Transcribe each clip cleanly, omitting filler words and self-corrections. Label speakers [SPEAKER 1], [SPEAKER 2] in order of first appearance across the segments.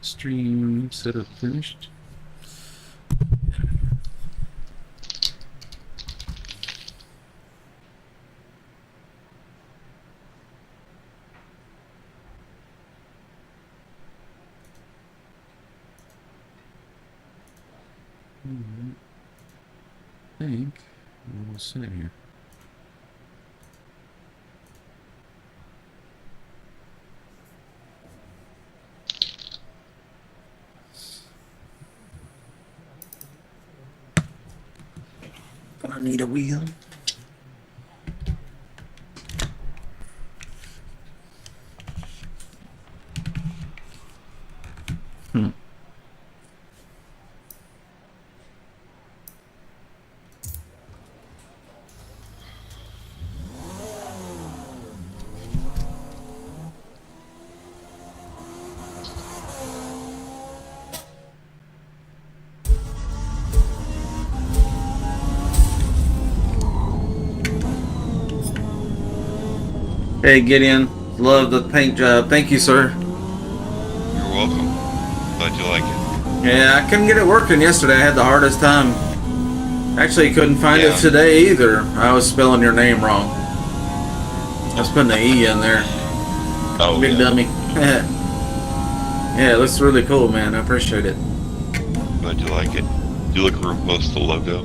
[SPEAKER 1] Stream setup finished. I think we'll sit here. Gonna need a wheel. Hey Gideon, love the paint job. Thank you, sir.
[SPEAKER 2] You're welcome. Glad you like it.
[SPEAKER 1] Yeah, I couldn't get it working yesterday. I had the hardest time. Actually, couldn't find it today either. I was spelling your name wrong. I was putting the E in there.
[SPEAKER 2] Oh,
[SPEAKER 1] big dummy. Yeah, it looks really cool, man. I appreciate it.
[SPEAKER 2] Glad you like it. Do you look real close to the logo?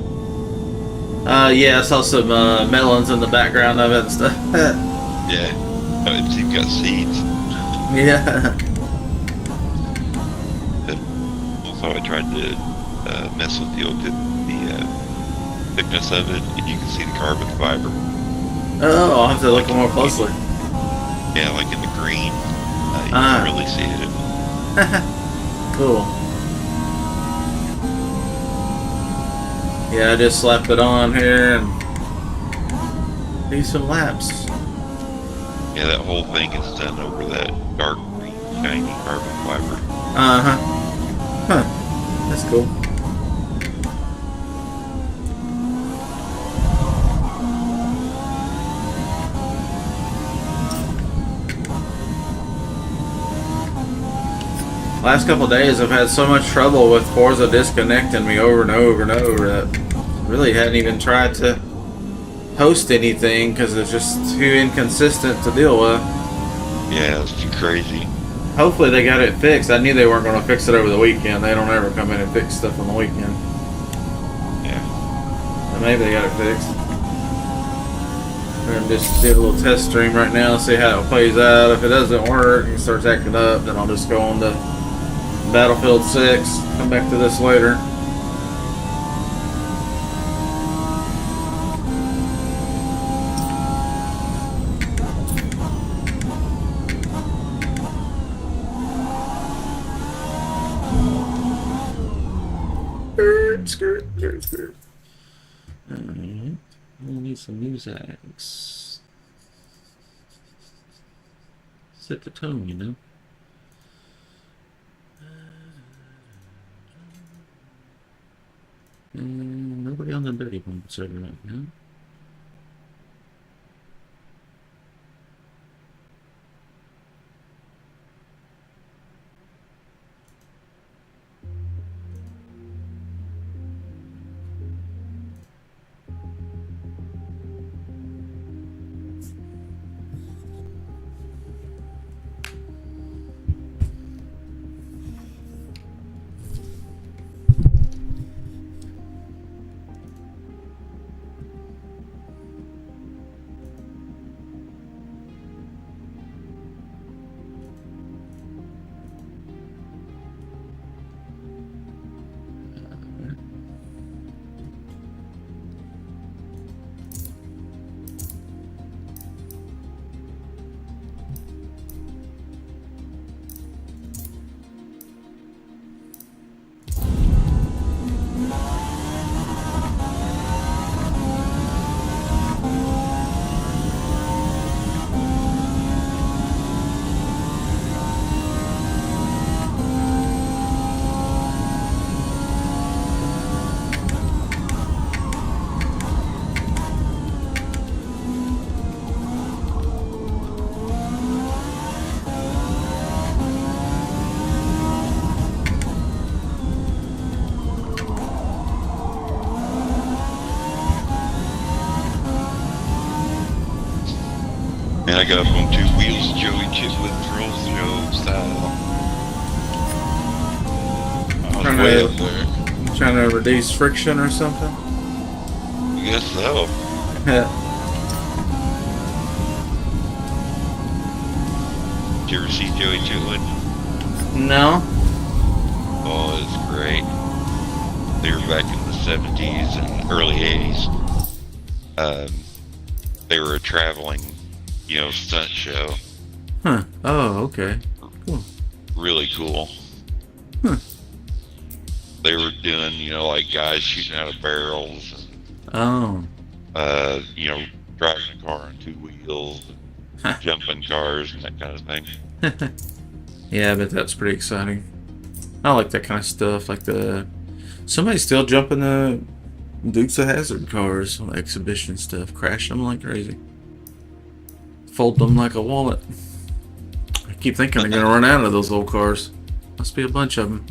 [SPEAKER 1] Yeah, I saw some melons in the background of it and stuff.
[SPEAKER 2] Yeah. Oh, it's even got seeds.
[SPEAKER 1] Yeah.
[SPEAKER 2] Also, I tried to mess with the thickness of it, and you can see the carbon fiber.
[SPEAKER 1] Oh, I'll have to look more closely.
[SPEAKER 2] Yeah, like in the green. You can really see it.
[SPEAKER 1] Cool. Yeah, I just slapped it on here and do some laps.
[SPEAKER 2] Yeah, that whole thing is done over that dark green, shiny carbon fiber.
[SPEAKER 1] Uh-huh. Huh. That's cool. Last couple of days I've had so much trouble with Forza disconnecting me over and over and over that I really hadn't even tried to post anything because it's just too inconsistent to deal with.
[SPEAKER 2] Yeah, it's too crazy.
[SPEAKER 1] Hopefully they got it fixed. I knew they weren't going to fix it over the weekend. They don't ever come in and fix stuff on the weekend.
[SPEAKER 2] Yeah.
[SPEAKER 1] But maybe they got it fixed. I'm just did a little test stream right now, see how it plays out. If it doesn't work, it starts acting up, then I'll just go on to Battlefield 6. Come back to this later. Skirt. Alright. We'll need some musics. Set the tone, you know. Nobody on the dirty one server right now.
[SPEAKER 2] And I got up on two wheels, Joey Chitwood Thrill Show style. I was
[SPEAKER 1] Trying
[SPEAKER 2] way
[SPEAKER 1] to-
[SPEAKER 2] up there.
[SPEAKER 1] Trying to reduce friction or something?
[SPEAKER 2] I guess so. Did you ever see Joey Chitwood?
[SPEAKER 1] No.
[SPEAKER 2] Oh, it's great. They were back in the 70s and early 80s. They were a traveling, stunt show.
[SPEAKER 1] Huh. Oh, okay. Cool.
[SPEAKER 2] Really cool.
[SPEAKER 1] Huh.
[SPEAKER 2] They were doing, like guys shooting out of barrels
[SPEAKER 1] Oh.
[SPEAKER 2] and, driving a car on two wheels, and jumping cars and that kind of thing.
[SPEAKER 1] Yeah, I bet that's pretty exciting. I like that kind of stuff. Like somebody still jumping the Dukes of Hazzard cars, exhibition stuff, crashing them like crazy, fold them like a wallet. I keep thinking they're gonna run out of those old cars. Must be a bunch of them.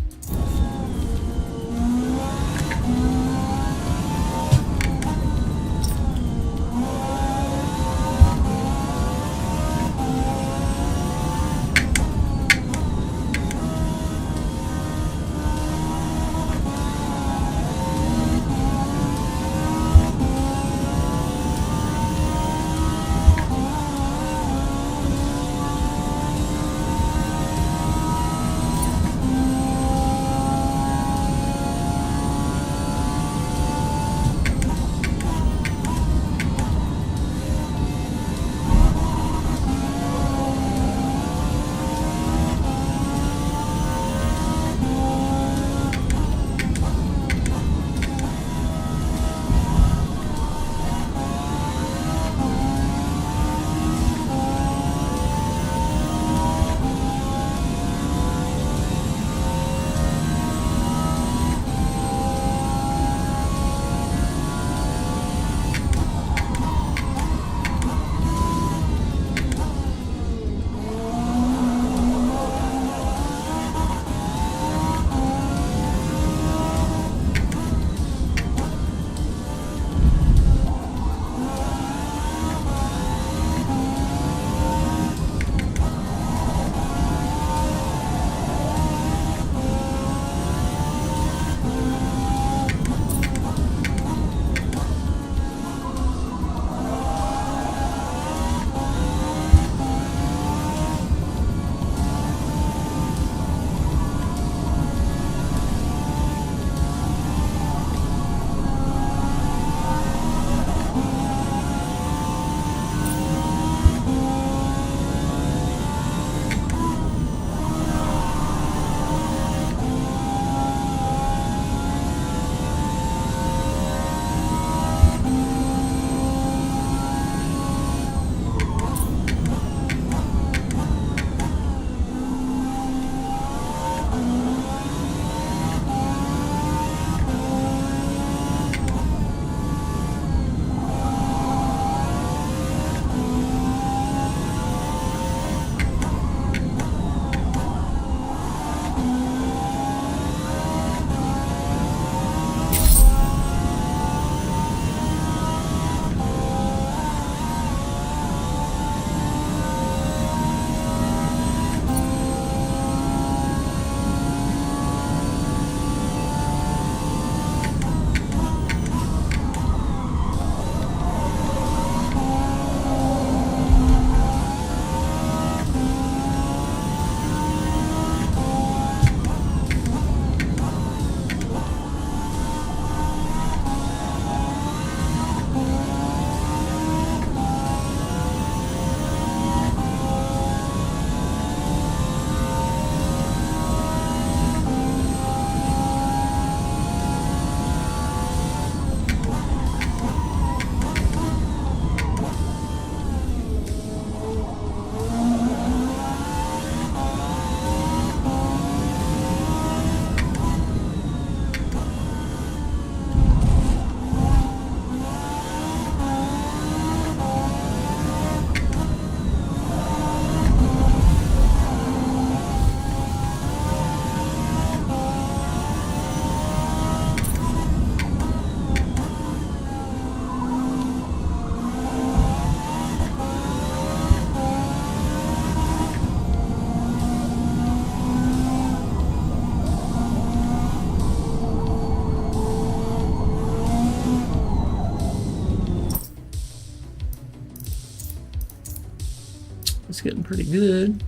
[SPEAKER 1] It's getting pretty good.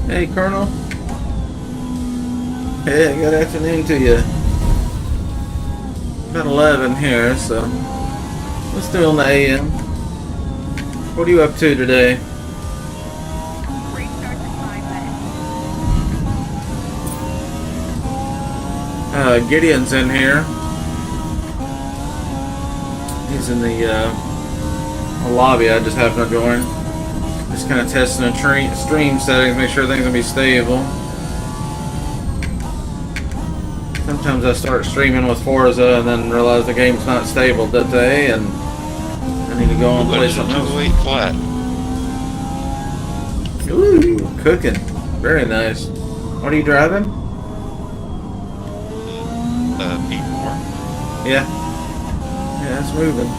[SPEAKER 1] Hey, Colonel. Hey, good afternoon to you. About 11 here, so let's do on the AM. What are you up to today? Gideon's in here. He's in the lobby. I just happened to join. Just kind of testing the stream settings, make sure things will be stable. Sometimes I start streaming with Forza and then realize the game's not stable that day, and I need to go and play something else.
[SPEAKER 2] Flat.
[SPEAKER 1] Ooh, cooking. Very nice. What are you driving?
[SPEAKER 2] P4.
[SPEAKER 1] Yeah. Yeah, it's moving.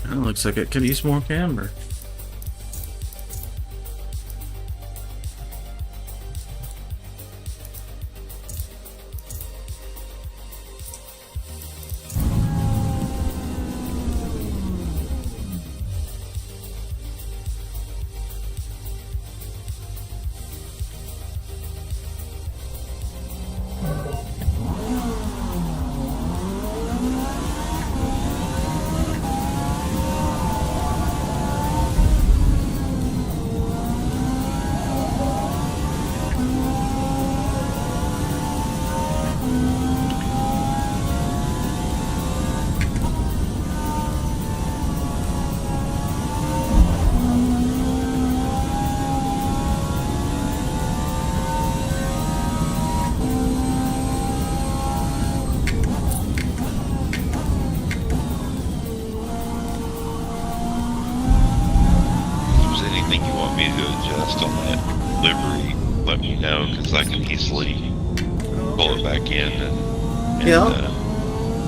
[SPEAKER 1] That looks like it could use more camber.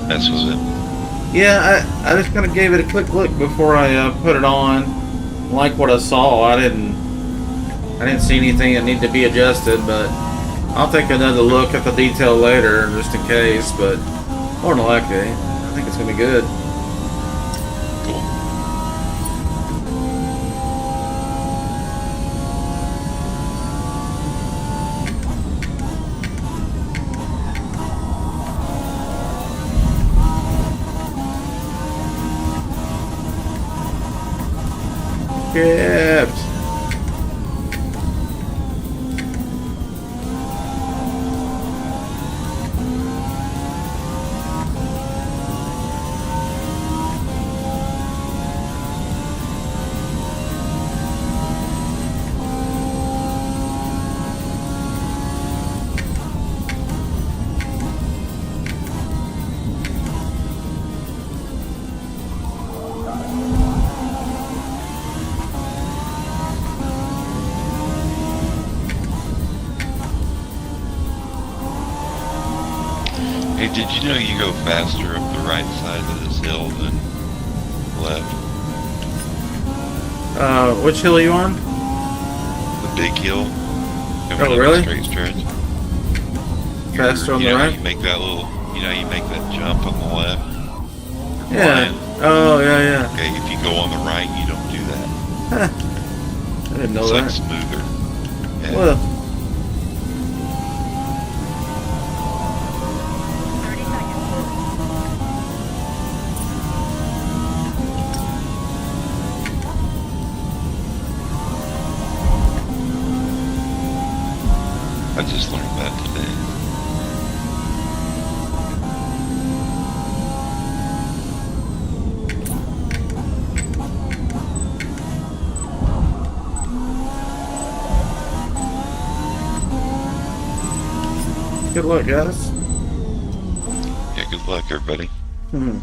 [SPEAKER 2] Mess with it.
[SPEAKER 1] Yeah, I just kind of gave it a quick look before I put it on. Like what I saw, I didn't see anything that needed to be adjusted, but I'll take another look at the detail later just in case. But more than likely, I think it's gonna be good.
[SPEAKER 2] Cool.
[SPEAKER 1] Kept.
[SPEAKER 2] Hey, did you know you go faster up the right side of this hill than left?
[SPEAKER 1] Which hill are you on?
[SPEAKER 2] The big hill.
[SPEAKER 1] Oh, really?
[SPEAKER 2] Straight stretch.
[SPEAKER 1] faster on
[SPEAKER 2] you
[SPEAKER 1] the
[SPEAKER 2] know,
[SPEAKER 1] right?
[SPEAKER 2] you make that little, you know, you make that jump on the left.
[SPEAKER 1] Yeah.
[SPEAKER 2] Flying.
[SPEAKER 1] Oh, yeah,
[SPEAKER 2] Okay, if you go on the right, you don't do that.
[SPEAKER 1] yeah. I didn't know
[SPEAKER 2] It's
[SPEAKER 1] that.
[SPEAKER 2] like smoother. Yeah.
[SPEAKER 1] Well,
[SPEAKER 3] 30 seconds.
[SPEAKER 2] I just learned that today.
[SPEAKER 1] good luck, guys.
[SPEAKER 2] Yeah, good luck, everybody.
[SPEAKER 1] Hmm.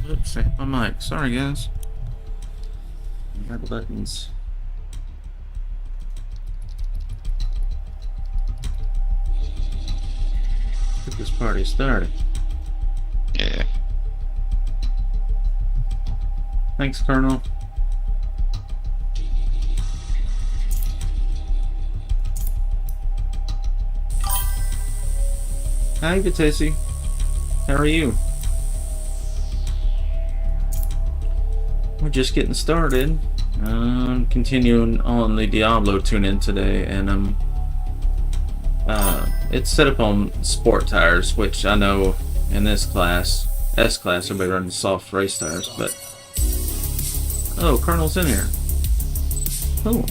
[SPEAKER 1] Oops, hit my mic. Sorry, guys. Got the buttons. Get this party started.
[SPEAKER 2] Yeah.
[SPEAKER 1] Thanks, Colonel. Hi, Vitesi. How are you? We're just getting started. Continuing on the Diablo tune-in today, and it's set up on sport tires, which I know in this class, S-class, everybody runs soft race tires, but... Oh, Colonel's in here. Cool.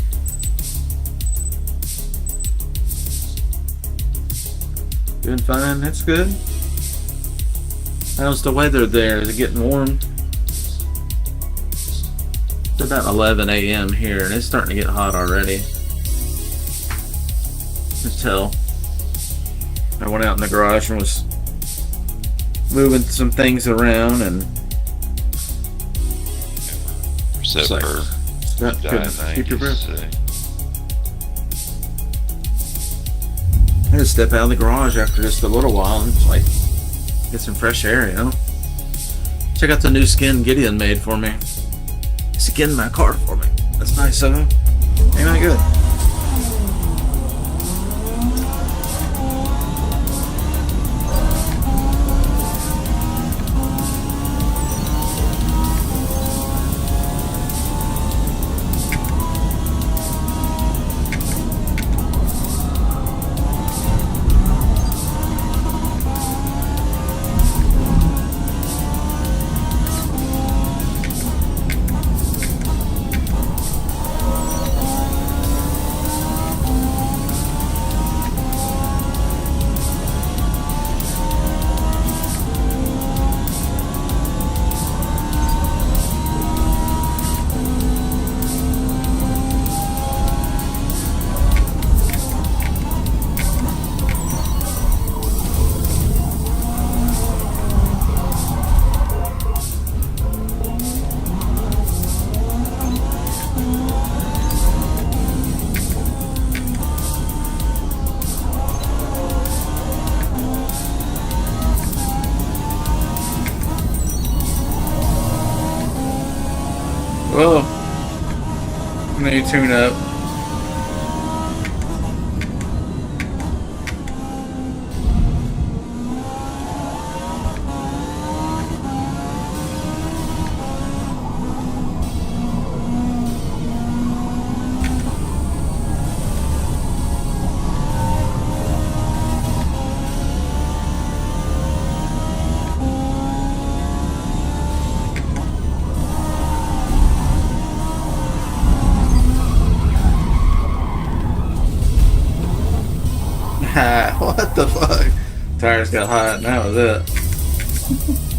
[SPEAKER 1] Doing fine, that's good. How's the weather there? Is it getting warm? It's about 11 a.m. here, and it's starting to get hot already. Just tell. I went out in the garage and was moving some things around, and
[SPEAKER 2] Except
[SPEAKER 1] like,
[SPEAKER 2] for
[SPEAKER 1] that
[SPEAKER 2] dying
[SPEAKER 1] couldn't keep your breath.
[SPEAKER 2] today.
[SPEAKER 1] I had to step out of the garage after just a little while and just like get some fresh air, you know. Check out the new skin Gideon made for me. He skinned my car for me. That's nice of him. Ain't that good? Well, I'm gonna tune up. What the fuck? Tires got hot and that was it.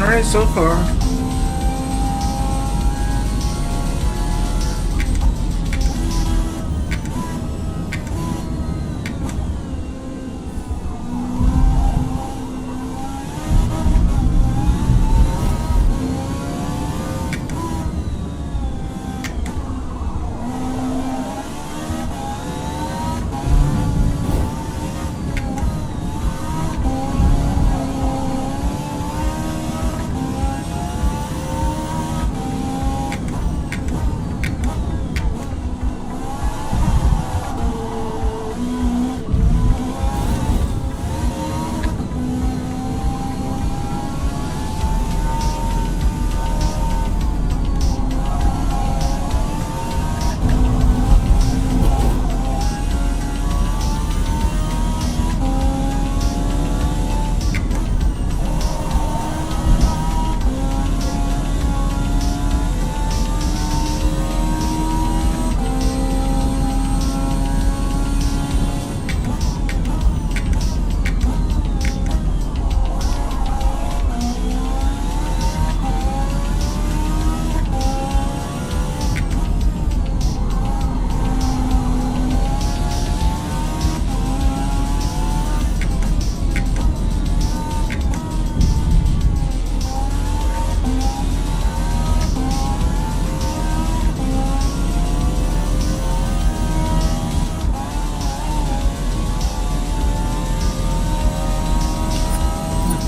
[SPEAKER 1] Alright, so far.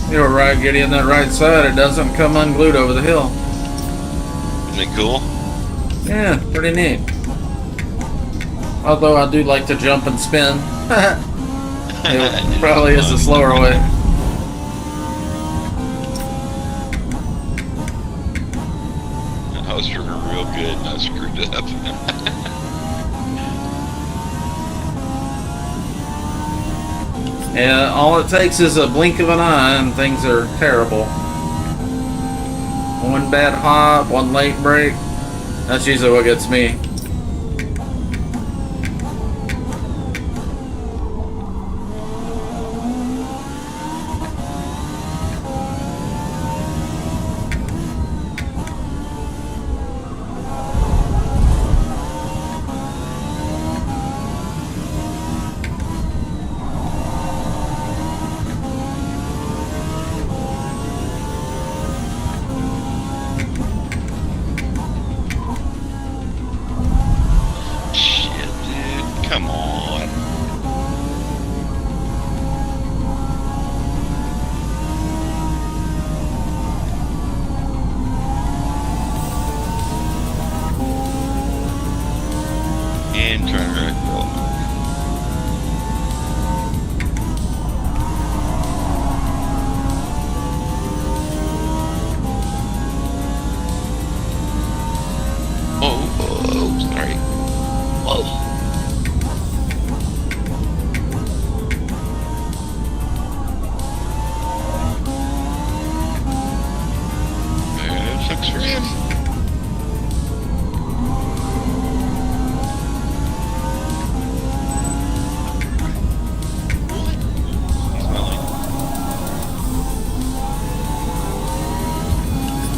[SPEAKER 1] You're right, Giddy, on that right side. It doesn't come unglued over the hill.
[SPEAKER 2] Isn't it cool?
[SPEAKER 1] Yeah, pretty neat. Although I do like to jump and spin. It probably is the slower way.
[SPEAKER 2] I was sure real good and I screwed it up.
[SPEAKER 1] Yeah, all it takes is a blink of an eye and things are terrible. One bad hop, one late break. That's usually what gets me.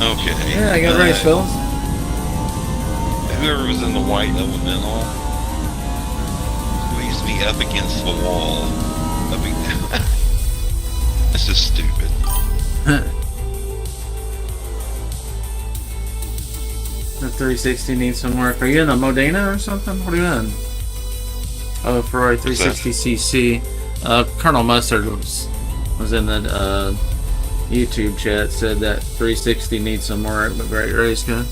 [SPEAKER 2] Okay.
[SPEAKER 1] Yeah, I got race, fellas.
[SPEAKER 2] Whoever was in the white elemental squeezed me up against the wall. This is stupid.
[SPEAKER 1] The 360 needs some work. Are you in a Modena or something? What are you in? Oh, Ferrari 360cc. Colonel Mustard was in the YouTube chat, said that 360 needs some work, but great race gun.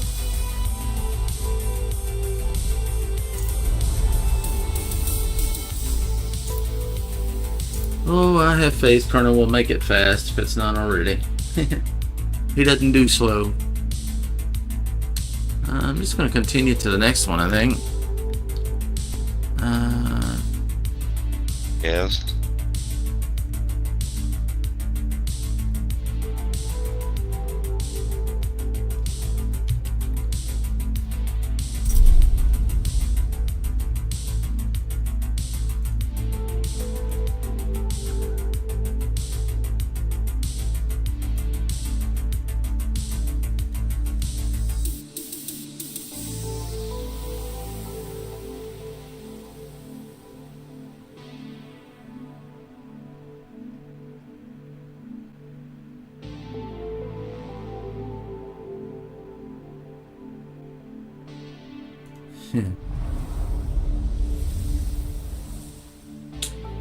[SPEAKER 1] Oh, I have faith Colonel will make it fast if it's not already. He doesn't do slow. I'm just going to continue to the next one, I think.
[SPEAKER 2] Yes.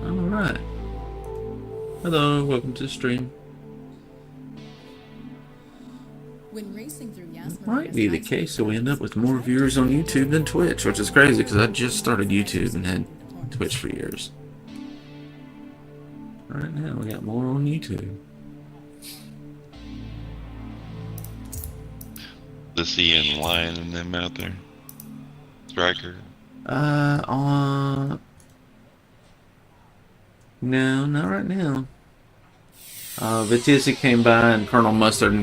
[SPEAKER 1] Alright. Hello, welcome to the stream.
[SPEAKER 4] When racing through
[SPEAKER 1] Might be the case that we end up with more viewers on YouTube than Twitch, which is crazy because I just started YouTube and had Twitch for years. Right now, we got more on YouTube.
[SPEAKER 2] Does Ian Lion and them out there? Striker?
[SPEAKER 1] No, not right now. Vitisi came by and Colonel Mustard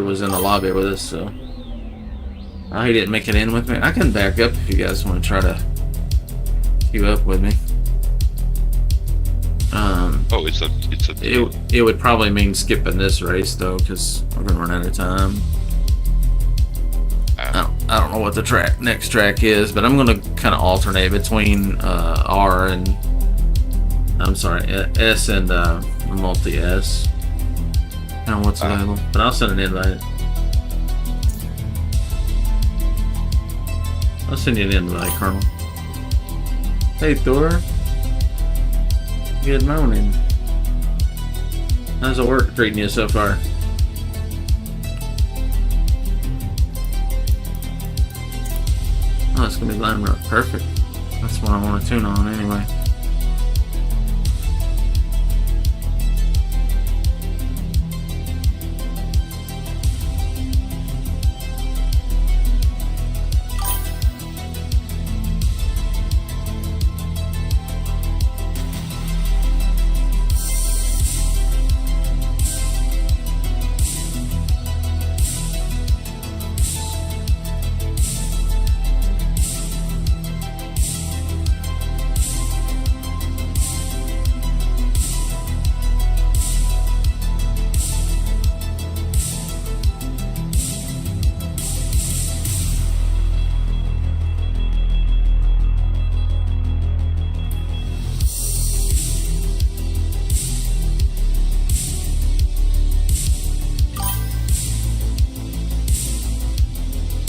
[SPEAKER 1] was in the lobby with us, so he didn't make it in with me. I can back up if you guys want to try to queue up with me.
[SPEAKER 2] Oh, it's a
[SPEAKER 1] it would probably mean skipping this race though, because we're gonna run out of time. I don't know what the next track is, but I'm gonna kind of alternate between S and multi S. I don't know what's available, but I'll send an invite. I'll send you an invite, Colonel. Hey, Thor. Good morning. How's the work treating you so far? Oh, it's gonna be Lime Rock. Perfect. That's what I want to tune on anyway.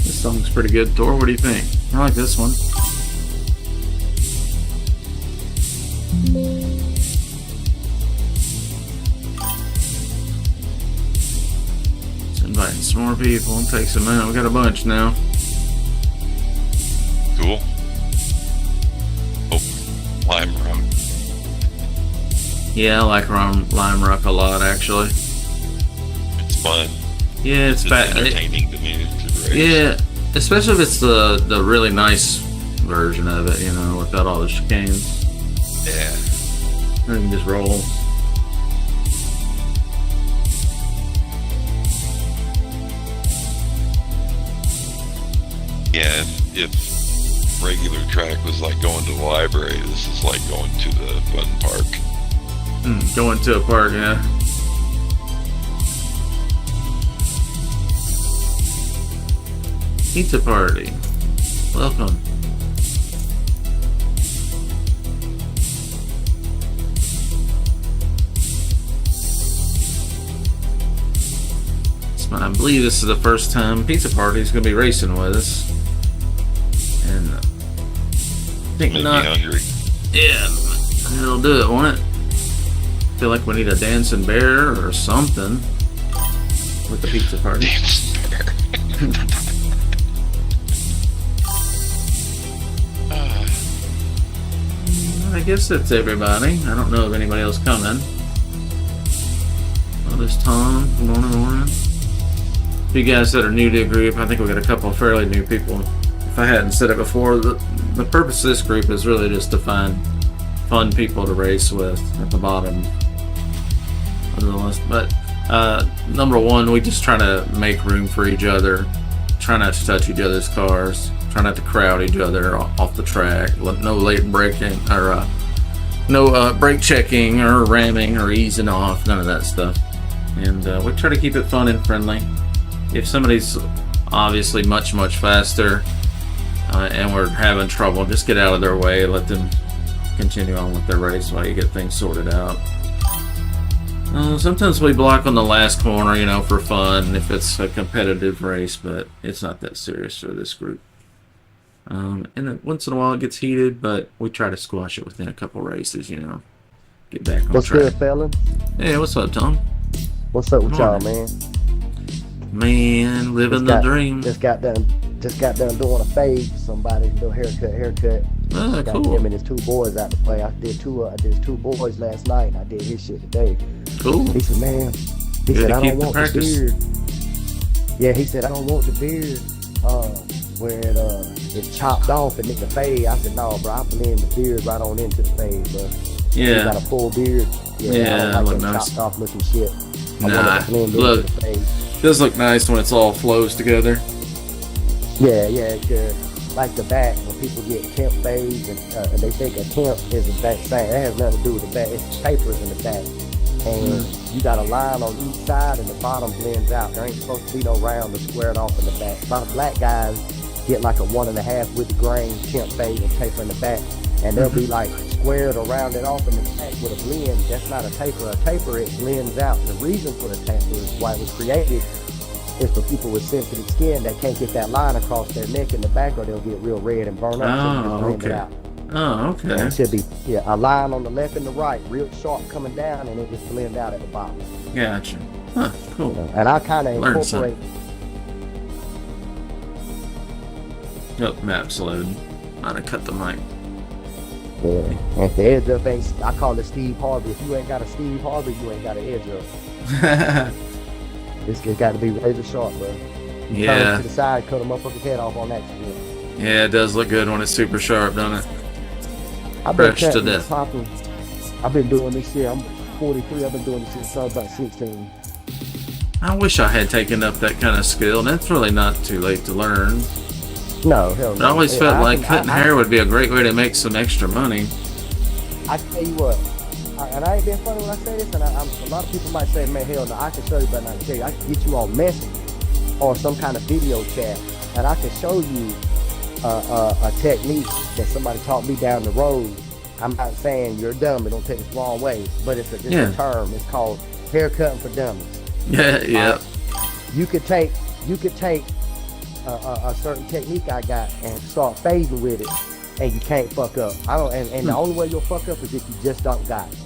[SPEAKER 1] Song's pretty good. Thor, what do you think? I like this one. Let's invite some more people and take some out. We got a bunch now.
[SPEAKER 2] cool. Oh, Lime Rock.
[SPEAKER 1] Yeah, I like Lime Rock a lot, actually.
[SPEAKER 2] It's fun.
[SPEAKER 1] Yeah, it's
[SPEAKER 2] entertaining to me to race.
[SPEAKER 1] Yeah, especially if it's the really nice version of it, you know, without all the chicanes.
[SPEAKER 2] Yeah.
[SPEAKER 1] You can just roll.
[SPEAKER 2] Yeah, if regular track was like going to the library, this is like going to the fun park.
[SPEAKER 1] Going to a park, yeah. Pizza party. Welcome. I believe this is the first time Pizza Party is going to be racing with us. And I think
[SPEAKER 2] Make
[SPEAKER 1] not.
[SPEAKER 2] me hungry.
[SPEAKER 1] Yeah, it'll do it, won't it? Feel like we need a dancing bear or something with the Pizza Party.
[SPEAKER 2] Dancing bear.
[SPEAKER 1] I guess that's everybody. I don't know if anybody else coming. Oh, there's Tom. Good morning. You guys that are new to the group, I think we got a couple of fairly new people. If I hadn't said it before, the purpose of this group is really just to find fun people to race with at the bottom of the list. But number one, we just try to make room for each other, try not to touch each other's cars, try not to crowd each other off the track, no late braking or no brake checking or ramming or easing off, none of that stuff. And we try to keep it fun and friendly. If somebody's obviously much faster and we're having trouble, just get out of their way, let them continue on with their race while you get things sorted out. Sometimes we block on the last corner, you know, for fun if it's a competitive race, but it's not that serious for this group. And then once in a while it gets heated, but we try to squash it within a couple races, you know. Get back on
[SPEAKER 5] What's
[SPEAKER 1] track.
[SPEAKER 5] good, fellas?
[SPEAKER 1] Hey, what's up, Tom?
[SPEAKER 5] What's up with y'all,
[SPEAKER 1] Morning.
[SPEAKER 5] man?
[SPEAKER 1] Man, living the dream.
[SPEAKER 5] Just got done doing a fade for somebody, little haircut.
[SPEAKER 1] Ah,
[SPEAKER 5] Got
[SPEAKER 1] cool.
[SPEAKER 5] him and his 2 boys out to play. I did his 2 boys last night, and I did his shit today.
[SPEAKER 1] Cool.
[SPEAKER 5] He said, man,
[SPEAKER 1] Good to
[SPEAKER 5] I
[SPEAKER 1] keep
[SPEAKER 5] don't
[SPEAKER 1] the
[SPEAKER 5] want
[SPEAKER 1] practice.
[SPEAKER 5] the beard. Yeah, he said, I don't want the beard where it's chopped off and the fade. I said, no, bro, I blend the beard right on into the fade, bro. He
[SPEAKER 1] Yeah.
[SPEAKER 5] got a full beard.
[SPEAKER 1] Yeah,
[SPEAKER 5] I don't
[SPEAKER 1] look
[SPEAKER 5] like that
[SPEAKER 1] nice.
[SPEAKER 5] chopped off looking shit. I
[SPEAKER 1] Nah,
[SPEAKER 5] want it to blend
[SPEAKER 1] look.
[SPEAKER 5] into the fade.
[SPEAKER 1] Does look nice when it's all flows together.
[SPEAKER 5] Yeah, it's good. Like the back, when people get temp fades and they think a temp is the back same. That has nothing to do with the back. It's tapers in the back. And you got a line on each side and the bottom blends out. There ain't supposed to be no round or squared off in the back. A lot of black guys get like a 1.5 with the grain temp fade and taper in the back. And they'll be like squared or rounded off in the back with a blend. That's not a taper. A taper, it blends out. The reason for the taper is why it was created is for people with sensitive skin that can't get that line across their neck in the back, or they'll get real red and burn up. So you just blend it out.
[SPEAKER 1] Oh,
[SPEAKER 5] And
[SPEAKER 1] okay.
[SPEAKER 5] it should be a line on the left and the right, real sharp coming down, and it just blend out at the bottom.
[SPEAKER 1] Gotcha. Huh, cool.
[SPEAKER 5] And I kind of
[SPEAKER 1] Learn
[SPEAKER 5] incorporate.
[SPEAKER 1] Oh, map's loading. Might have cut the mic.
[SPEAKER 5] Yeah. And if the edge up ain't, I call it Steve Harvey. If you ain't got a Steve Harvey, you ain't got an edge up. It's got to be razor sharp, bro. You turn
[SPEAKER 1] Yeah.
[SPEAKER 5] to the side, cut him up his head off on accident.
[SPEAKER 1] Yeah, it does look good when it's super sharp, doesn't it?
[SPEAKER 5] I've been
[SPEAKER 1] Fresh to
[SPEAKER 5] cutting,
[SPEAKER 1] death.
[SPEAKER 5] popping. I've been doing this shit. I'm 43. I've been doing this since I was about 16.
[SPEAKER 1] I wish I had taken up that kind of skill, and it's really not too late to learn.
[SPEAKER 5] No, hell
[SPEAKER 1] But
[SPEAKER 5] no.
[SPEAKER 1] I always
[SPEAKER 5] Yeah,
[SPEAKER 1] felt
[SPEAKER 5] I
[SPEAKER 1] like
[SPEAKER 5] can-
[SPEAKER 1] cutting
[SPEAKER 5] I-
[SPEAKER 1] hair would be a great way to make some extra money.
[SPEAKER 5] I tell you what, and I ain't being funny when I say this, and a lot of people might say, man, hell no, I can show you, but not tell you. I can get you on message or some kind of video chat, and I can show you a technique that somebody taught me down the road. I'm not saying you're dumb, don't take this the wrong way, but it's a term. It's called haircutting for dummies.
[SPEAKER 1] Yeah, yeah.
[SPEAKER 5] You could take a certain technique I got and start fading with it, and you can't fuck up. And the only way you'll fuck up is if you just don't got it.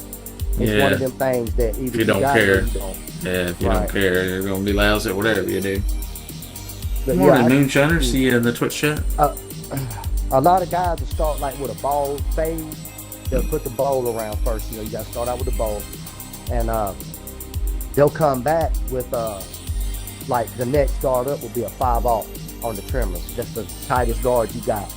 [SPEAKER 5] It's one of them things that either
[SPEAKER 1] you don't
[SPEAKER 5] got it or
[SPEAKER 1] care.
[SPEAKER 5] you don't.
[SPEAKER 1] Yeah, if you
[SPEAKER 5] Right.
[SPEAKER 1] don't care, you're gonna be lousy at whatever you do.
[SPEAKER 5] But
[SPEAKER 1] Morning,
[SPEAKER 5] yeah,
[SPEAKER 1] Moonshiner. See you in the Twitch chat.
[SPEAKER 5] a lot of guys will start like with a ball fade. They'll put the bowl around first. You know, you gotta start out with the bowl, and they'll come back with like the next guard up will be a 5/0 on the trimmers. That's the tightest guard you got.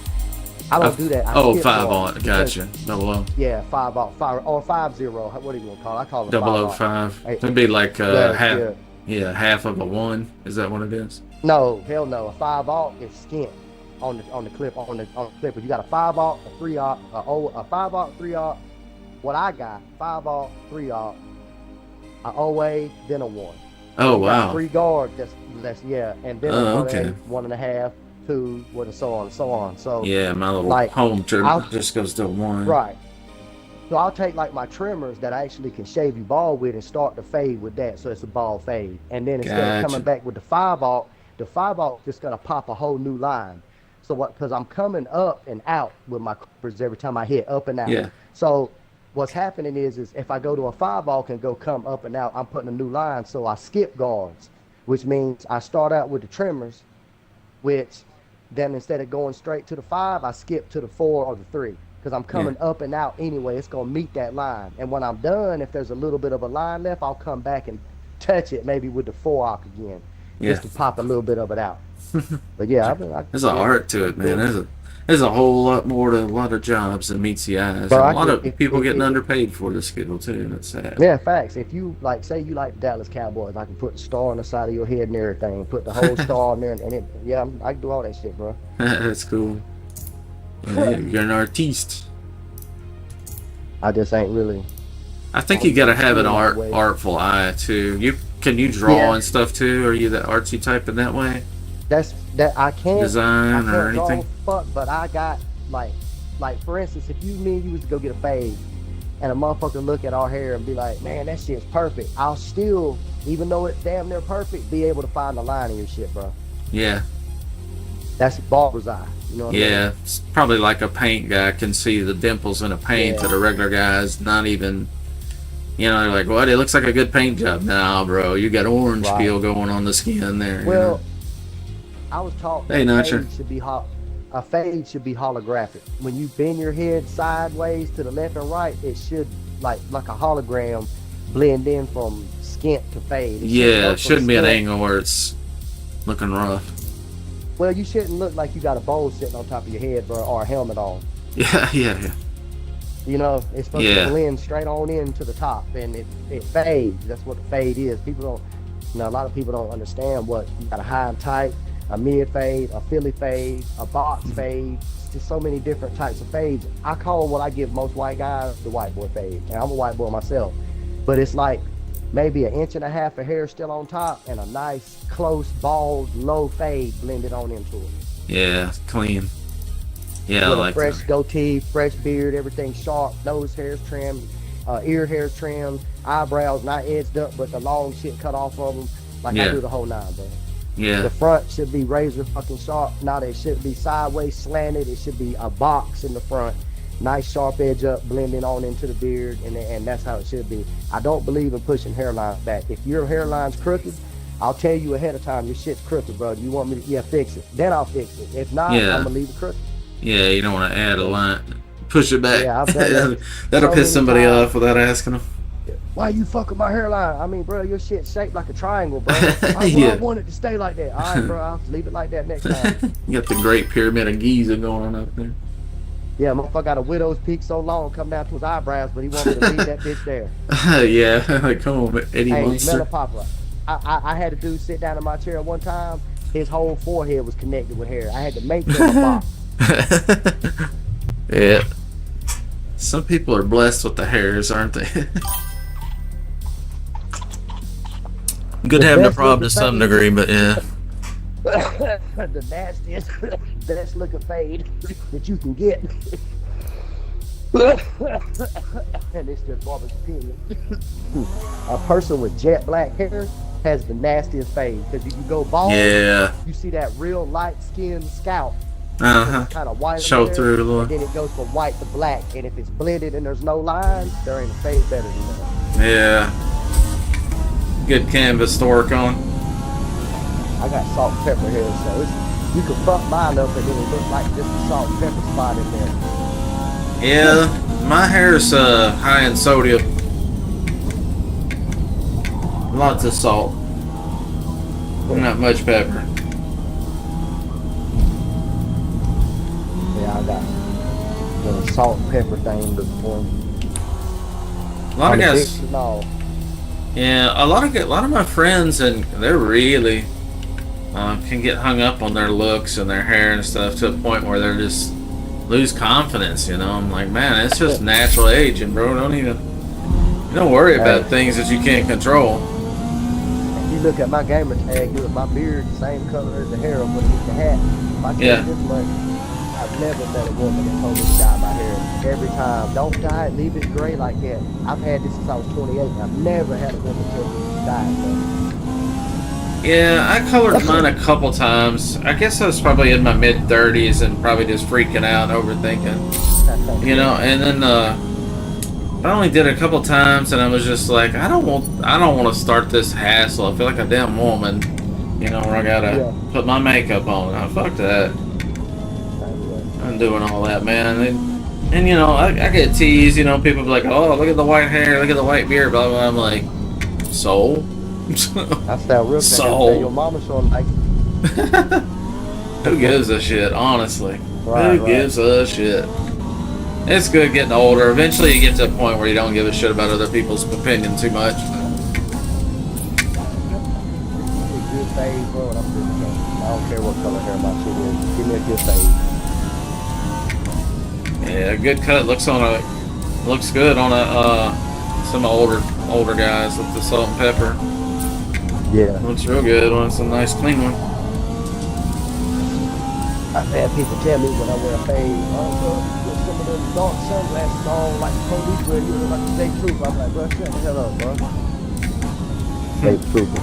[SPEAKER 5] I don't do that. I
[SPEAKER 1] Oh,
[SPEAKER 5] skip
[SPEAKER 1] 5
[SPEAKER 5] guards
[SPEAKER 1] on.
[SPEAKER 5] because-
[SPEAKER 1] Gotcha. Double O.
[SPEAKER 5] Yeah, 5/0, 5 or 50. What do you want to call it? I call it
[SPEAKER 1] 005.
[SPEAKER 5] Hey,
[SPEAKER 1] It'd be like
[SPEAKER 5] yeah,
[SPEAKER 1] half.
[SPEAKER 5] yeah.
[SPEAKER 1] Yeah, half of a 1. Is that what it is?
[SPEAKER 5] No, hell no. A 5/0 is skint on the clip on the clipper. You got a 5/0, a 3/0, a 5/0, 3/0. What I got, 5/0, 3/0, a OA, then a 1.
[SPEAKER 1] Oh,
[SPEAKER 5] You got
[SPEAKER 1] wow.
[SPEAKER 5] 3 guards. That's yeah, and then
[SPEAKER 1] Oh,
[SPEAKER 5] a
[SPEAKER 1] okay.
[SPEAKER 5] 1.5, 2, and so on and so on. So
[SPEAKER 1] Yeah, my little
[SPEAKER 5] Like,
[SPEAKER 1] home trim
[SPEAKER 5] I'll-
[SPEAKER 1] just goes to 1.
[SPEAKER 5] right. So I'll take like my trimmers that I actually can shave you bald with and start the fade with that, so it's a bald fade. And then instead of
[SPEAKER 1] Gotcha.
[SPEAKER 5] coming back with the 5/0, the 5/0 just gonna pop a whole new line. So what? Because I'm coming up and out with my clippers every time I hit up and out.
[SPEAKER 1] Yeah.
[SPEAKER 5] So what's happening is if I go to a 5/0 can go come up and out, I'm putting a new line. So I skip guards, which means I start out with the trimmers, which then instead of going straight to the 5, I skip to the 4 or the 3. Because I'm coming up and out anyway, it's gonna meet that line. And when I'm done, if there's a little bit of a line left, I'll come back and touch it maybe with the 4 again, just to pop a little bit of it out. But yeah,
[SPEAKER 1] There's an art to it, man. There's a whole lot more to a lot of jobs than meets the eyes.
[SPEAKER 5] Bro,
[SPEAKER 1] And a lot of
[SPEAKER 5] if-
[SPEAKER 1] people
[SPEAKER 5] if-
[SPEAKER 1] getting
[SPEAKER 5] if-
[SPEAKER 1] underpaid for the skill too. That's sad.
[SPEAKER 5] Yeah, facts. If you like, say you like the Dallas Cowboys, I can put the star on the side of your head and everything. Put the whole star on there, and it, yeah, I can do all that shit, bro.
[SPEAKER 1] That's cool. Yeah, you're an artiste.
[SPEAKER 5] I just ain't really.
[SPEAKER 1] I think you gotta have an
[SPEAKER 5] that way.
[SPEAKER 1] artful eye too. Can you draw
[SPEAKER 5] Yeah.
[SPEAKER 1] and stuff too? Are you that artsy type in that way?
[SPEAKER 5] That I can't.
[SPEAKER 1] Design
[SPEAKER 5] I
[SPEAKER 1] or
[SPEAKER 5] can't draw
[SPEAKER 1] anything?
[SPEAKER 5] fuck, but I got like for instance, if me and you was to go get a fade, and a motherfucker look at our hair and be like, man, that shit's perfect. I'll still, even though it's damn near perfect, be able to find the line in your shit, bro.
[SPEAKER 1] Yeah.
[SPEAKER 5] That's barber's eye. You know what I mean?
[SPEAKER 1] Yeah, it's probably like a paint guy can see the dimples in a paint
[SPEAKER 5] Yeah.
[SPEAKER 1] that a regular guy's not even. You know, they're like, "What? It looks like a good paint job." Nah, bro, you got orange
[SPEAKER 5] Right.
[SPEAKER 1] peel going on the skin there. you
[SPEAKER 5] Well,
[SPEAKER 1] know?
[SPEAKER 5] I was taught
[SPEAKER 1] Hey,
[SPEAKER 5] that
[SPEAKER 1] Nacho.
[SPEAKER 5] a fade should be holographic. When you bend your head sideways to the left and right, it should like a hologram blend in from skint to fade. It
[SPEAKER 1] Yeah,
[SPEAKER 5] go
[SPEAKER 1] it
[SPEAKER 5] from
[SPEAKER 1] shouldn't be an
[SPEAKER 5] skint-
[SPEAKER 1] angle where it's looking rough.
[SPEAKER 5] Well, you shouldn't look like you got a bowl sitting on top of your head, bro, or a helmet on.
[SPEAKER 1] Yeah, yeah.
[SPEAKER 5] You know, it's supposed
[SPEAKER 1] Yeah.
[SPEAKER 5] to blend straight on into the top, and it fades. That's what the fade is. People don't, a lot of people don't understand what you got a high and tight, a mid fade, a Philly fade, a box fade. Just so many different types of fades. I call what I give most white guys the white boy fade, and I'm a white boy myself. But it's like maybe 1.5 inches of hair still on top, and a nice, close, bald, low fade blended on into it.
[SPEAKER 1] Yeah, clean. Yeah, I
[SPEAKER 5] With a
[SPEAKER 1] like
[SPEAKER 5] fresh
[SPEAKER 1] that.
[SPEAKER 5] goatee, fresh beard, everything sharp, nose hairs trimmed, ear hairs trimmed, eyebrows not edged up, but the long shit cut off of them. Like I
[SPEAKER 1] Yeah.
[SPEAKER 5] do the whole nine, bro.
[SPEAKER 1] Yeah,
[SPEAKER 5] The front should be razor fucking sharp. Not it should be sideways slanted. It should be a box in the front. Nice sharp edge up, blending on into the beard, and that's how it should be. I don't believe in pushing hairlines back. If your hairline's crooked, I'll tell you ahead of time your shit's crooked, bro. You want me to fix it. Then I'll fix it. If not,
[SPEAKER 1] Yeah.
[SPEAKER 5] I'm gonna leave it crooked.
[SPEAKER 1] yeah. You don't want to add a line, push it back.
[SPEAKER 5] Yeah, I've done that
[SPEAKER 1] That'll
[SPEAKER 5] so
[SPEAKER 1] piss
[SPEAKER 5] many
[SPEAKER 1] somebody
[SPEAKER 5] times.
[SPEAKER 1] off without asking them.
[SPEAKER 5] Why you fucking my hairline? I mean, bro, your shit's shaped like a triangle, bro. I
[SPEAKER 1] Yeah.
[SPEAKER 5] want it to stay like that. All right, bro, I'll leave it like that next time.
[SPEAKER 1] You got the Great Pyramid of Giza going on up there.
[SPEAKER 5] Yeah, motherfucker got a widow's peak so long, come down to his eyebrows, but he want me to leave that bitch there.
[SPEAKER 1] Yeah, like come on, Eddie
[SPEAKER 5] Hey,
[SPEAKER 1] Munster.
[SPEAKER 5] Mellonpopr. I had a dude sit down in my chair one time. His whole forehead was connected with hair. I had to make him a box.
[SPEAKER 1] Yeah. Some people are blessed with the hairs, aren't they? Good
[SPEAKER 5] The
[SPEAKER 1] having a
[SPEAKER 5] best
[SPEAKER 1] problem to
[SPEAKER 5] looking
[SPEAKER 1] some
[SPEAKER 5] thing-
[SPEAKER 1] degree, but yeah.
[SPEAKER 5] The nastiest, best looking fade that you can get. And it's just Barbara's opinion. A person with jet black hair has the nastiest fade because you can go bald.
[SPEAKER 1] Yeah.
[SPEAKER 5] You see that real light skinned scalp,
[SPEAKER 1] Uh-huh.
[SPEAKER 5] kind of white.
[SPEAKER 1] Show
[SPEAKER 5] there,
[SPEAKER 1] through a little.
[SPEAKER 5] And then it goes from white to black. And if it's blended and there's no lines, there ain't a fade better than that.
[SPEAKER 1] Yeah. Good canvas to work on.
[SPEAKER 5] I got salt and pepper here, so you can fuck mine up and then it looks like just a salt and pepper spot in there.
[SPEAKER 1] Yeah, my hair's high in sodium. Lots of salt. Not much pepper.
[SPEAKER 5] Yeah, I got the salt and pepper thing before.
[SPEAKER 1] A lot of guys.
[SPEAKER 5] No.
[SPEAKER 1] Yeah, a lot of my friends, and they're really can get hung up on their looks and their hair and stuff to a point where they're just lose confidence. You know, I'm like, man, it's just natural aging, bro. Don't worry about things that you can't control.
[SPEAKER 5] If you look at my gamer tag, my beard the same color as the hair underneath the hat. My
[SPEAKER 1] Yeah.
[SPEAKER 5] this much. I've never met a woman that told me to dye my hair. Every time, don't dye it, leave it gray like that. I've had this since I was 28. And I've never had a woman tell me to dye it. Bro.
[SPEAKER 1] Yeah, I colored mine a couple times. I guess I was probably in my mid 30s and probably just freaking out, overthinking. You know, and then I only did it a couple times, and I was just like, I don't want to start this hassle. I feel like a damn woman, you know, where I gotta put my makeup on. Now, fuck that. I'm doing all that, man. And you know, I get teased. You know, people be like, "Oh, look at the white hair, look at the white beard." Blah blah. I'm like, so.
[SPEAKER 5] That's that real thing.
[SPEAKER 1] So.
[SPEAKER 5] Your mama showing like.
[SPEAKER 1] Who gives a shit, honestly?
[SPEAKER 5] Right,
[SPEAKER 1] Who gives a shit? It's good getting older. Eventually you get to a point where you don't give a shit about other people's opinion too much.
[SPEAKER 5] Good fade, bro, and I'm good to go. I don't care what color hair my shit is. Give me a good fade.
[SPEAKER 1] Yeah, a good cut looks good on some older guys with the salt and pepper.
[SPEAKER 5] Yeah.
[SPEAKER 1] Looks real good on some nice clean one.
[SPEAKER 5] I've had people tell me when I wear a fade, oh, bro, put some of those dark sunglasses on like the police wear, you look like a state trooper. I'm like, bro, shut the hell up, bro. State trooper.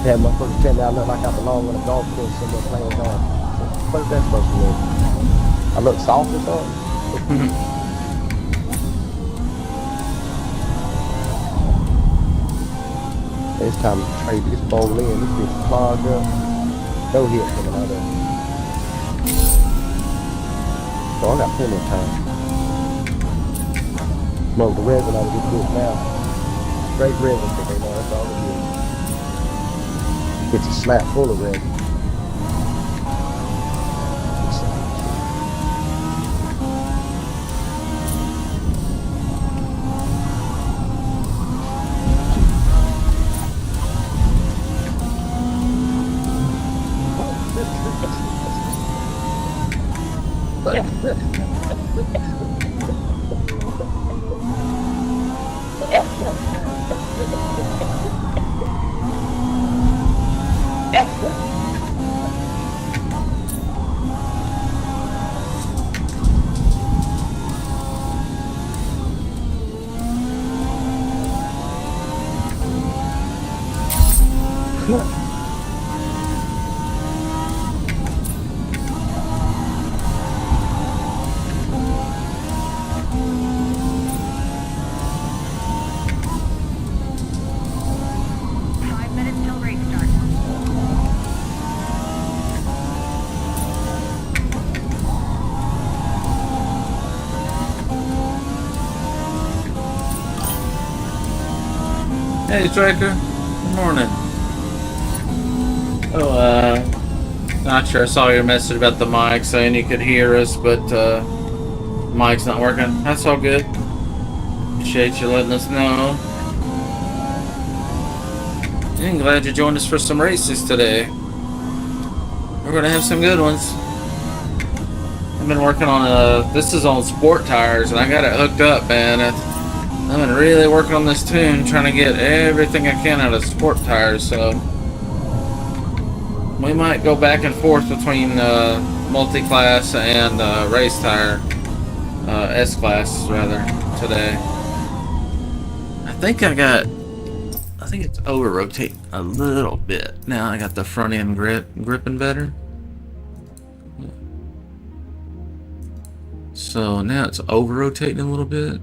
[SPEAKER 5] Had motherfuckers tell me I look like I belong on a golf course somewhere playing golf. What is that supposed to mean? I look soft or something? It's time to trade this bowl in. This bitch clogged up. No hit coming out of it. So I got plenty of time. Smoke the resin out of this bitch now. Straight resin, but they know that's all it is. It's a slap full of resin.
[SPEAKER 1] Hey, Striker. Good morning. Not sure. I saw your message about the mic saying you could hear us, but mic's not working. That's all good. Appreciate you letting us know. And glad you joined us for some races today. We're gonna have some good ones. I've been working on this is on sport tires, and I got it hooked up, man. I've been really working on this tune, trying to get everything I can out of sport tires, so we might go back and forth between multi-class and race tire, S-class rather, today. I think it's over-rotating a little bit. Now I got the front end gripping better. So now it's over-rotating a little bit.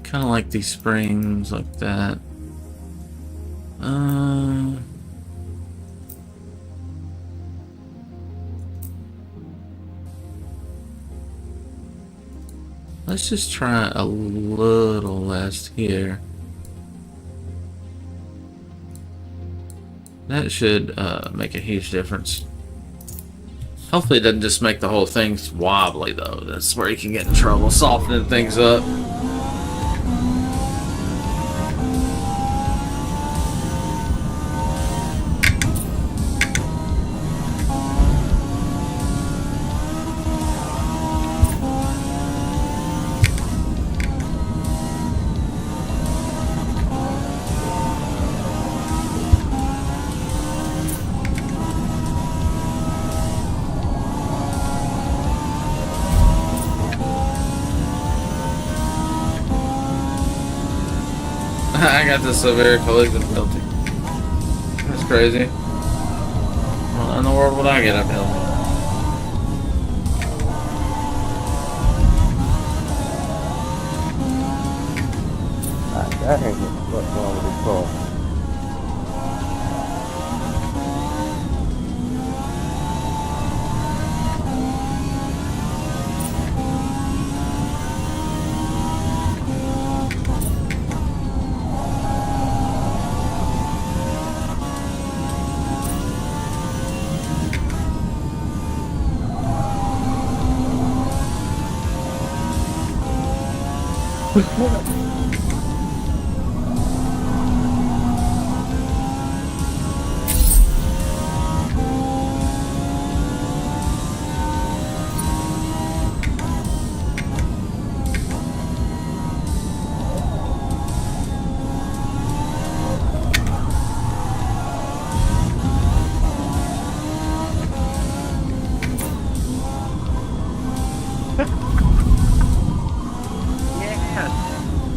[SPEAKER 1] Kind of like these springs like that. Let's just try a little less here. That should make a huge difference. Hopefully it doesn't just make the whole thing wobbly though. That's where you can get in trouble, softening things up. I got the severe collision penalty. That's crazy. What in the world would I get a penalty?
[SPEAKER 5] That ain't what's wrong with this car.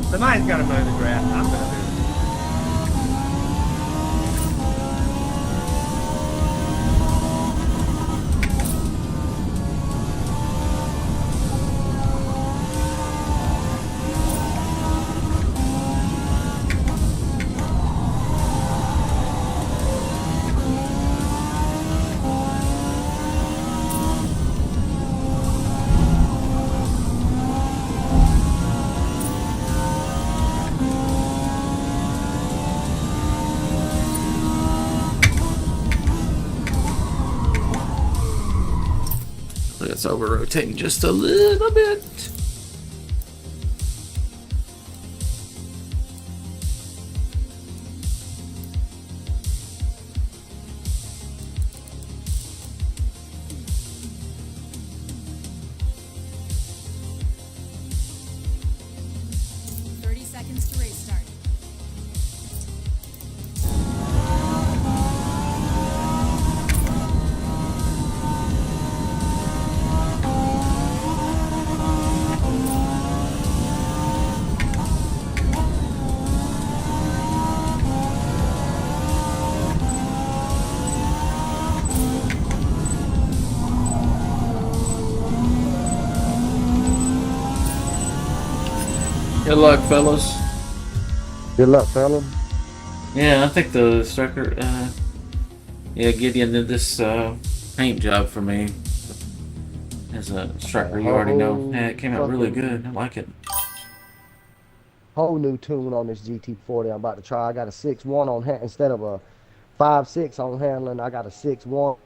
[SPEAKER 6] Somebody's got to mow the grass. I'm going to do
[SPEAKER 1] it's over rotating just a little bit.
[SPEAKER 4] To race start.
[SPEAKER 1] Good luck, fellas.
[SPEAKER 5] Good luck, fella.
[SPEAKER 1] Yeah, I think the striker, yeah, Gideon did this paint job for me as a striker. You already know. Yeah, it came out really good. I like it.
[SPEAKER 5] Whole new tune on this GT40 I'm about to try. I got a 6.1 on hand instead of a 5.6 on handling. I got a 6.1.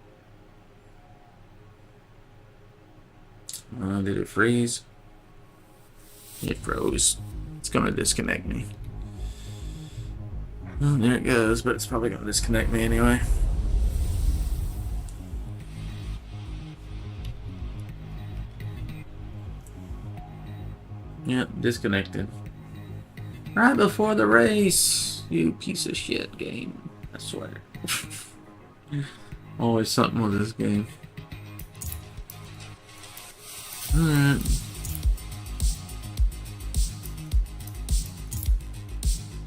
[SPEAKER 1] Did it freeze? It froze. It's gonna disconnect me. Oh, there it goes, but it's probably gonna disconnect me anyway. Yep, disconnected. Right before the race, you piece of shit game. I swear. Always something with this game. Alright.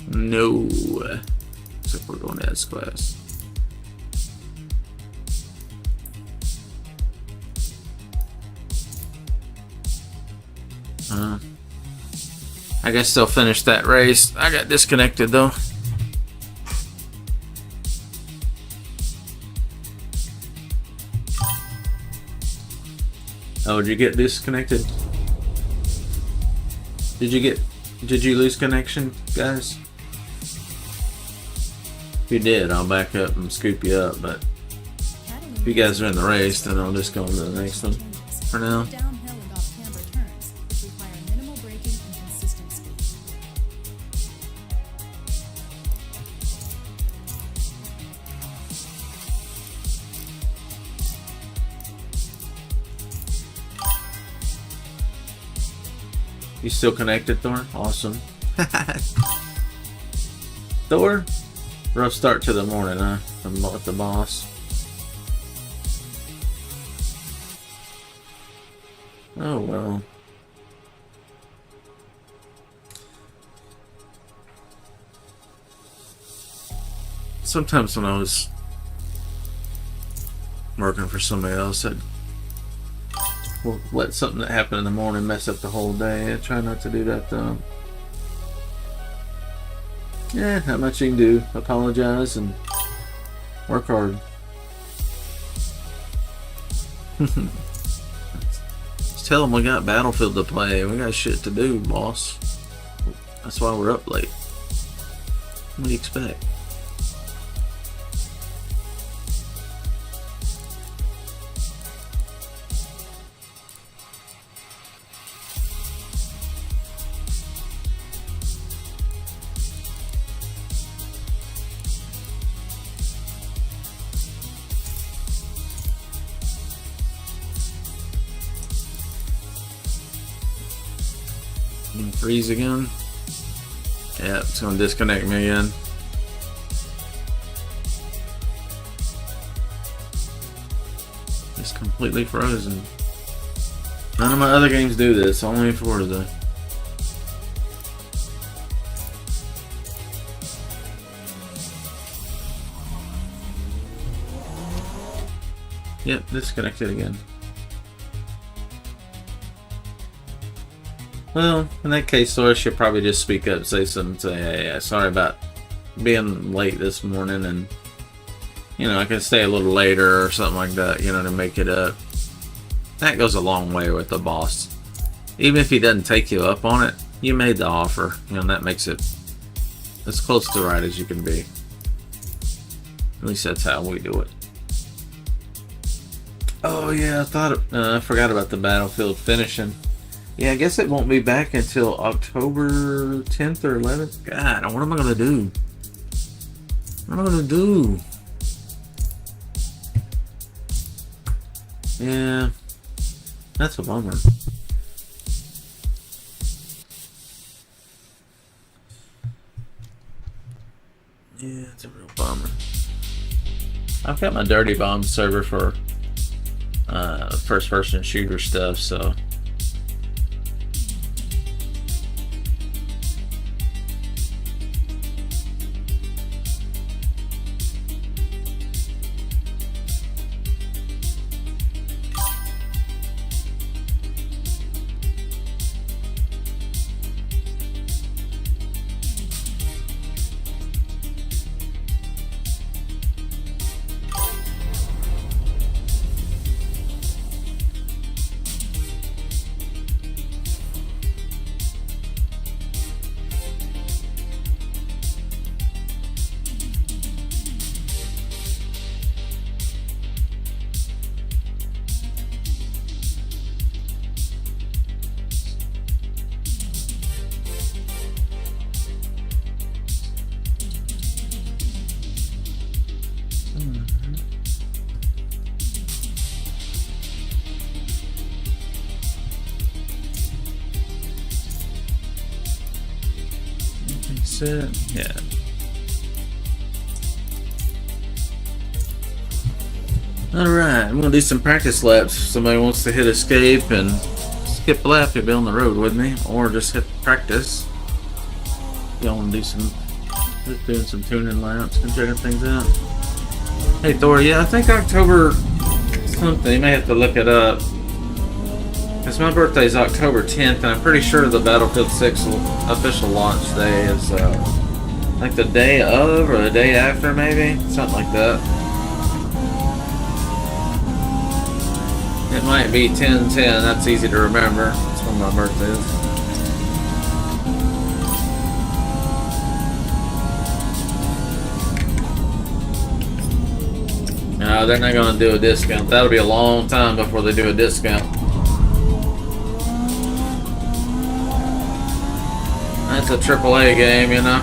[SPEAKER 1] No. Except we're going to S class. I guess they'll finish that race. I got disconnected though. Oh, did you get disconnected? Did you lose connection, guys? If you did, I'll back up and scoop you up, but if you guys are in the race, then I'll just go on to the next one for now.
[SPEAKER 4] Downhill and off camber turns, which require minimal braking and consistent speed.
[SPEAKER 1] You still connected, Thor? Awesome. Thor? Rough start to the morning, huh? With the boss. Oh well. Sometimes when I was working for somebody else, I'd let something that happened in the morning mess up the whole day. I try not to do that though. Yeah, not much you can do. Apologize and work hard. Just tell them we got Battlefield to play. We got shit to do, boss. That's why we're up late. What do you expect? Freeze again. Yeah, it's gonna disconnect me again. It's completely frozen. None of my other games do this, only Forza. Yep, disconnected again. Well, in that case, Laura should probably just speak up, say something, say, hey, sorry about being late this morning, and, you know, I can stay a little later or something like that, you know, to make it up. That goes a long way with the boss. Even if he doesn't take you up on it, you made the offer, you know, and that makes it as close to right as you can be. At least that's how we do it. Oh yeah, I forgot about the Battlefield finishing. Yeah, I guess it won't be back until October 10th or 11th. God, what am I gonna do? What am I gonna do? Yeah, that's a bummer. Yeah, it's a real bummer. I've got my Dirty Bomb server for first-person shooter stuff, so. Yeah. Alright, I'm gonna do some practice laps. If somebody wants to hit escape and skip a lap, you'll be on the road with me, or just hit practice. Y'all wanna do just doing some tuning laps and checking things out. Hey Thor, yeah, I think October something, you may have to look it up. Because my birthday's October 10th, and I'm pretty sure the Battlefield 6 official launch day is like the day of or the day after, maybe? Something like that. It might be 10/10, that's easy to remember. That's when my birthday is. No, they're not going to do a discount. That'll be a long time before they do a discount. It's a AAA game, you know.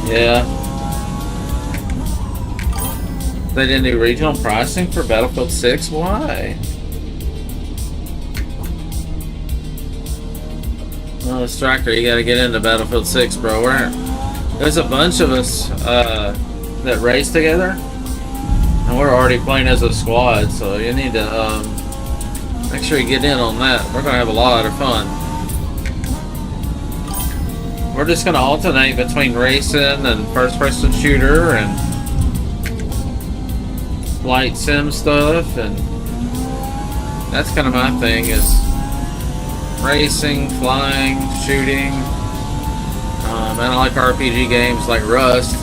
[SPEAKER 1] Yeah. They didn't do regional pricing for Battlefield 6? Why? Well, Striker, you gotta get into Battlefield 6, bro. There's a bunch of us that race together, and we're already playing as a squad, so you need to make sure you get in on that. We're gonna have a lot of fun. We're just gonna alternate between racing and first-person shooter and flight sim stuff, and that's kind of my thing, is racing, flying, shooting. And I like RPG games like Rust.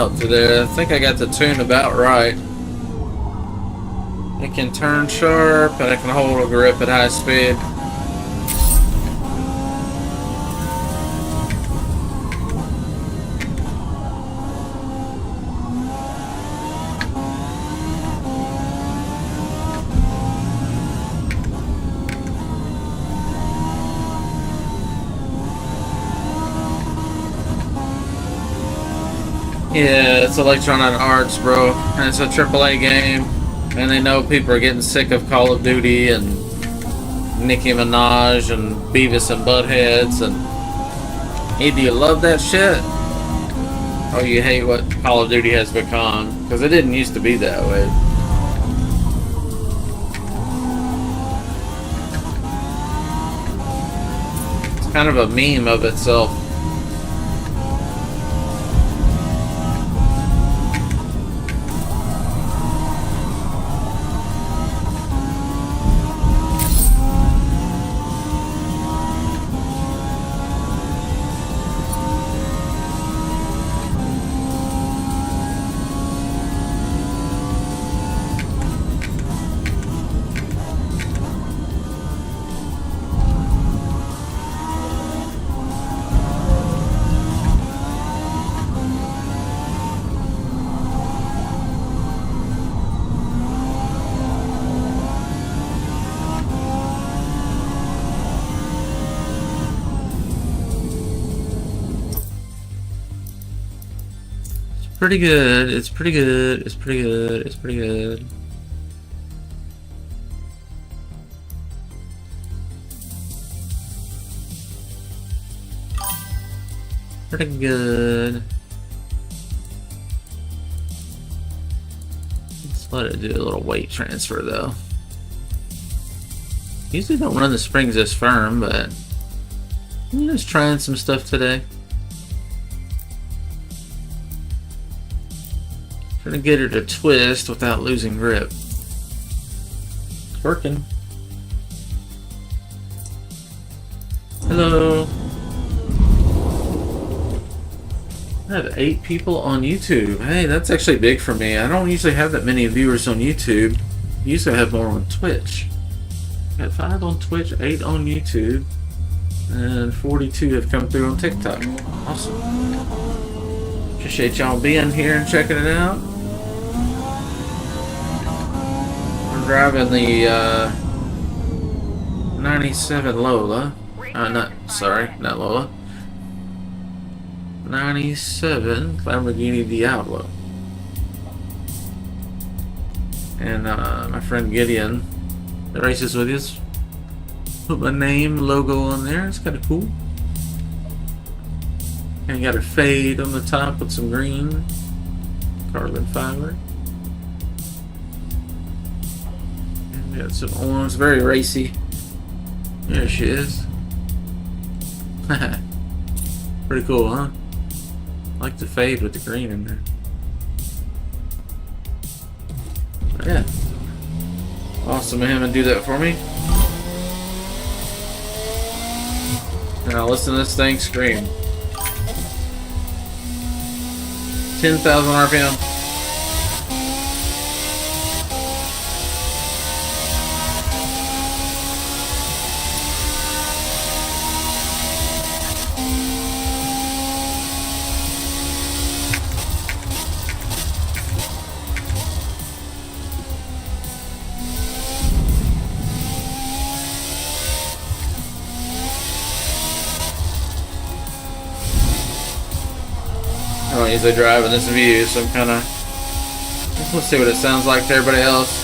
[SPEAKER 1] out today. I think I got the tune about right. It can turn sharp and it can hold a grip at high speed. Yeah, it's Electronic Arts, bro. And it's a AAA game. And they know people are getting sick of Call of Duty and Nicki Minaj and Beavis and Buttheads. And either you love that shit or you hate what Call of Duty has become. Because it didn't used to be that way. It's kind of a meme of itself. Pretty good. It's pretty good. It's pretty good. It's pretty good. Pretty good. Let's let it do a little weight transfer though. Usually don't run the springs this firm, but I'm just trying some stuff today. Trying to get her to twist without losing grip. It's working. Hello. I have 8 people on YouTube. Hey, that's actually big for me. I don't usually have that many viewers on YouTube. Usually I have more on Twitch. Got 5 on Twitch, 8 on YouTube, and 42 have come through on TikTok. Awesome. Appreciate y'all being here and checking it out. Driving the 97 Lola. Not Lola. 97 Lamborghini Diablo. And my friend Gideon that races with us put my name logo on there. It's kind of cool. And got a fade on the top with some green carbon fiber. Got some orange, very racy. There she is. Pretty cool, huh? I like the fade with the green in there. But yeah. Awesome of him to do that for me. Now listen to this thing scream. 10,000 RPM. I don't usually drive in this view, so I'm kind of... Let's see what it sounds like to everybody else.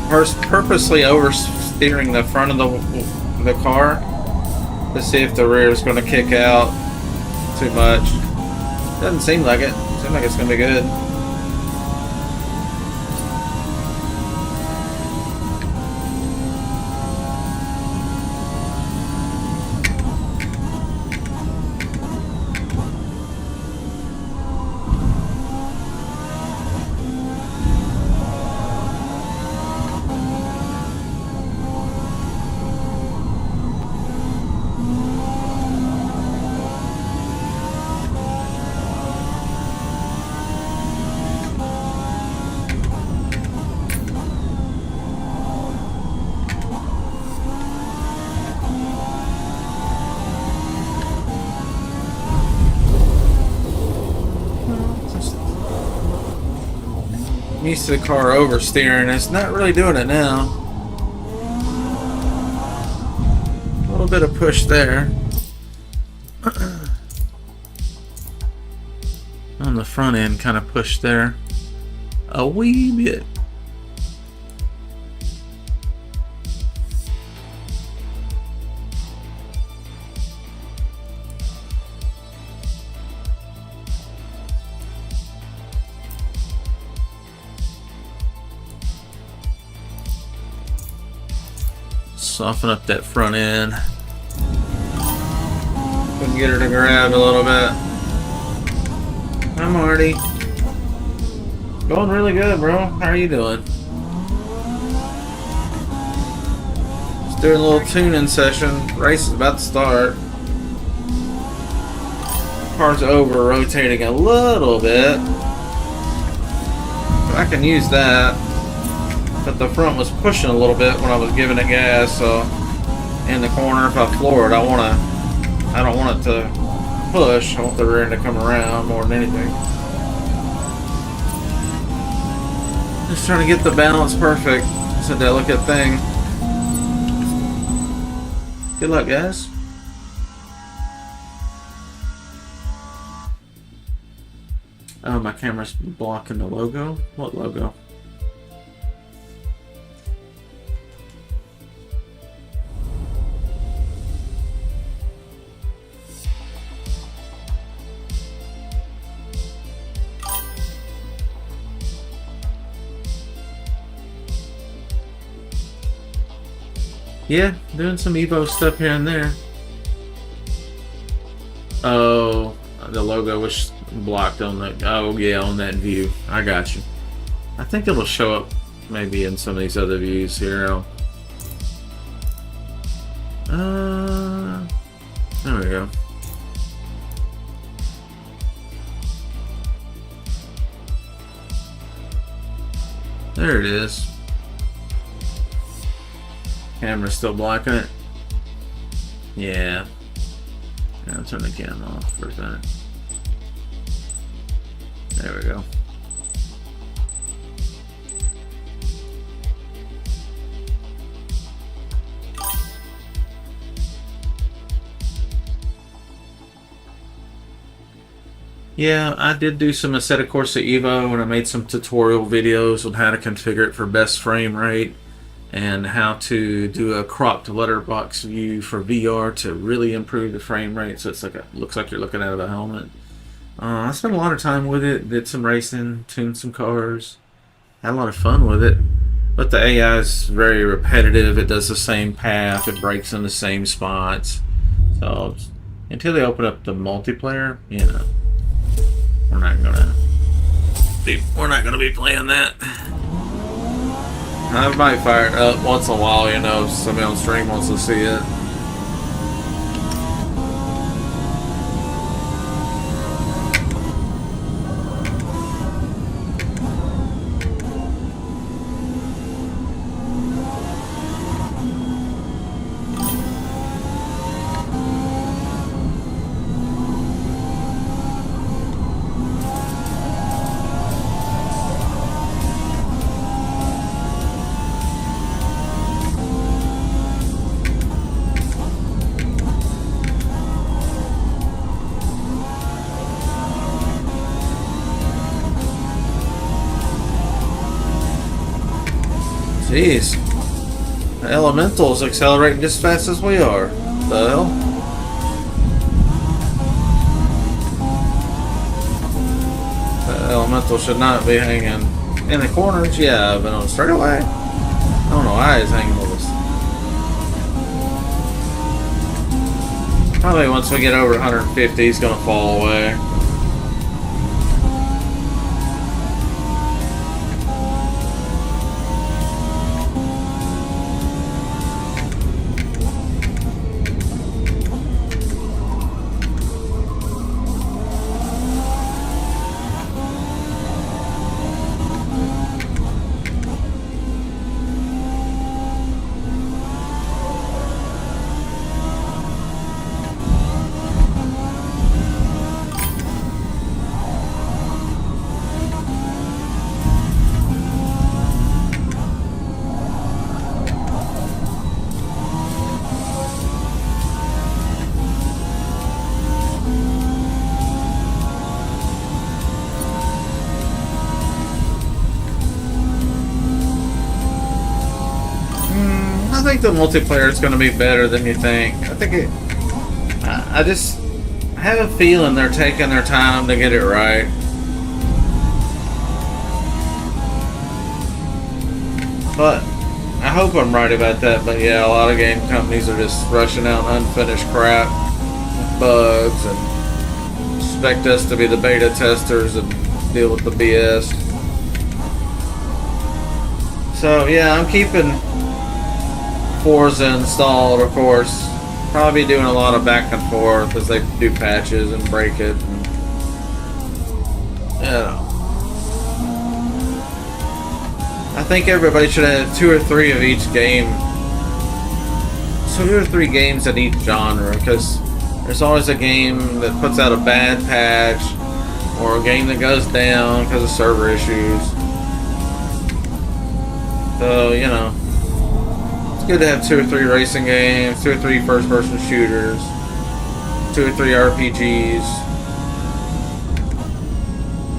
[SPEAKER 1] purposely oversteering the front of the car to see if the rear is going to kick out too much. Doesn't seem like it. Seems like it's going to be good. I'm used to the car oversteering. It's not really doing it now. A little bit of push there. On the front end, kind of push there. A wee bit. Soften up that front end. Couldn't get her to grab a little bit. Hi Marty. Going really good, bro. How are you doing? Just doing a little tuning session. Race is about to start. Car's over rotating a little bit. But I can use that. But the front was pushing a little bit when I was giving it gas, so in the corner, if I floor it, I don't want it to push. I want the rear end to come around more than anything. Just trying to get the balance perfect. It's a delicate thing. Good luck, guys. Oh, my camera's blocking the logo. What logo? Yeah, doing some Evo stuff here and there. Oh, the logo was blocked on the... Oh, yeah, on that view. I got you. I think it'll show up maybe in some of these other views here. There we go. There it is. Camera's still blocking it. Yeah. I'll turn the camera off for a second. There we go. Yeah, I did do some Assetto Corsa Evo and I made some tutorial videos on how to configure it for best frame rate and how to do a cropped letterbox view for VR to really improve the frame rate so it's like looks like you're looking out of a helmet. I spent a lot of time with it, did some racing, tuned some cars, had a lot of fun with it. But the AI is very repetitive, it does the same path, it breaks in the same spots. So until they open up the multiplayer, you know, we're not gonna be playing that. I might fire it up once in a while, you know, if somebody on stream wants to see it. Jeez. The Elemental's accelerating just as fast as we are. The hell? The Elemental should not be hanging in the corners. Yeah, but on the straightaway, I don't know why he's hanging with us. Probably once we get over 150, he's gonna fall away. I think the multiplayer is going to be better than you think. I think it. I just have a feeling they're taking their time to get it right. But I hope I'm right about that. But yeah, a lot of game companies are just rushing out unfinished crap, bugs, and expect us to be the beta testers and deal with the BS. So yeah, I'm keeping Forza installed, of course. Probably doing a lot of back and forth as they do patches and break it. And, you know, I think everybody should have 2 or 3 of each game. 2 or 3 games in each genre, because there's always a game that puts out a bad patch or a game that goes down because of server issues. So, you know, good to have 2 or 3 racing games, 2 or 3 first-person shooters, 2 or 3 RPGs.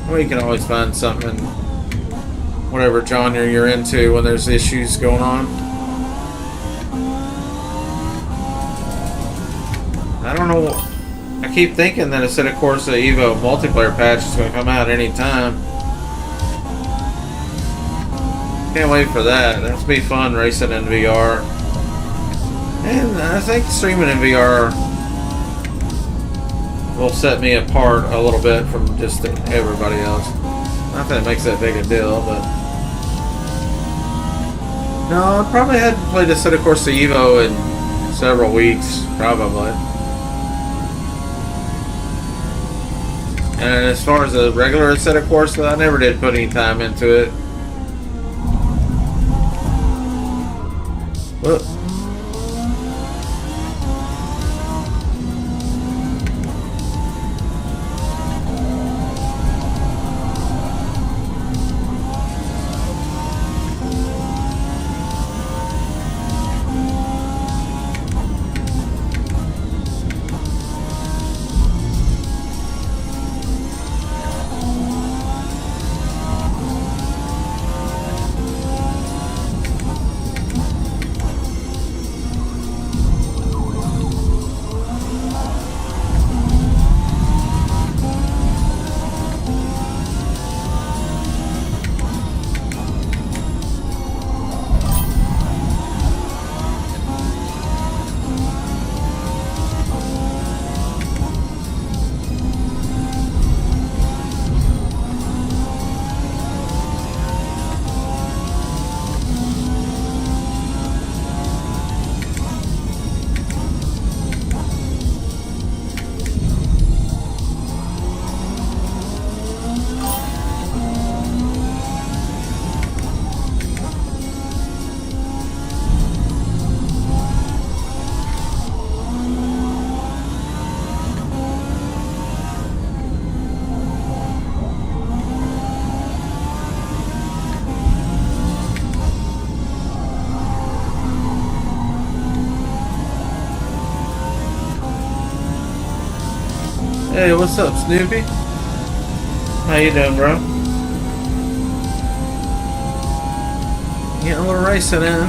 [SPEAKER 1] Well, you can always find something in whatever genre you're into when there's issues going on. I don't know. I keep thinking that instead of Forza Evo multiplayer patch is going to come out any time. Can't wait for that. That's be fun racing in VR. And I think streaming in VR will set me apart a little bit from just everybody else. Not that it makes that big a deal, but no, I probably hadn't played a set of Forza Evo in several weeks, probably. And as far as a regular set of Forza, I never did put any time into it. Whoop. Hey, what's up, Snoopy? How you doing, bro? Getting a little racing in.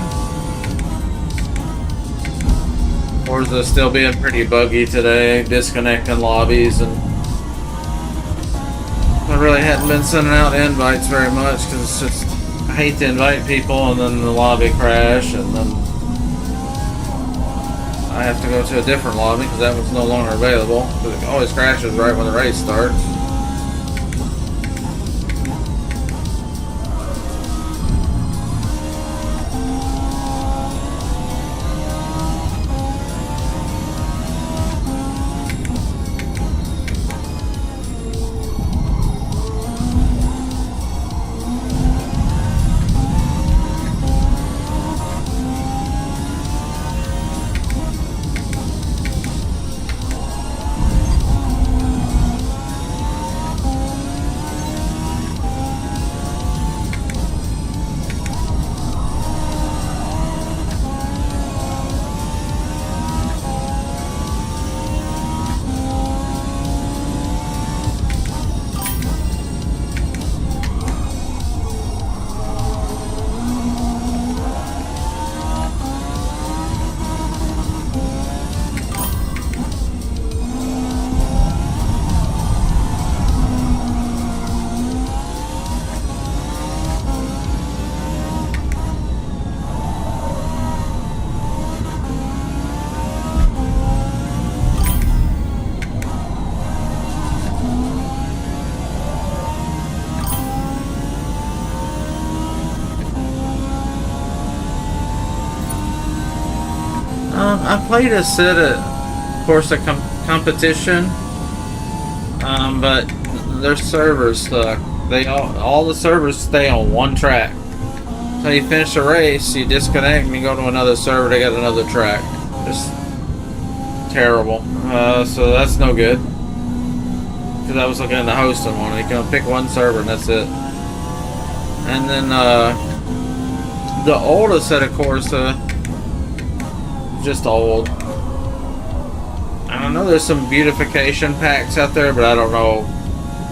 [SPEAKER 1] Forza still being pretty buggy today, disconnecting lobbies, and I really hadn't been sending out invites very much because it's just, I hate to invite people and then the lobby crash and then I have to go to a different lobby because that one's no longer available. Because it always crashes right when the race starts. I played a set at Forza competition, but their servers suck. They all the servers stay on one track. So you finish the race, you disconnect, and you go to another server. They got another track. Just terrible. So that's no good. Because I was looking at the hosting one. You can pick one server and that's it. And then the oldest set of Corsa. Just old. I don't know, there's some beautification packs out there, but I don't know.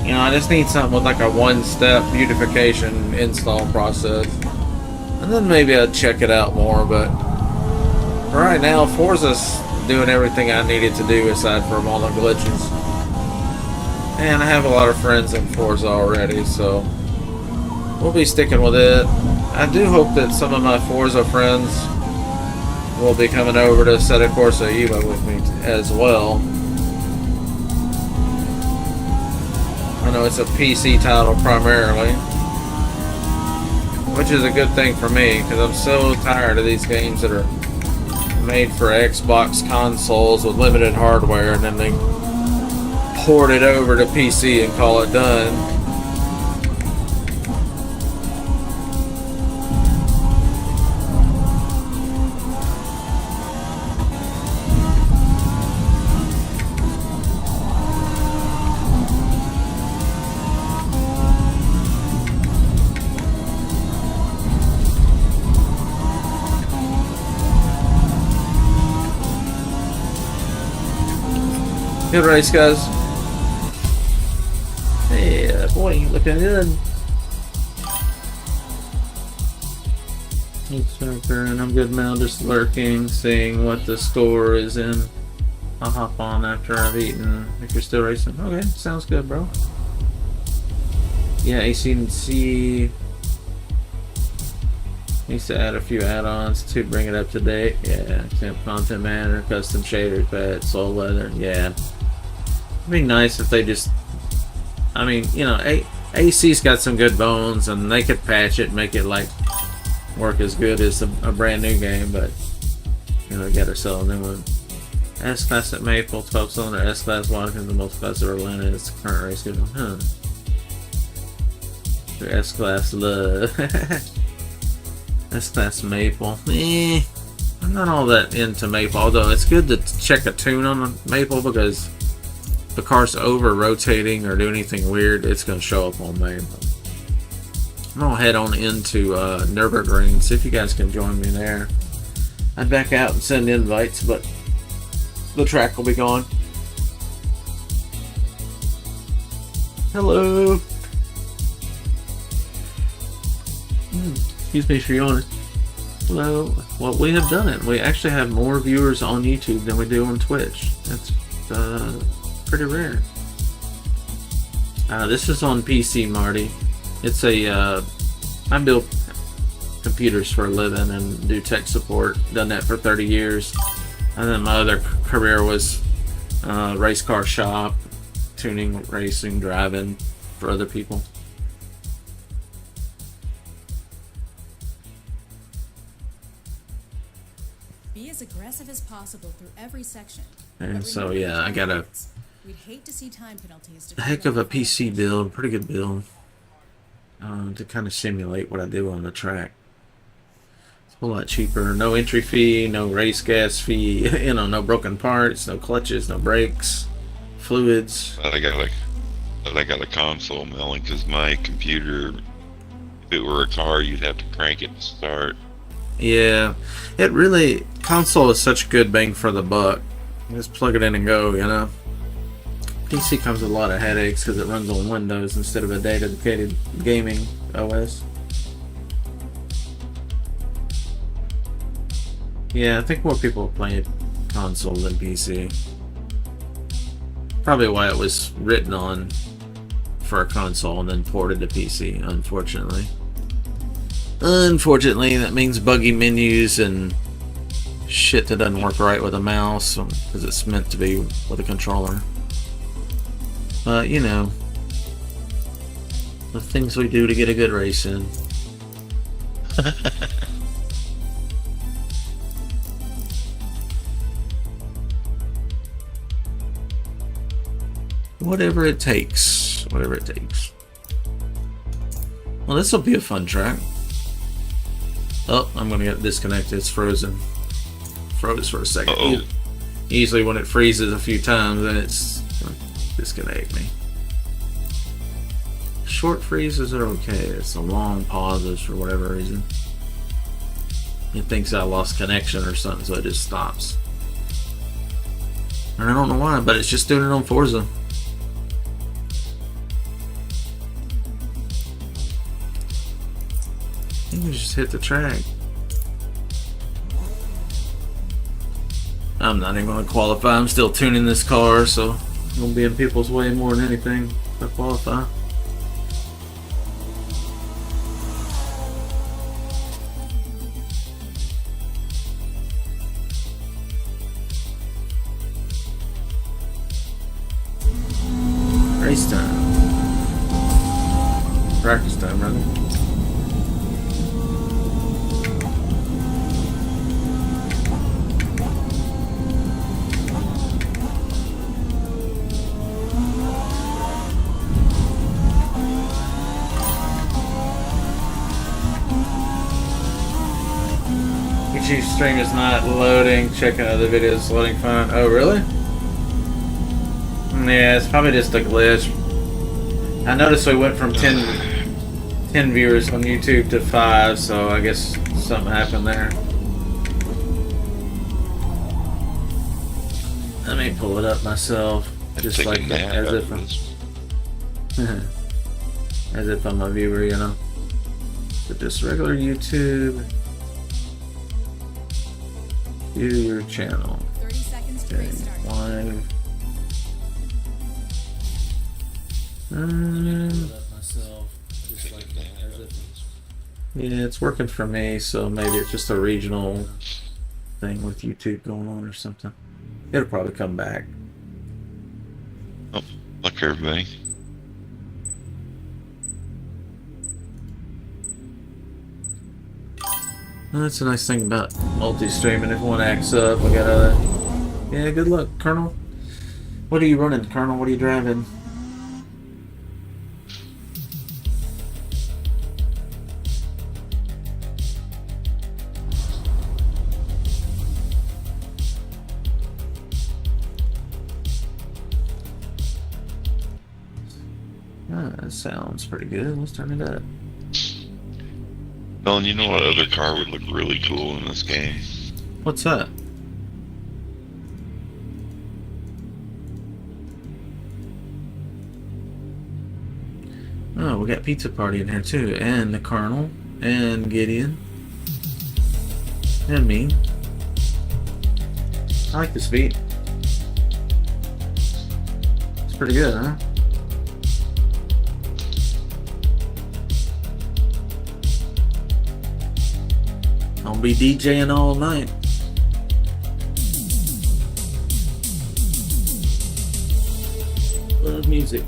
[SPEAKER 1] You know, I just need something with like a one-step beautification install process. And then maybe I'd check it out more, but right now, Forza's doing everything I needed to do aside from all the glitches. And I have a lot of friends in Forza already, so we'll be sticking with it. I do hope that some of my Forza friends will be coming over to Assetto Corsa Evo with me as well. I know it's a PC title primarily, which is a good thing for me because I'm so tired of these games that are made for Xbox consoles with limited hardware and then they port it over to PC and call it done. Good race, guys. Hey, boy, looking good. And I'm good now, just lurking, seeing what the score is in. I'll hop on after I've eaten. If you're still racing, okay, sounds good, bro. Yeah, AC&C needs to add a few add-ons to bring it up to date. Yeah, content manager, custom shaders, pad, soul leather. Yeah. It'd be nice if they just, I mean, you know, AC's got some good bones and they could patch it and make it like work as good as a brand new game, but you know, they gotta sell a new one. S-Class at Maple, 12-cylinder S-Class Washington, the most class of Atlanta is the current race schedule. Huh. Your S-Class love. S-Class Maple. I'm not all that into Maple, although it's good to check a tune on the Maple because if the car's over rotating or doing anything weird, it's going to show up on Maple. I'm going to head on into Nürburgring, see if you guys can join me there. I'd back out and send invites, but the track will be gone. Hello. Excuse me for yawning. Well, we have done it. We actually have more viewers on YouTube than we do on Twitch. That's pretty rare. This is on PC, Marty. It's a I build computers for a living and do tech support. Done that for 30 years. And then my other career was race car shop, tuning, racing, driving for other people.
[SPEAKER 4] Be as aggressive as possible through every section.
[SPEAKER 1] And
[SPEAKER 4] But
[SPEAKER 1] so
[SPEAKER 4] remember
[SPEAKER 1] yeah, I got a
[SPEAKER 4] we'd hate to see time penalties to
[SPEAKER 1] heck of a PC build, pretty good build, to kind of simulate what I do on the track. It's a whole lot cheaper. No entry fee, no race gas fee, you know, no broken parts, no clutches, no brakes, fluids.
[SPEAKER 2] I got a console, Melon, because my computer, if it were a car, you'd have to crank it to start.
[SPEAKER 1] Yeah, it really, console is such good bang for the buck. Just plug it in and go, you know. PC comes with a lot of headaches because it runs on Windows instead of a dedicated gaming OS. Yeah, I think more people are playing console than PC. Probably why it was written on for a console and then ported to PC, unfortunately. Unfortunately, that means buggy menus and shit that doesn't work right with a mouse because it's meant to be with a controller. But, you know, the things we do to get a good race in. Whatever it takes. Whatever it takes. Well, this will be a fun track. Oh, I'm gonna get disconnected. It's frozen. Froze for a second.
[SPEAKER 2] Uh-oh.
[SPEAKER 1] Usually when it freezes a few times, then it's gonna disconnect me. Short freezes are okay. It's the long pauses for whatever reason. It thinks I lost connection or something, so it just stops. And I don't know why, but it's just doing it on Forza. I think we just hit the track. I'm not even going to qualify. I'm still tuning this car, so I'm going to be in people's way more than anything if I qualify. Race time. Practice time, rather. YouTube stream is not loading. Checking other videos, loading fine. Oh, really? Yeah, it's probably just a glitch. I noticed we went from 10 viewers on YouTube to 5, so I guess something happened there. Let me pull it up myself. I just like it as if I'm a viewer, you know. But just regular YouTube. View your channel.
[SPEAKER 4] 30 seconds to
[SPEAKER 1] Okay,
[SPEAKER 4] race start.
[SPEAKER 1] live. Yeah, it's working for me, so maybe it's just a regional thing with YouTube going on or something. It'll probably come back.
[SPEAKER 2] Oh, look, everybody.
[SPEAKER 1] Well, that's a nice thing about multi-streaming. If one acts up, I got other. Yeah, good luck, Colonel. What are you running, Colonel? What are you driving? Ah, that sounds pretty good. Let's turn it up.
[SPEAKER 2] Dylan, you know what other car would look really cool in this game?
[SPEAKER 1] What's that? Oh, we got Pizza Party in here too, and the Colonel. And Gideon. And me. I like this beat. It's pretty good, huh? I'll be DJing all night. Love music.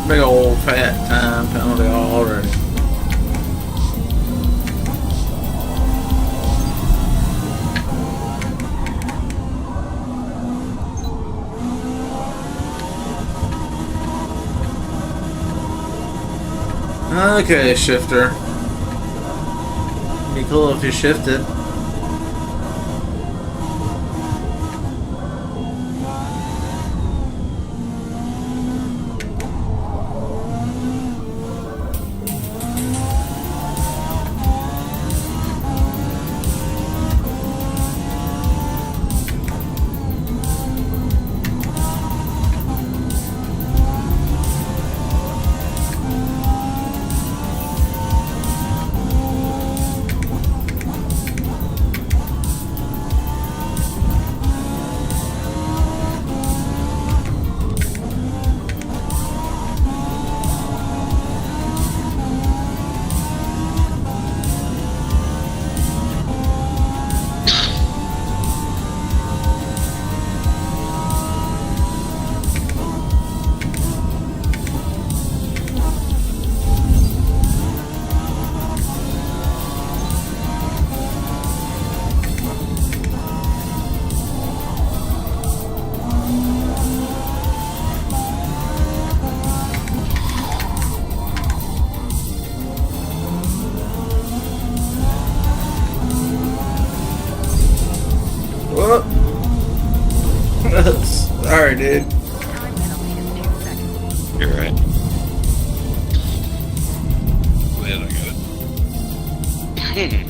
[SPEAKER 1] Big old fat time penalty already. Okay, shifter. Be cool if you shifted. Whoop. Sorry, dude.
[SPEAKER 3] Time penalty is 2 seconds.
[SPEAKER 2] You're right. Go ahead, I got it.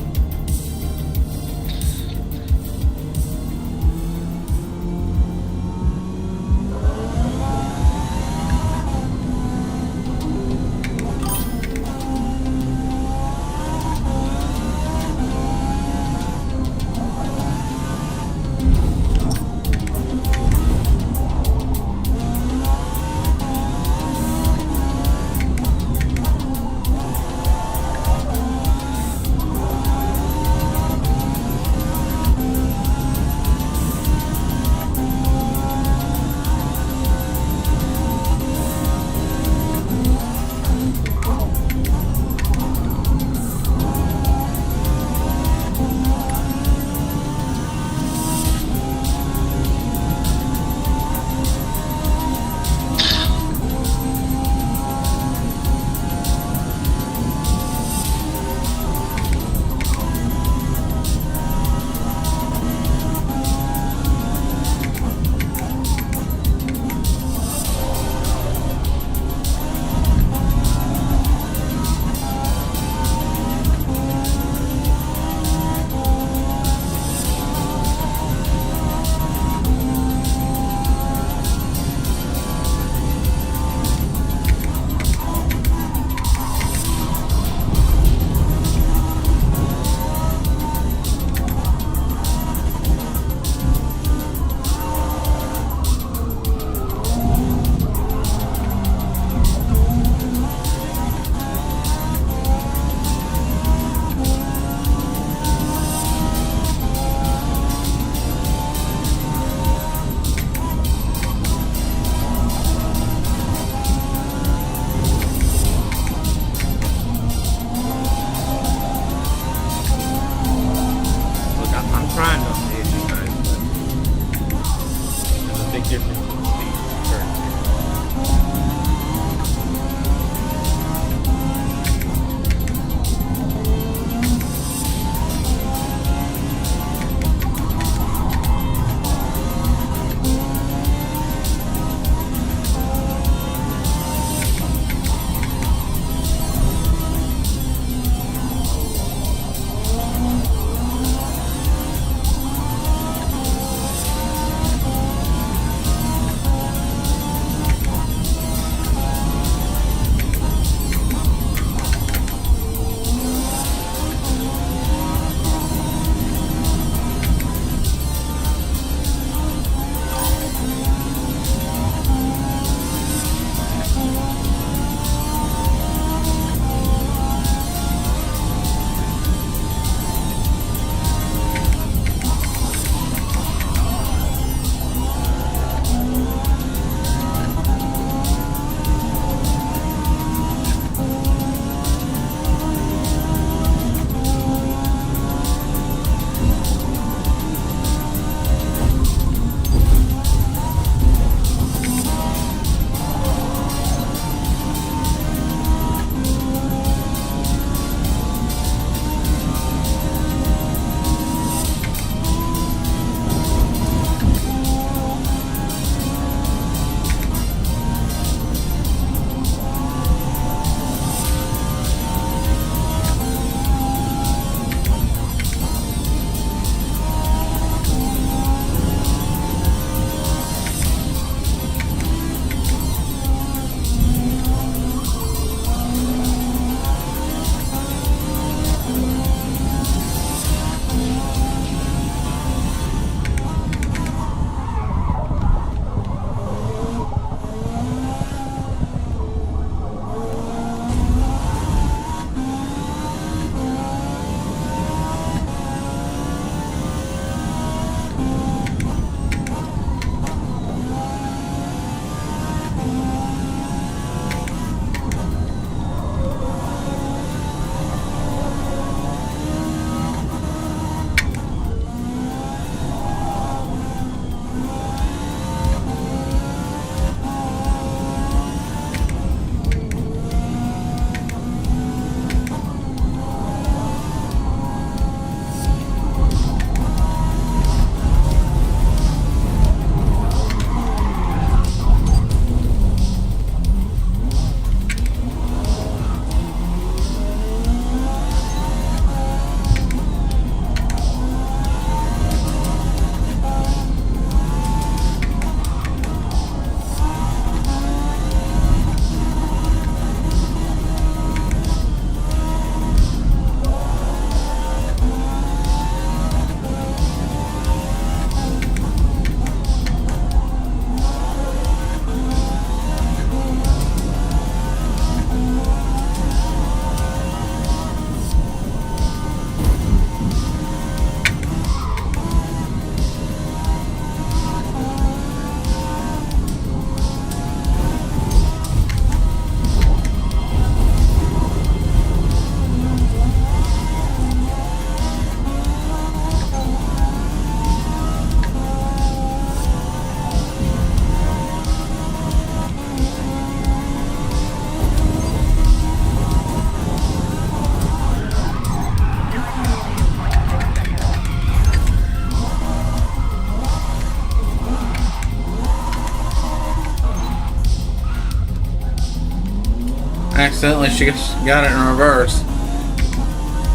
[SPEAKER 1] accidentally she got it in reverse.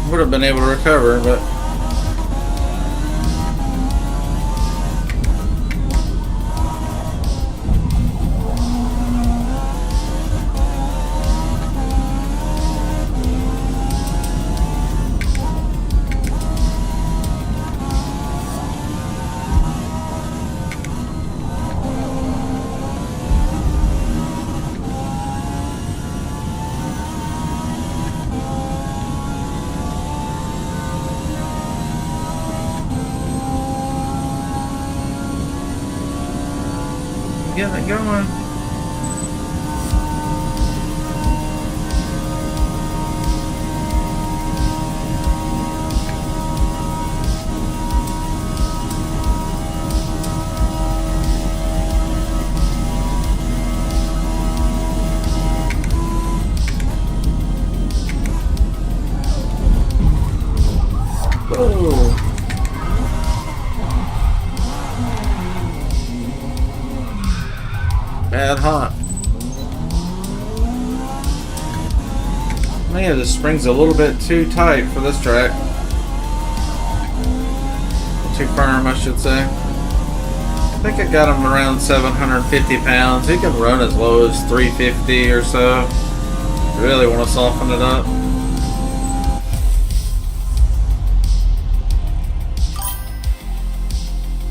[SPEAKER 1] Would have been able to recover, but get it going. Oh. Bad hot. Man, this spring's a little bit too tight for this track. Too firm, I should say. I think I got him around 750 pounds. He can run as low as 350 or so. Really want to soften it up.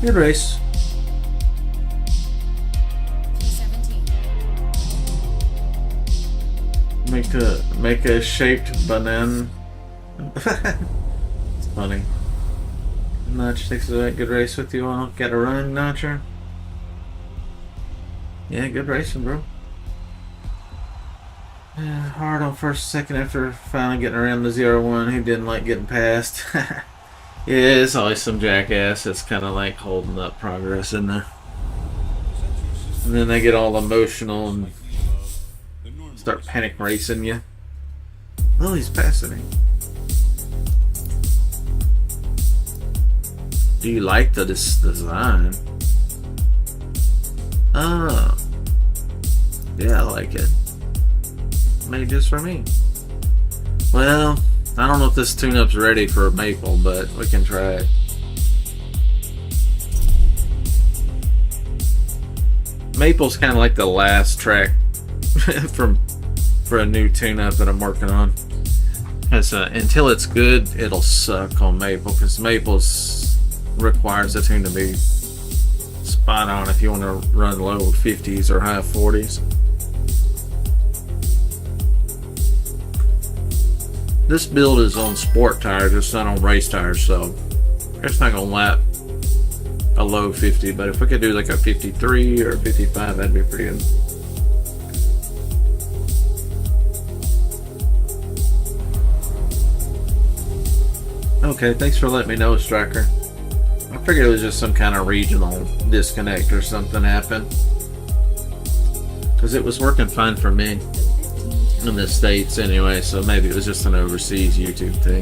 [SPEAKER 1] Good race.
[SPEAKER 4] 217.
[SPEAKER 1] Make a shaped banana. It's funny. Notch takes a good race with you all. Got a run, Notcher? Yeah, good racing, bro. Yeah, hard on first, second after finally getting around the 0-1. He didn't like getting past. Yeah, it's always some jackass that's kind of like holding up progress in there. And then they get all emotional and start panic racing you. Oh, he's passing me. Do you like this design? Oh. Yeah, I like it. Made just for me. Well, I don't know if this tune-up's ready for Maple, but we can try it. Maple's kind of like the last track for a new tune-up that I'm working on. Until it's good, it'll suck on Maple, because Maple's requires the tune to be spot on if you want to run low 50s or high 40s. This build is on sport tires, it's not on race tires, so it's not gonna lap a low 50, but if we could do like a 53 or a 55, that'd be pretty good. Okay, thanks for letting me know, Striker. I figured it was just some kind of regional disconnect or something happened, because it was working fine for me in the States anyway, so maybe it was just an overseas YouTube thing.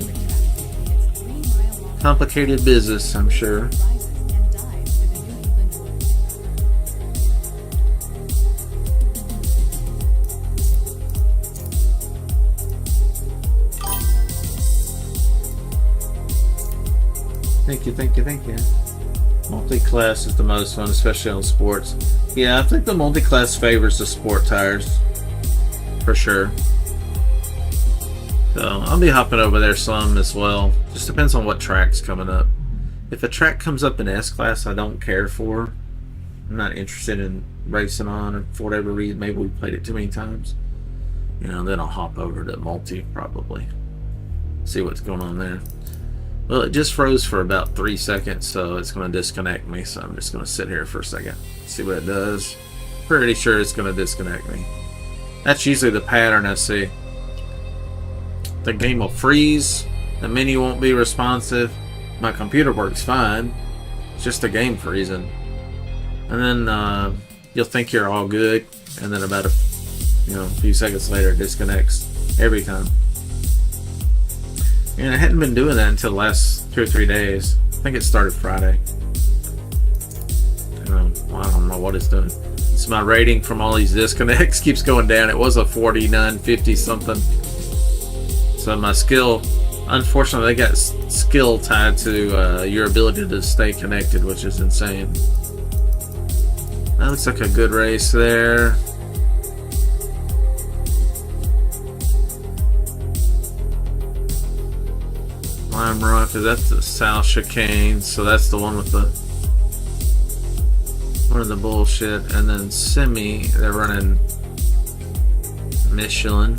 [SPEAKER 1] Complicated business, I'm sure. Thank you. Multi-class is the most fun, especially on sports. Yeah, I think the multi-class favors the sport tires. For sure. So I'll be hopping over there some as well. Just depends on what track's coming up. If a track comes up in S-Class I don't care for, I'm not interested in racing on, or for whatever reason, maybe we played it too many times, then I'll hop over to multi probably. See what's going on there. Well, it just froze for about 3 seconds, so it's going to disconnect me, so I'm just going to sit here for a second, see what it does. Pretty sure it's going to disconnect me. That's usually the pattern I see. The game will freeze, the menu won't be responsive, my computer works fine, it's just the game freezing. And then you'll think you're all good, and then about a few seconds later it disconnects every time. And I hadn't been doing that until the last 2 or 3 days. I think it started Friday. I don't know what it's doing. So my rating from all these disconnects keeps going down. It was a 49.50 something. So my skill, unfortunately, they got skill tied to your ability to stay connected, which is insane. That looks like a good race there. Lime Rock, that's the South Chicane, so that's the one with the bullshit. And then Semi, they're running Michelin.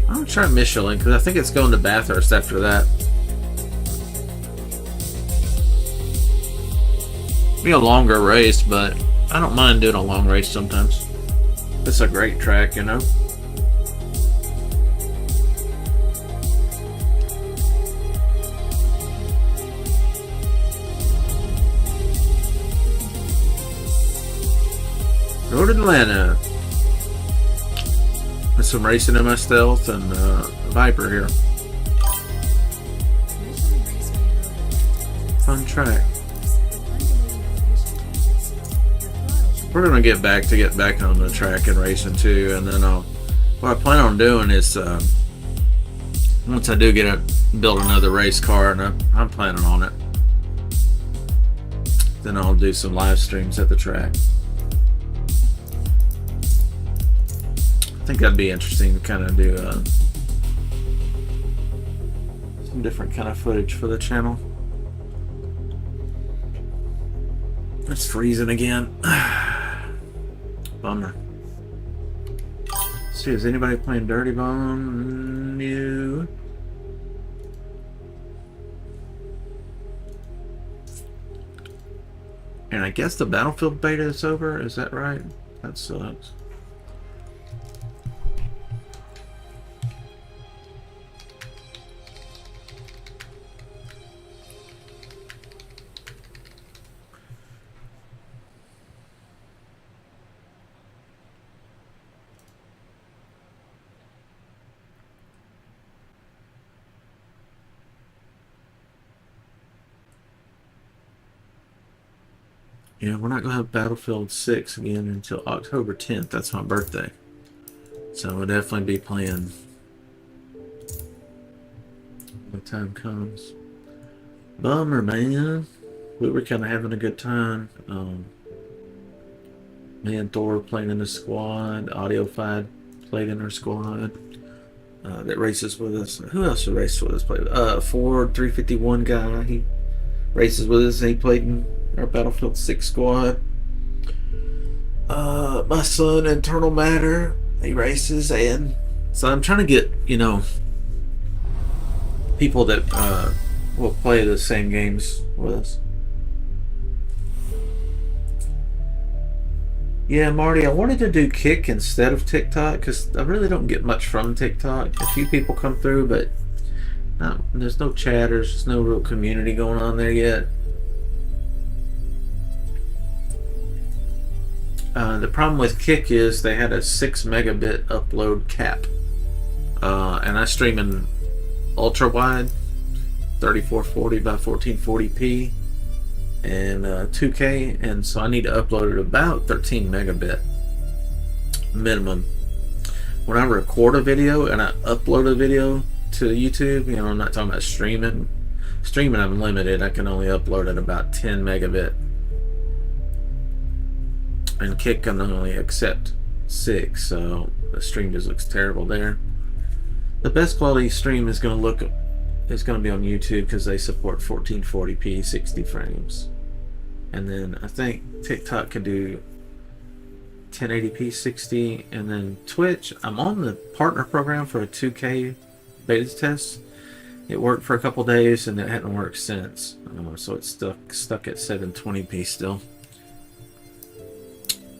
[SPEAKER 1] I'm gonna try Michelin because I think it's going to Bathurst after that. Be a longer race, but I don't mind doing a long race sometimes. It's a great track, you know. Road Atlanta. With some racing in my Stealth and Viper here. Fun track. We're gonna get back on the track and racing too, and then what I plan on doing is once I do build another race car, and I'm planning on it, then I'll do some live streams at the track. I think that'd be interesting to kind of do some different kind of footage for the channel. It's freezing again. Bummer. Let's see, is anybody playing Dirty Bomb? No. And I guess the Battlefield beta is over, is that right? That sucks. Yeah, we're not going to have Battlefield 6 again until October 10th. That's my birthday. So we'll definitely be playing when the time comes. Bummer, man. We were kind of having a good time. Me and Thor playing in the squad. AudioFide played in our squad. That races with us. Who else raced with us? Ford 351 guy. He races with us. He played in our Battlefield 6 squad. My son, Internal Matter, he races, and so I'm trying to get, people that will play the same games with us. Yeah, Marty, I wanted to do Kick instead of TikTok because I really don't get much from TikTok. A few people come through, but there's no chatters, there's no real community going on there yet. The problem with Kick is they had a 6 megabit upload cap, and I stream in ultra wide 3440 by 1440p and 2K, and so I need to upload it about 13 megabit minimum. When I record a video and I upload a video to YouTube, I'm not talking about streaming. Streaming I'm limited. I can only upload at about 10 megabit. And Kick can only accept 6, so the stream just looks terrible there. The best quality stream is going to be on YouTube because they support 1440p 60 frames, and then I think TikTok can do 1080p 60, and then Twitch. I'm on the partner program for a 2K beta test. It worked for a couple days and it hadn't worked since, so it's stuck at 720p still.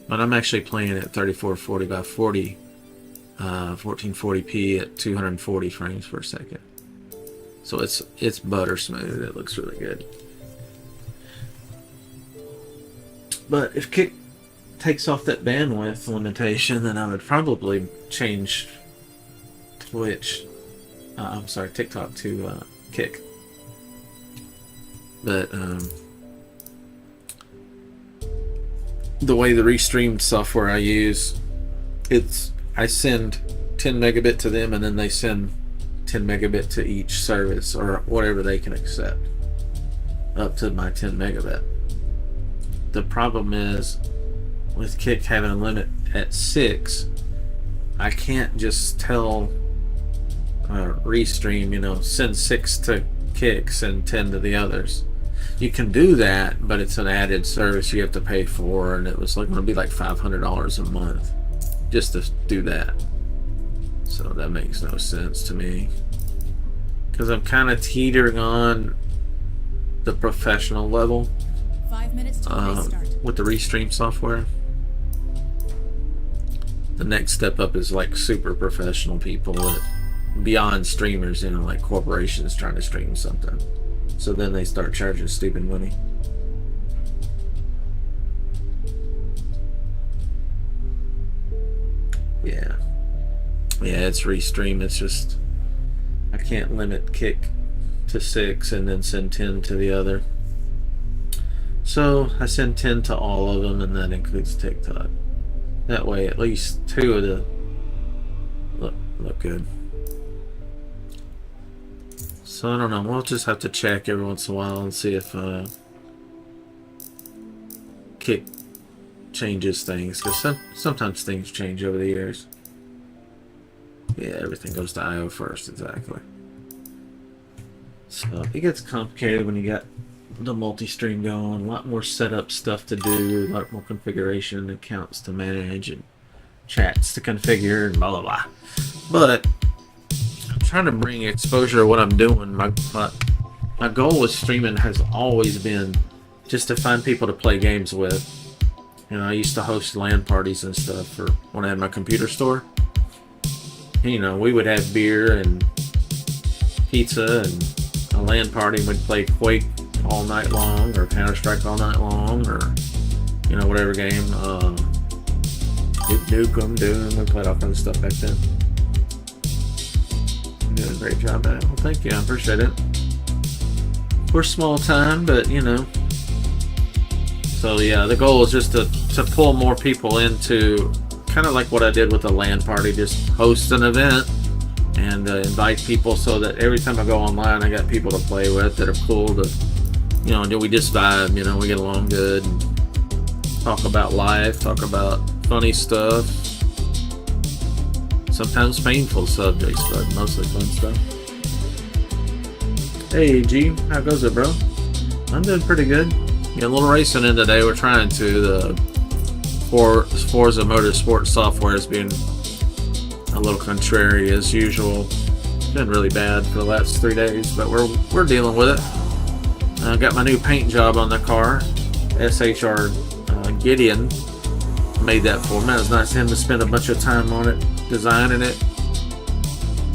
[SPEAKER 1] But I'm actually playing at 3440 by 40, 1440p at 240 frames per second. So it's butter smooth. It looks really good. But if Kick takes off that bandwidth limitation, then I would probably change TikTok to Kick. But the way the restreamed software I use, I send 10 megabit to them, and then they send 10 megabit to each service or whatever they can accept up to my 10 megabit. The problem is with Kick having a limit at 6, I can't just tell Restream, send 6 to Kick, send 10 to the others. You can do that, but it's an added service you have to pay for, and it was going to be like $500 a month just to do that. So that makes no sense to me, because I'm kind of teetering on the professional level
[SPEAKER 4] 5 minutes to restart.
[SPEAKER 1] with the Restream software. The next step up is like super professional people, beyond streamers, like corporations trying to stream something. So then they start charging stupid money. Yeah, it's Restream. It's just I can't limit Kick to 6 and then send 10 to the other. So I send 10 to all of them, and that includes TikTok. That way, at least 2 of the look good. So I don't know. We'll just have to check every once in a while and see if Kick changes things, because sometimes things change over the years. Yeah, everything goes to IO first, exactly. So it gets complicated when you got the multi-stream going. A lot more setup stuff to do, a lot more configuration, accounts to manage, and chats to configure, and blah blah blah. But I'm trying to bring exposure to what I'm doing. My goal with streaming has always been just to find people to play games with. I used to host LAN parties and stuff for when I had my computer store. We would have beer and pizza and a LAN party, and we'd play Quake all night long, or Counter-Strike all night long, or whatever game. Duke Nukem, Doom. We played all kinds of stuff back then. You did a great job at it. Well, thank you. I appreciate it. We're small time, but So yeah, the goal is just to pull more people into, kind of like what I did with the LAN party, just host an event and invite people, so that every time I go online, I got people to play with that are cool to, we just vibe, we get along good, and talk about life, talk about funny stuff, sometimes painful subjects, but mostly fun stuff. Hey G, how goes it, bro? I'm doing pretty good. A little racing in today. We're trying to. The Forza Motorsport software is being a little contrary as usual. Been really bad for the last 3 days, but we're dealing with it. I got my new paint job on the car. SHR Gideon made that for me. It was nice of him to spend a bunch of time on it, designing it.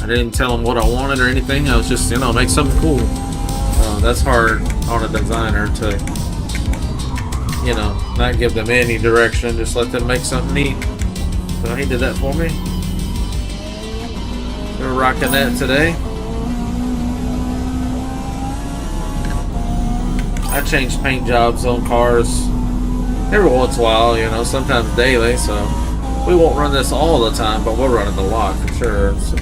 [SPEAKER 1] I didn't tell him what I wanted or anything. I was just, make something cool. That's hard on a designer to, not give them any direction, just let them make something neat. So he did that for me. We're rocking that today. I change paint jobs on cars every once in a while, sometimes daily, so we won't run this all the time, but we'll run it a lot for sure. So,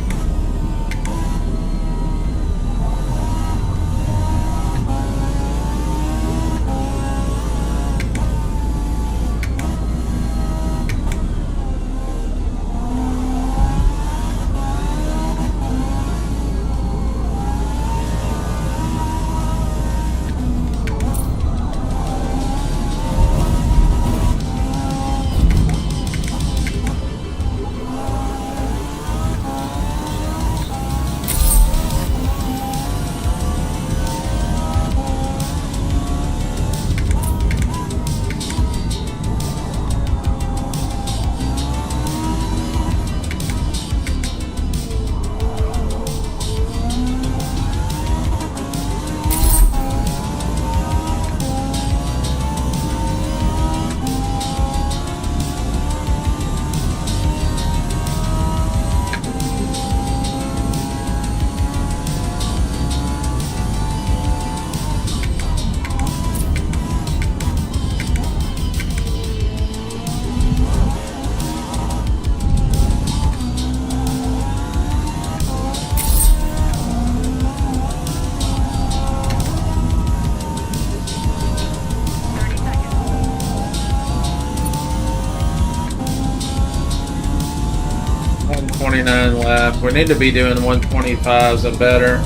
[SPEAKER 1] 129 left. We need to be doing 125s and better.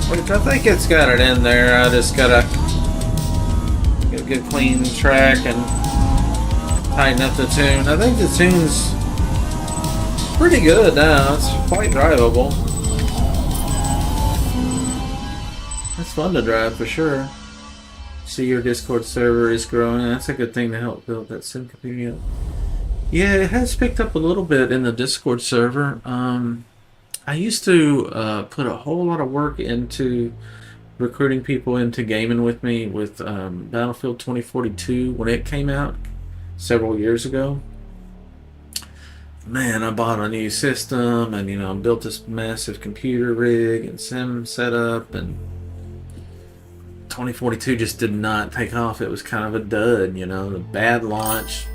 [SPEAKER 1] Which I think it's got it in there. I just gotta get a good clean track and tighten up the tune. I think the tune's pretty good now. It's quite drivable. It's fun to drive for sure. See, your Discord server is growing. That's a good thing to help build that sim community up. Yeah, it has picked up a little bit in the Discord server. I used to put a whole lot of work into recruiting people into gaming with me with Battlefield 2042 when it came out several years ago. Man, I bought a new system and, you know, built this massive computer rig and sim setup, and 2042 just did not take off. It was kind of a dud, you know, a bad launch,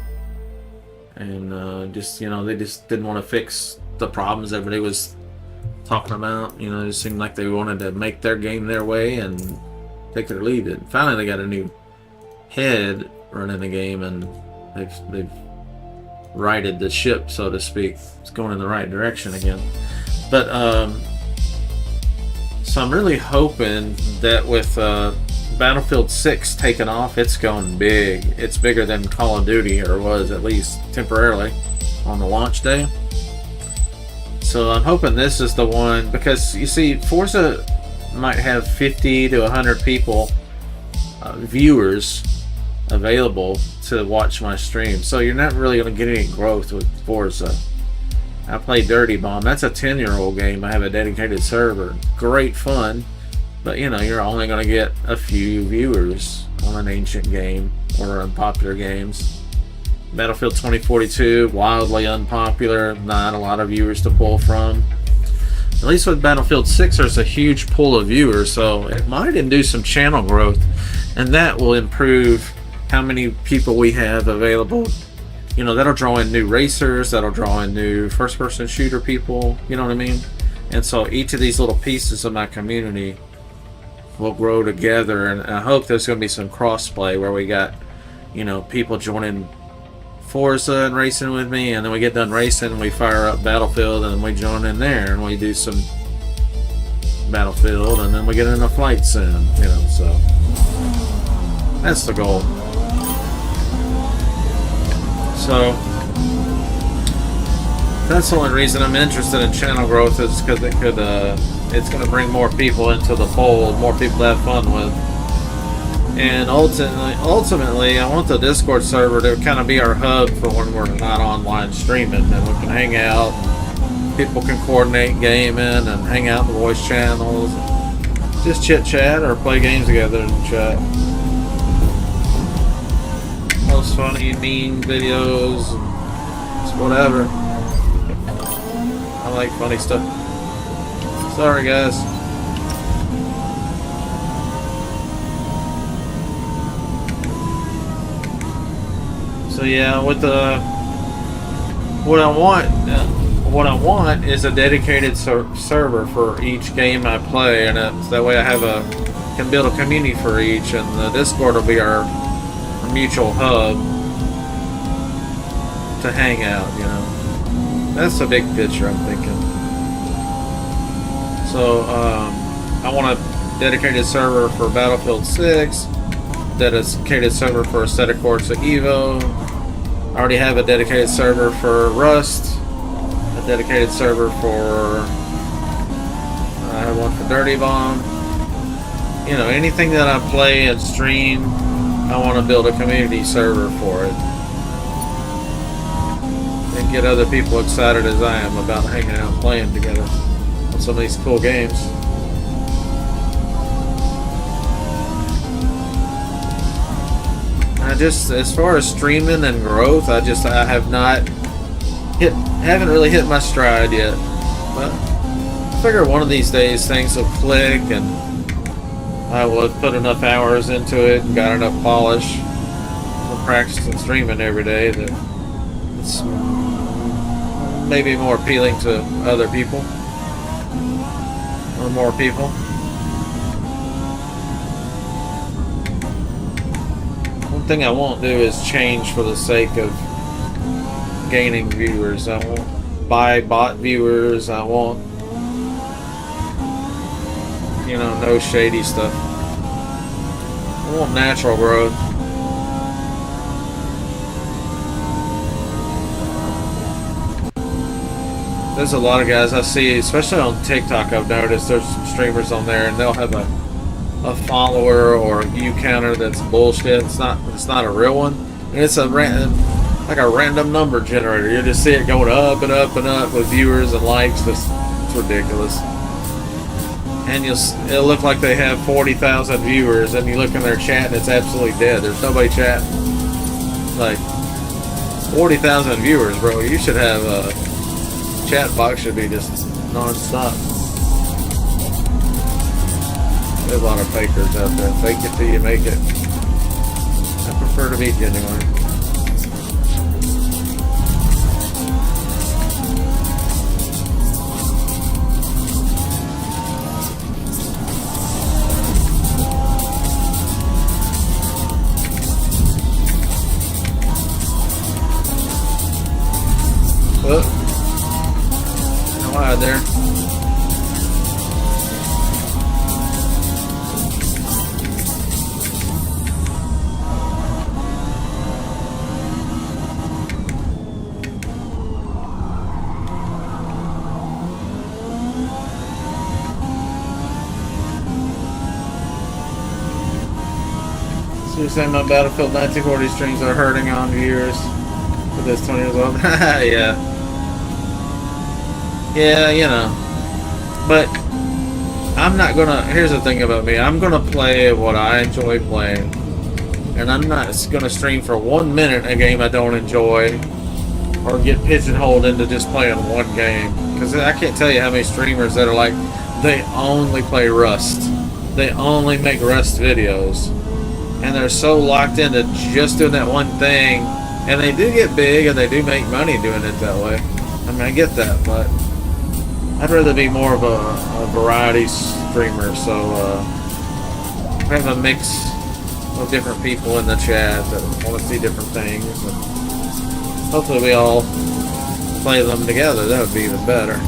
[SPEAKER 1] and just, you know, they just didn't want to fix the problems everybody was talking about. You know, it seemed like they wanted to make their game their way and take it or leave it. Finally, they got a new head running the game, and they've righted the ship, so to speak. It's going in the right direction again. But so I'm really hoping that with Battlefield 6 taking off, it's going big. It's bigger than Call of Duty, or was at least temporarily on the launch day. So I'm hoping this is the one, because you see, Forza might have 50 to 100 people, viewers available to watch my stream. So you're not really going to get any growth with Forza. I play Dirty Bomb. That's a 10-year-old game. I have a dedicated server. Great fun. But, you know, you're only going to get a few viewers on an ancient game or unpopular games. Battlefield 2042, wildly unpopular. Not a lot of viewers to pull from. At least with Battlefield 6, there's a huge pool of viewers, so it might induce some channel growth. And that will improve how many people we have available. You know, that'll draw in new racers, that'll draw in new first-person shooter people, you know what I mean? And so each of these little pieces of my community will grow together, and I hope there's going to be some cross-play where we got, you know, people joining Forza and racing with me, and then we get done racing, we fire up Battlefield, and then we join in there, and we do some Battlefield, and then we get in a flight sim, you know, so that's the goal. So that's the only reason I'm interested in channel growth, is because it could, it's going to bring more people into the fold, more people to have fun with. And ultimately, I want the Discord server to kind of be our hub for when we're not online streaming, and we can hang out. People can coordinate gaming and hang out in the voice channels, just chit chat or play games together and chat. Most funny meme videos, just whatever. I like funny stuff. Sorry, guys. So yeah, with the what I want is a dedicated server for each game I play, and that way I can build a community for each, and the Discord will be our mutual hub to hang out, you know. That's the big picture I'm thinking. So I want a dedicated server for Battlefield 6, dedicated server for a set of courts of Evo. I already have a dedicated server for Rust, a dedicated server for I have one for Dirty Bomb. You know, anything that I play and stream, I want to build a community server for it and get other people excited as I am about hanging out and playing together on some of these cool games. As far as streaming and growth, I haven't really hit my stride yet. But I figure one of these days things will click, and I will have put enough hours into it and got enough polish from practicing streaming every day that it's maybe more appealing to other people or more people. thing I won't do is change for the sake of gaining viewers. I won't buy bot viewers. I won't, you know, no shady stuff. I want natural growth. There's a lot of guys I see, especially on TikTok, I've noticed there's some streamers on there and they'll have a follower or a view counter that's bullshit. It's not a real one. And it's like a random number generator. You just see it going up and up and up with viewers and likes. It's ridiculous. And it'll look like they have 40,000 viewers, and you look in their chat and it's absolutely dead. There's nobody chatting. Like 40,000 viewers, bro. You should have a chat box should be just non-stop. There's a lot of fakers out there. Fake it till you make it. I prefer to be genuine. Whoop. No hide there. So you're saying my Battlefield 1940 streams are hurting on viewers for this 20 years old? Yeah. Yeah, you know. But I'm not gonna, here's the thing about me, I'm gonna play what I enjoy playing. And I'm not gonna stream for 1 minute a game I don't enjoy or get pigeonholed into just playing one game. Because I can't tell you how many streamers that are like, they only play Rust. They only make Rust videos. And they're so locked into just doing that one thing. And they do get big and they do make money doing it that way. I mean, I get that, but I'd rather be more of a variety streamer, so have a mix of different people in the chat that want to see different things. And hopefully we all play them together. That would be even better.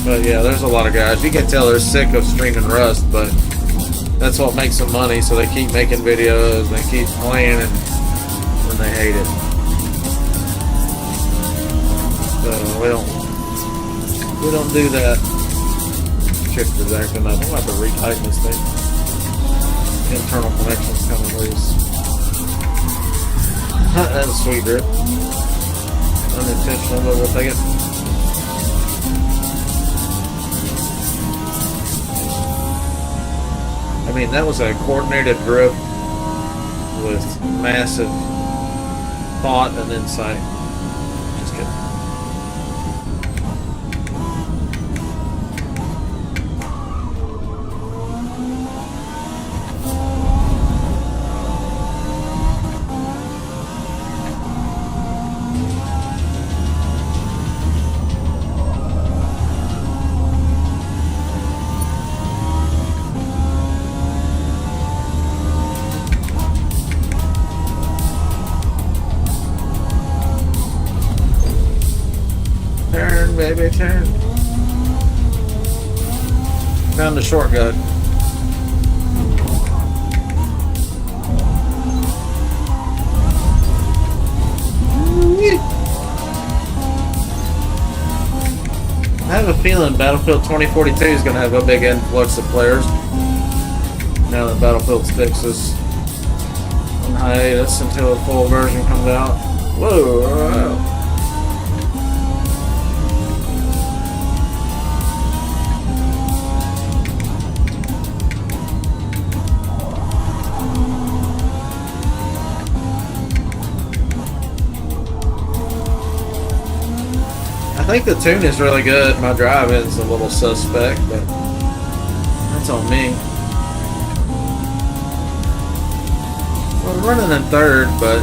[SPEAKER 1] But yeah, there's a lot of guys. You can tell they're sick of streaming Rust, but that's what makes them money, so they keep making videos, they keep playing, and then they hate it. So we don't do that. Chip is acting up. I'm about to retighten this thing. Internal connections coming loose. That's a sweet drip. Unintentional, but we'll take it. I mean, that was a coordinated drip with massive thought and insight. Just kidding. Baby, turn. Found the shortcut. I have a feeling Battlefield 2042 is going to have a big influx of players now that Battlefield 6 is on hiatus until a full version comes out. Whoa! I think the tune is really good. My driving's a little suspect, but that's on me. Well, I'm running in third, but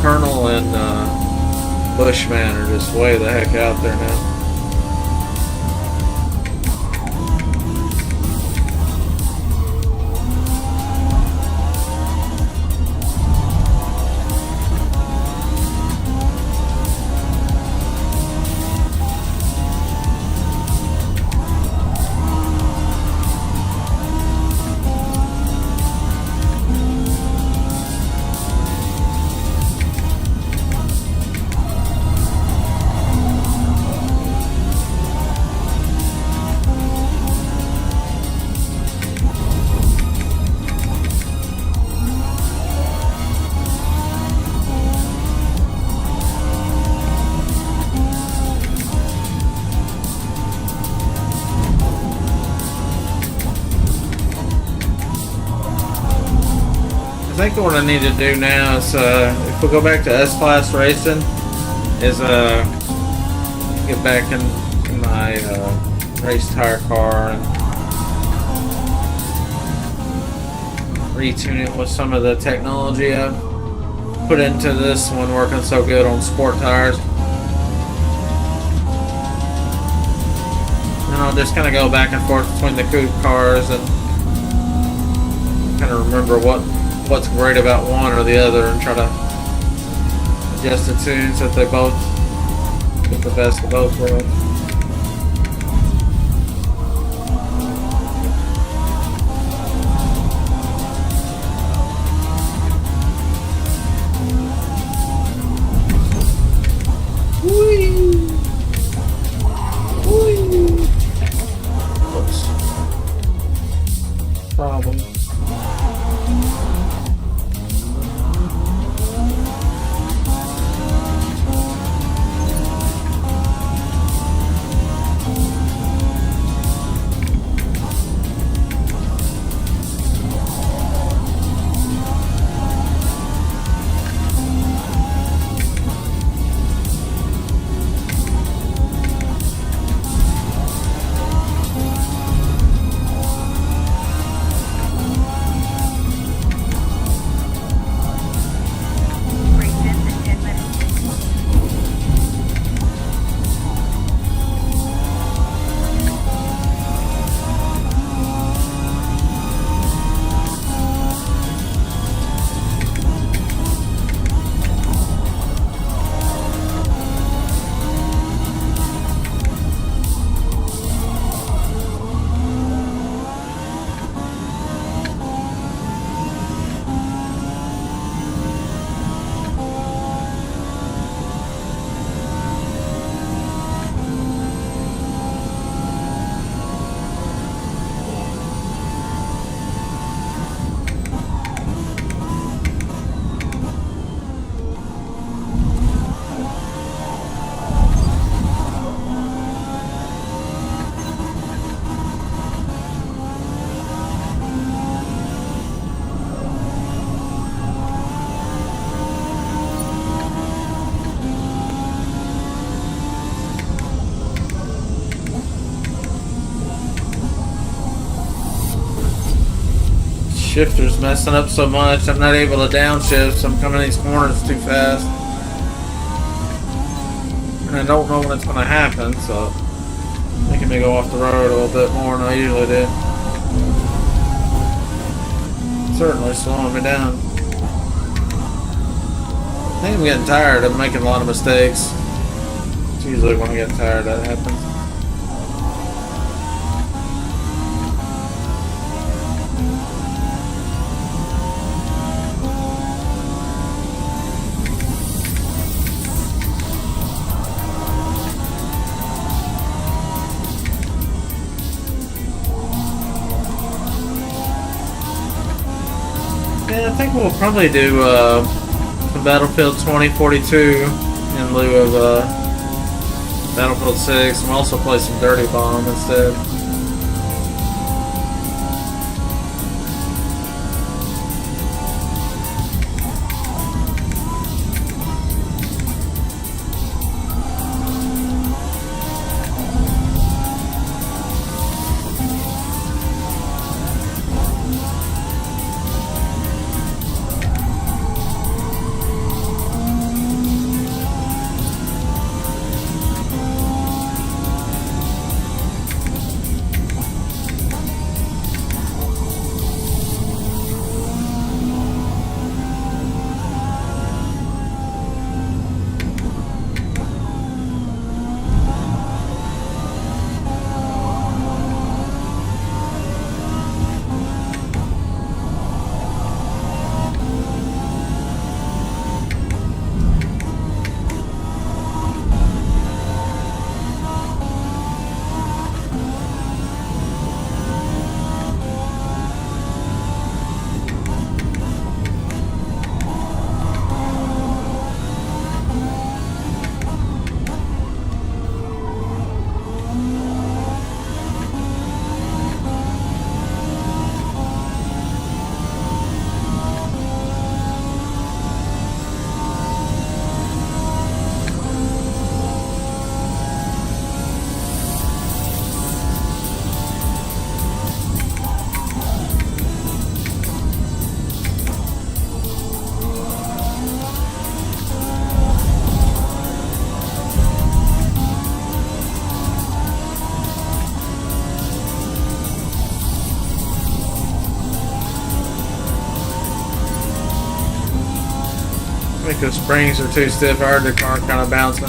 [SPEAKER 1] Colonel and Bushman are just way the heck out there now. I think what I need to do now is, if we go back to S-Class racing, is get back in my race tire car and retune it with some of the technology I've put into this one, working so good on sport tires. And I'll just kind of go back and forth between the coupe cars and kind of remember what's great about one or the other and try to adjust the tunes so that they both get the best of both worlds. Oops. Problem.
[SPEAKER 3] Race ends in 10 minutes.
[SPEAKER 1] Shifter's messing up so much, I'm not able to downshift, so I'm coming in these corners too fast. And I don't know when it's going to happen, so making me go off the road a little bit more than I usually do. Certainly slowing me down. I think I'm getting tired of making a lot of mistakes. It's usually when I get tired that happens. Yeah, I think we'll probably do some Battlefield 2042 in lieu of Battlefield 6, and also play some Dirty Bomb instead. I think the springs are too stiff. I heard the car kind of bouncing.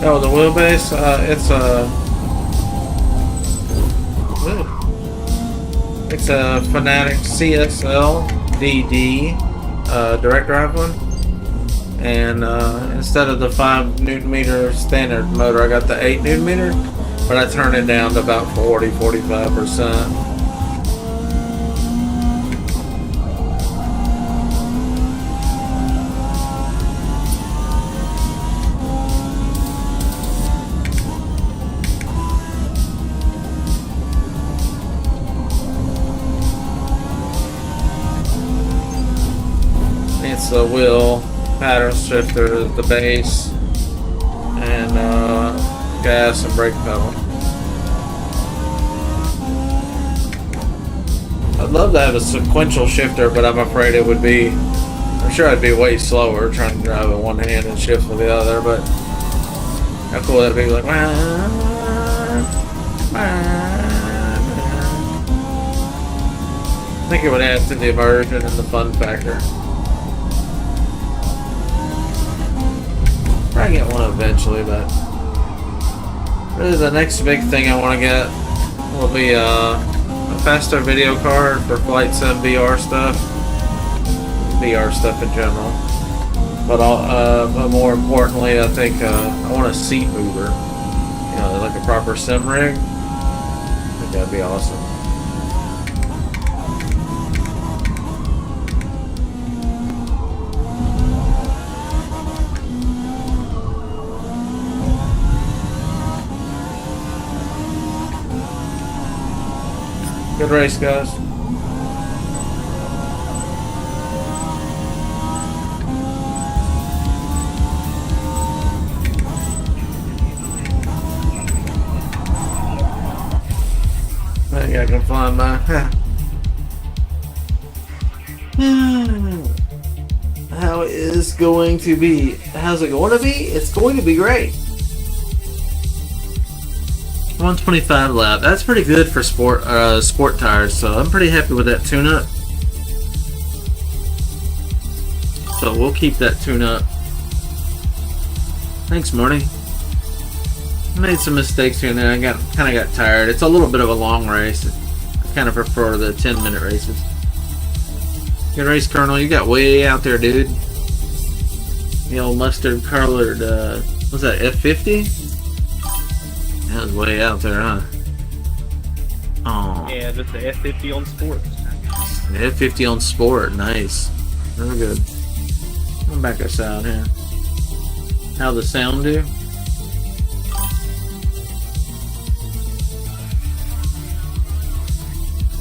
[SPEAKER 1] Oh, the wheelbase? It's a Fanatic CSL DD direct drive one. And instead of the 5 Newton meter standard motor, I got the 8 Newton meter, but I turned it down to about 40-45%. It's the wheel, pattern shifter, the base, and gas and brake pedal. I'd love to have a sequential shifter, but I'm afraid it would be, I'm sure I'd be way slower trying to drive with one hand and shift with the other, but how cool that'd be, like, I think it would add to the immersion and the fun factor. Probably get one eventually, but really the next big thing I want to get will be a faster video card for flight sim VR stuff in general. But more importantly, I think I want a seat mover. You know, like a proper sim rig. I think that'd be awesome. Good race, guys. I can find my. How is going to be? How's it going to be? It's going to be great. 125 lap. That's pretty good for sport tires. So I'm pretty happy with that tune-up. So we'll keep that tune-up. Thanks, Marty. Made some mistakes here and there. I kind of got tired. It's a little bit of a long race. I kind of prefer the 10-minute races. Good race, Colonel. You got way out there, dude. The old mustard colored, what's that, F50? That was way out there, huh? Oh.
[SPEAKER 6] Yeah, just the F50 on sport.
[SPEAKER 1] F50 on sport. Nice. Real good. I'm back us out here. How the sound do?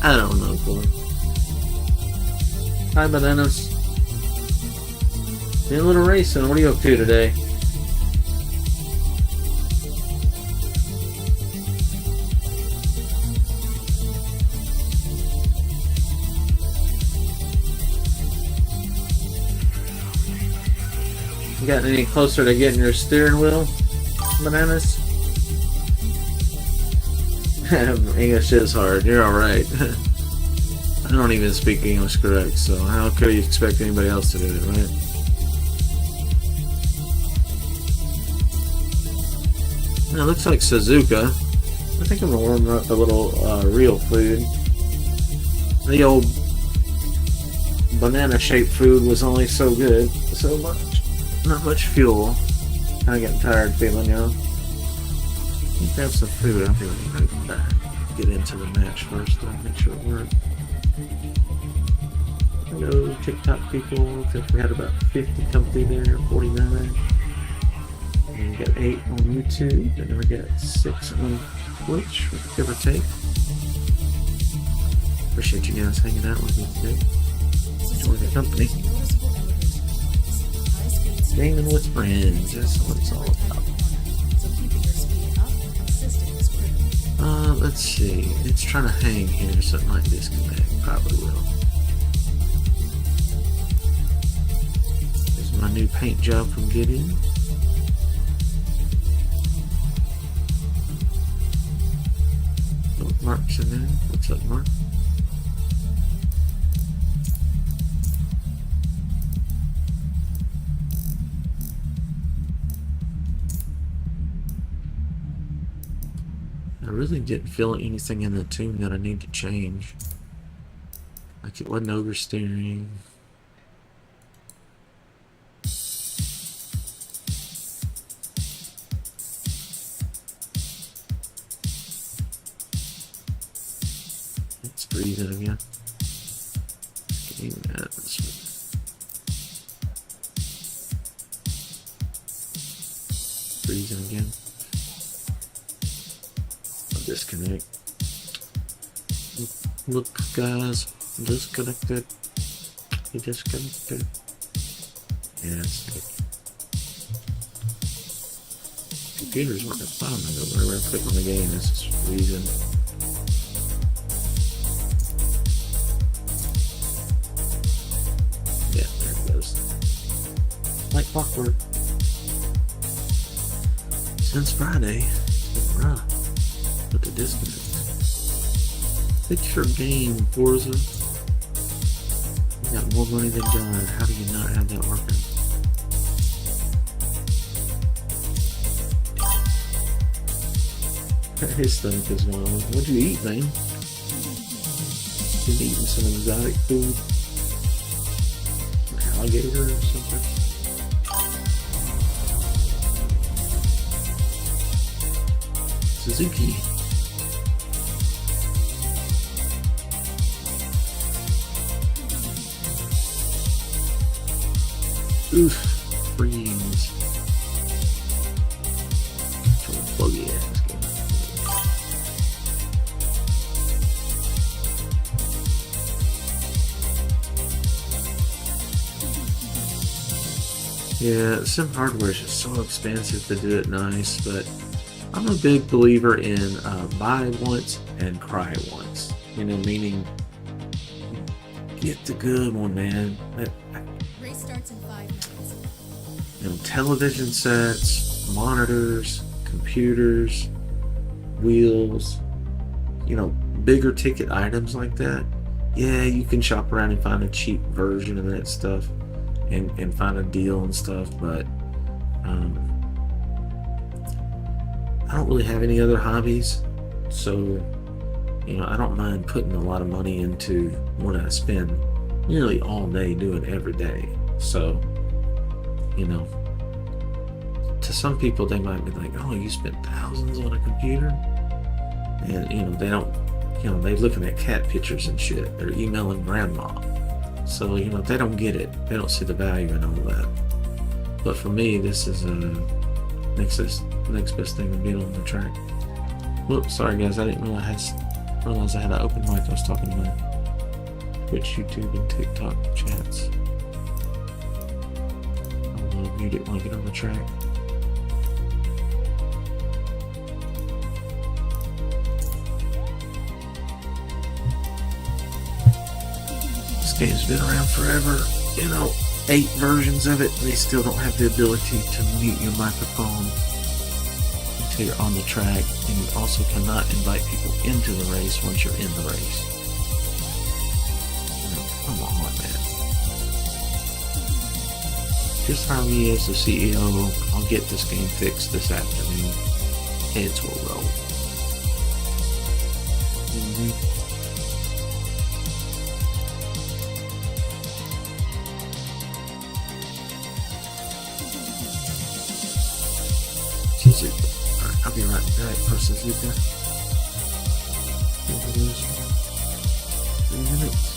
[SPEAKER 1] I don't know, boy. Hi, Bananas. Doing a little racing. What are you up to today? You gotten any closer to getting your steering wheel, Bananas? English is hard. You're alright. I don't even speak English correct, so how could you expect anybody else to do it, right? It looks like Suzuka. I think I'm gonna warm up a little real food. The old banana-shaped food was only so good, so much. Not much fuel. Kinda getting tired feeling, you know. Grab some food. I'm feeling right. Get into the match first, though. Make sure it works. Hello, TikTok people. I think we had about 50 come through there, 49. And we got 8 on YouTube, and then we got 6 on Twitch, give or take. Appreciate you guys hanging out with me today. Enjoy the company. Gaming with friends, that's what it's all about. Let's see. It's trying to hang here, so it might disconnect. Probably will. There's my new paint job from Gideon. Oh, Mark's in there. What's up, Mark? I really didn't feel anything in the tune that I need to change. Like it wasn't oversteering. It's freezing again. Game atmosphere. Freezing again. Disconnect. Look, guys, disconnected. He disconnected. Yeah, it's like computer's working fine. I go wherever I click on the game, it's just freezing. Yeah, there it goes. Like clockwork. Since Friday, it's been rough. But the disconnect. Fix your game, Forza. You got more money than God. How do you not have that working? His stomach is wild. What'd you eat, man? Been eating some exotic food? Alligator or something? Suzuki. Oof. Freeze. From a buggy ass game. Yeah, sim hardware is just so expensive to do it nice, but I'm a big believer in buy once and cry once. You know, meaning get the good one, man.
[SPEAKER 4] Race starts in 5 minutes.
[SPEAKER 1] You know, television sets, monitors, computers, wheels, you know, bigger ticket items like that. Yeah, you can shop around and find a cheap version of that stuff and find a deal and stuff, but I don't really have any other hobbies, so you know, I don't mind putting a lot of money into what I spend nearly all day doing every day. So, you know, to some people they might be like, oh, you spent thousands on a computer, and you know, they don't, you know, they're looking at cat pictures and shit, they're emailing grandma, so you know, they don't get it, they don't see the value in all that. But for me, this is next best thing to being on the track. Whoops, sorry guys, I didn't realize I had an open mic. I was talking to my Twitch, YouTube, and TikTok chats. I'll mute it when I get on the track. This game's been around forever. You know, 8 versions of it, they still don't have the ability to mute your microphone until you're on the track, and you also cannot invite people into the race once you're in the race. You know, come on, man. Just hire me as the CEO. I'll get this game fixed this afternoon. Heads will roll. Suzuka. Alright, I'll be right back for Suzuka. 3 minutes.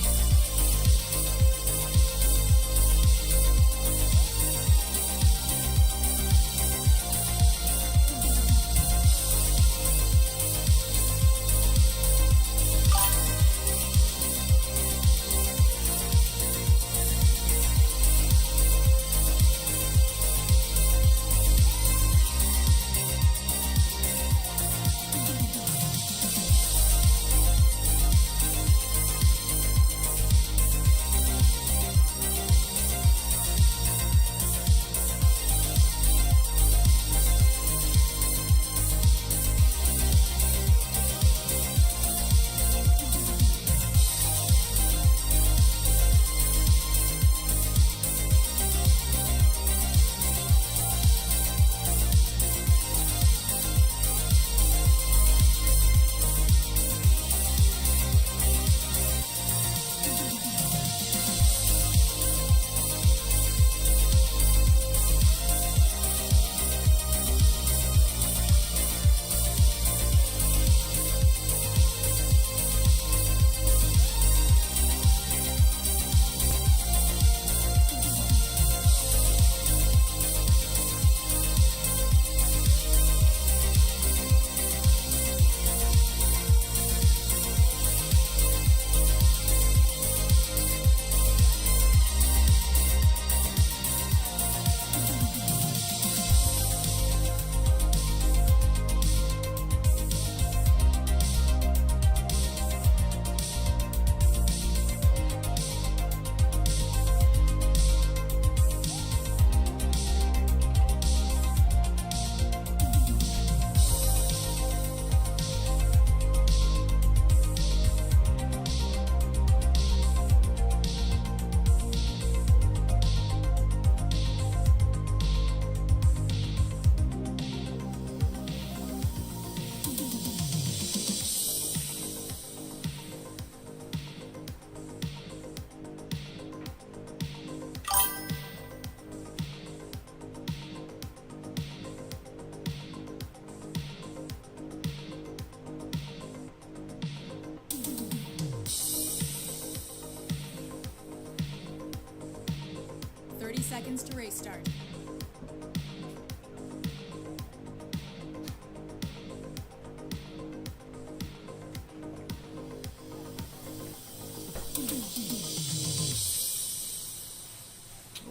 [SPEAKER 4] seconds to race start.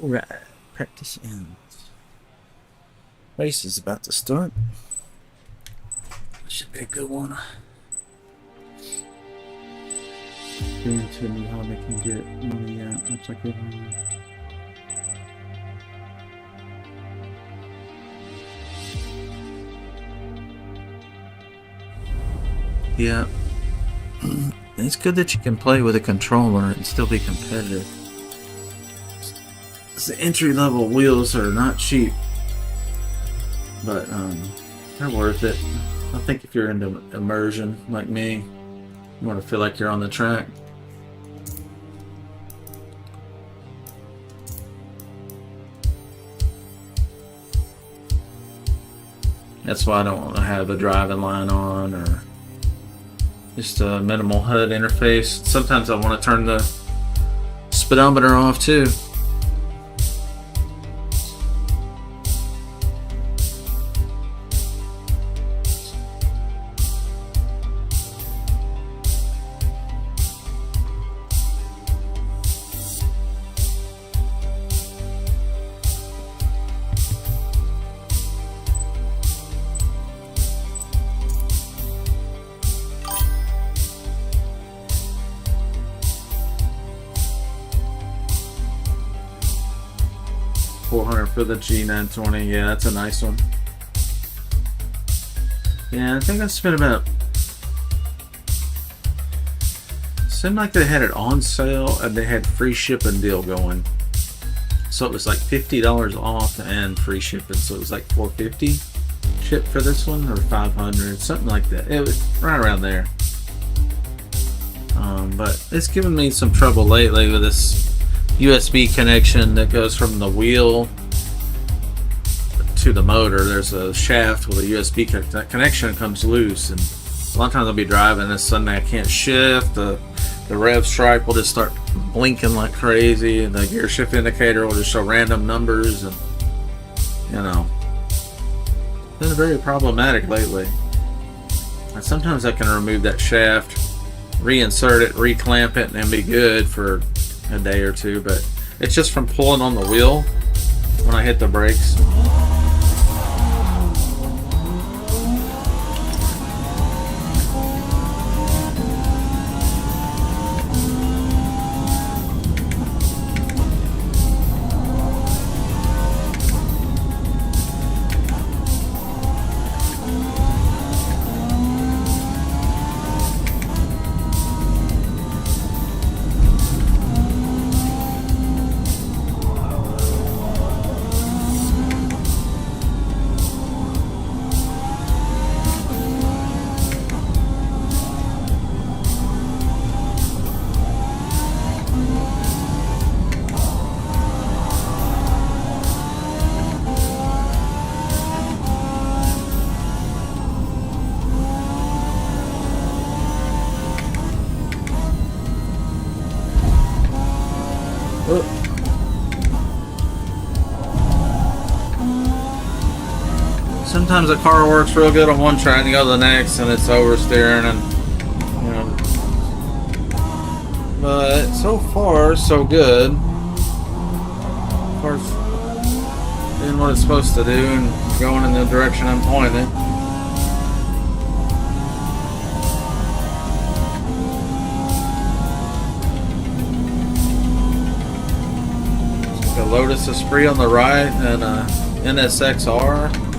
[SPEAKER 1] Alright, practice ends. Race is about to start. Should be a good one. Guarantee me how they can get money out. Looks like they Yeah. It's good that you can play with a controller and still be competitive. The entry level wheels are not cheap, but they're worth it. I think if you're into immersion like me, you want to feel like you're on the track. That's why I don't want to have a driving line on or just a minimal HUD interface. Sometimes I want to turn the speedometer off too. $400 for the G920. Yeah, that's a nice one. Yeah, I think I spent about. Seemed like they had it on sale and they had free shipping deal going. So it was like $50 off and free shipping. So it was like $450 shipped for this one, or $500, something like that. It was right around there. But it's given me some trouble lately with this USB connection that goes from the wheel to the motor. There's a shaft with a USB that connection comes loose, and a lot of times I'll be driving and suddenly I can't shift. The rev stripe will just start blinking like crazy, and the gear shift indicator will just show random numbers, and you know, it's been very problematic lately. And sometimes I can remove that shaft, reinsert it, reclamp it, and be good for a day or two, but it's just from pulling on the wheel when I hit the brakes. Sometimes a car works real good on one track and you go to the next and it's oversteering, and you know, but so far so good. Of course, doing what it's supposed to do and going in the direction I'm pointing. The Lotus Esprit on the right and NSXR.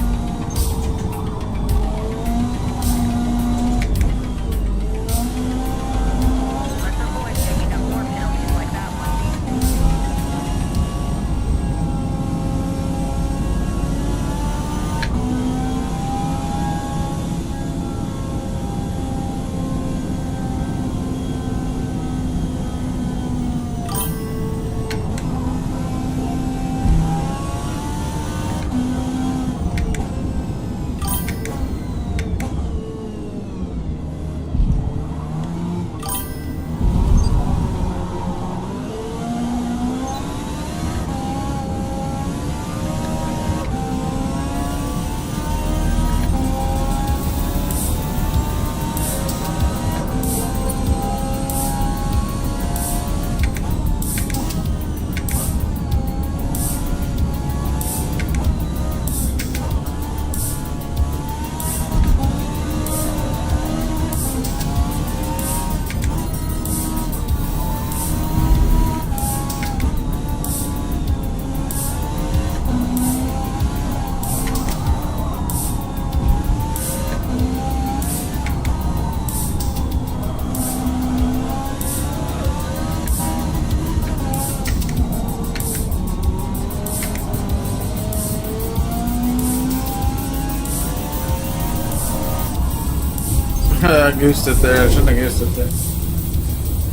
[SPEAKER 1] I goosed it there. I shouldn't have goosed it there.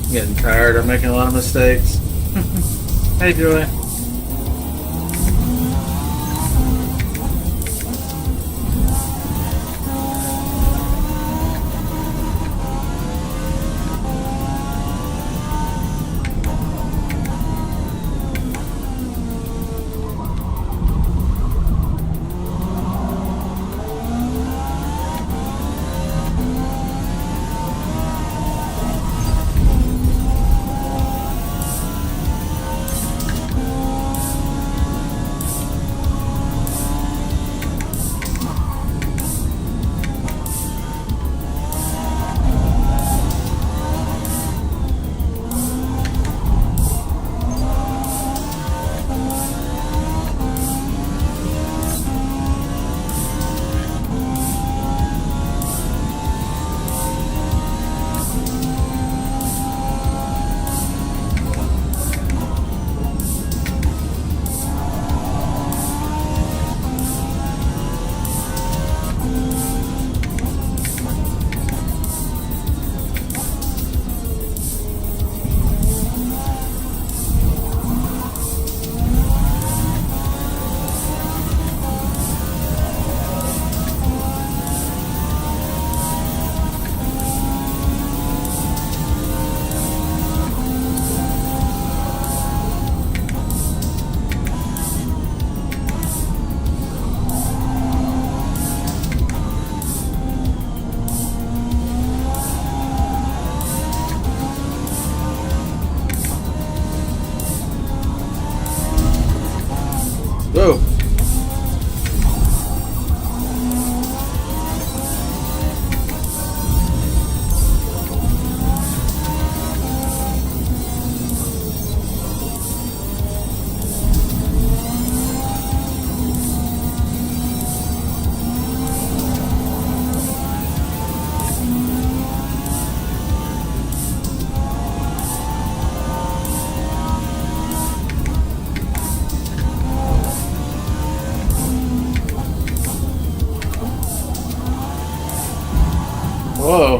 [SPEAKER 1] I'm getting tired of making a lot of mistakes. Hey, Joey. Whoa. Whoa.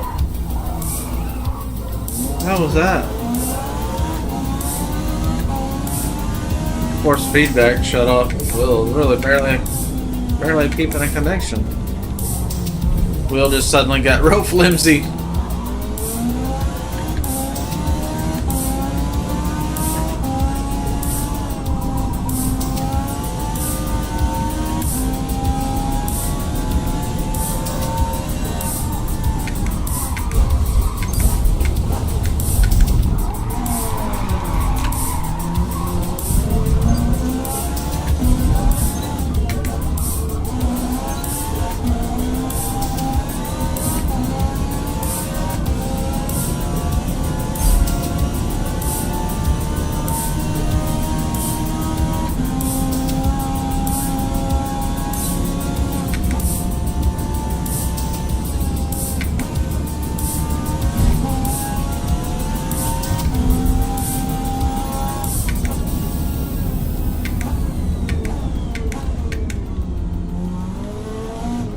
[SPEAKER 1] How was that? Force feedback shut off as well. Really barely keeping a connection. Wheel just suddenly got real flimsy.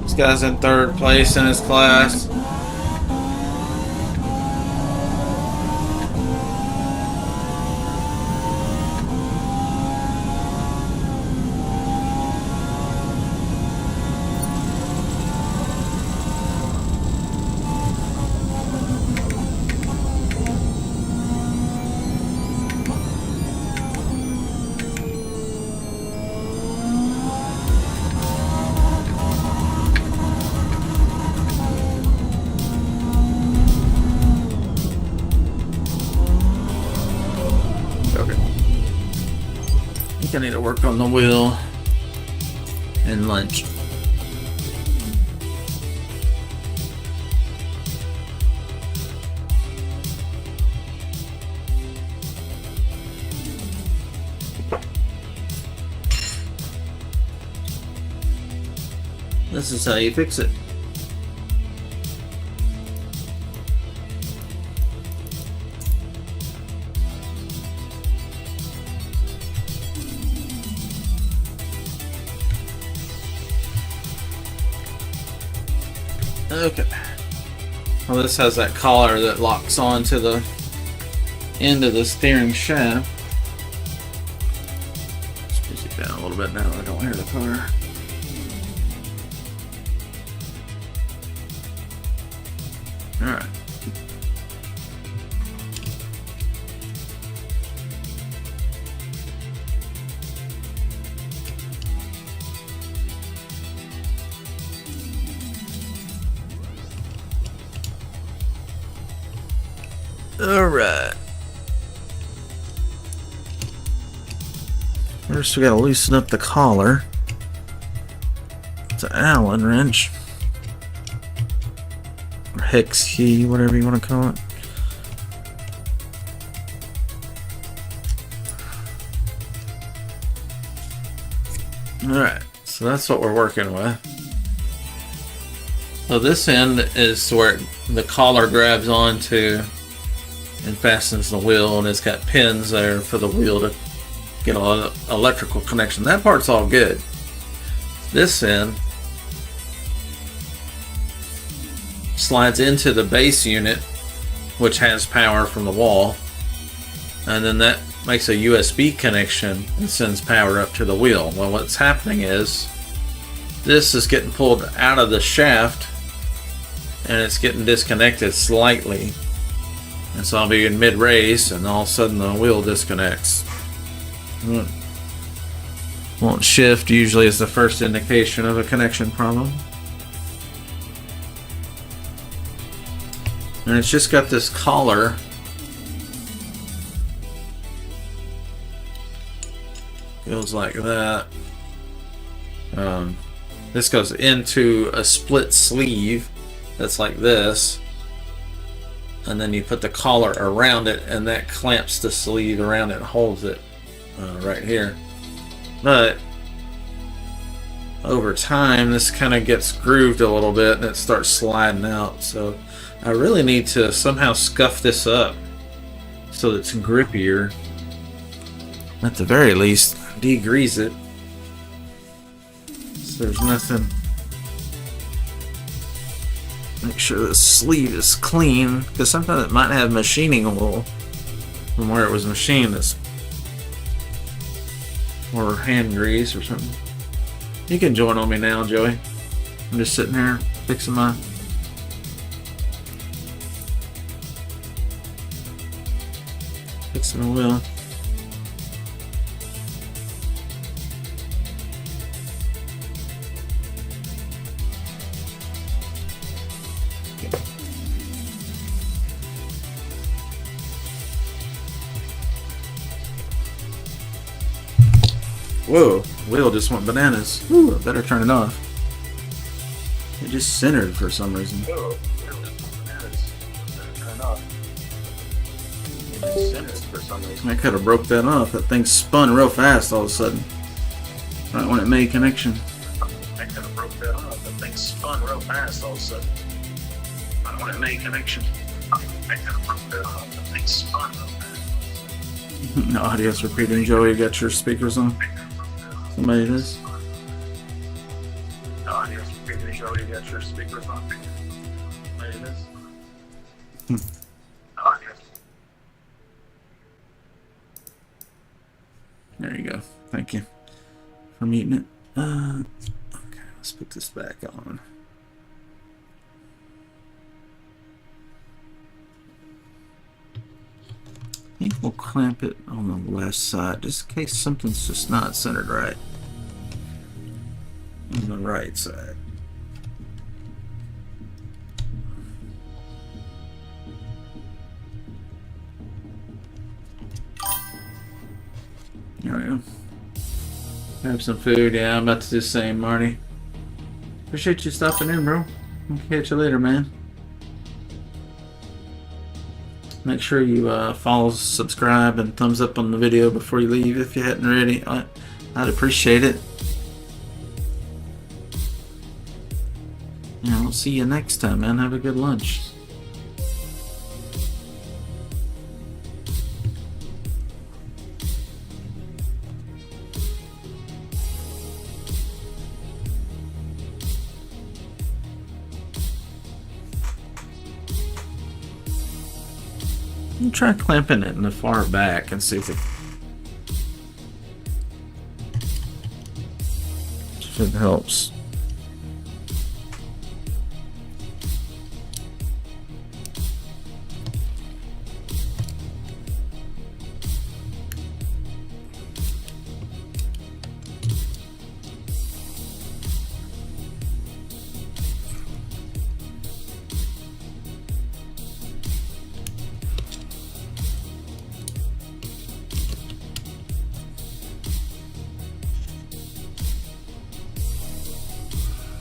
[SPEAKER 1] This guy's in third place in his class. I need to work on the wheel and lunch. This is how you fix it. Okay. Well, this has that collar that locks onto the end of the steering shaft. Let's push it down a little bit now. I don't hear the car. All right. All right. First, we gotta loosen up the collar. It's an Allen wrench. Or hex key, whatever you want to call it. Alright, so that's what we're working with. So this end is where the collar grabs onto and fastens the wheel, and it's got pins there for the wheel to get an electrical connection. That part's all good. This end slides into the base unit, which has power from the wall, and then that makes a USB connection and sends power up to the wheel. Well, what's happening is this is getting pulled out of the shaft and it's getting disconnected slightly. And so I'll be in mid-race and all of a sudden the wheel disconnects. Won't shift usually is the first indication of a connection problem. And it's just got this collar goes like that. This goes into a split sleeve that's like this, and then you put the collar around it and that clamps the sleeve around it and holds it right here. But over time this kind of gets grooved a little bit and it starts sliding out, so I really need to somehow scuff this up so it's grippier. At the very least, degrease it so there's nothing. Make sure the sleeve is clean, because sometimes it might have machining oil from where it was machined, or hand grease or something. You can join on me now, Joey. I'm just sitting here fixing my wheel. Whoa, wheel just went bananas. Ooh, I better turn it off. It just centered for some reason. Whoa, wheel just went bananas. Better turn it off. It just centered for some reason. I could have broke that off. That thing spun real fast all of a sudden. Right when it made connection. I could have broke that off. That thing spun real fast all of a sudden. Right when it made connection. I could have broke that off. That thing spun real fast. No audio's repeating. Joey, you got your speakers on? Somebody does? No audio's repeating. Joey, you got your speakers on? Somebody does? No audio. There you go. Thank you for muting it. Okay, let's put this back on. I think we'll clamp it on the left side just in case something's just not centered right on the right side. There we go. Have some food. Yeah, I'm about to do the same, Marty. Appreciate you stopping in, bro. I'll catch you later, man. Make sure you follow, subscribe, and thumbs up on the video before you leave if you hadn't already. I'd appreciate it. Yeah, we'll see you next time, man. Have a good lunch. I'll try clamping it in the far back and see if it helps.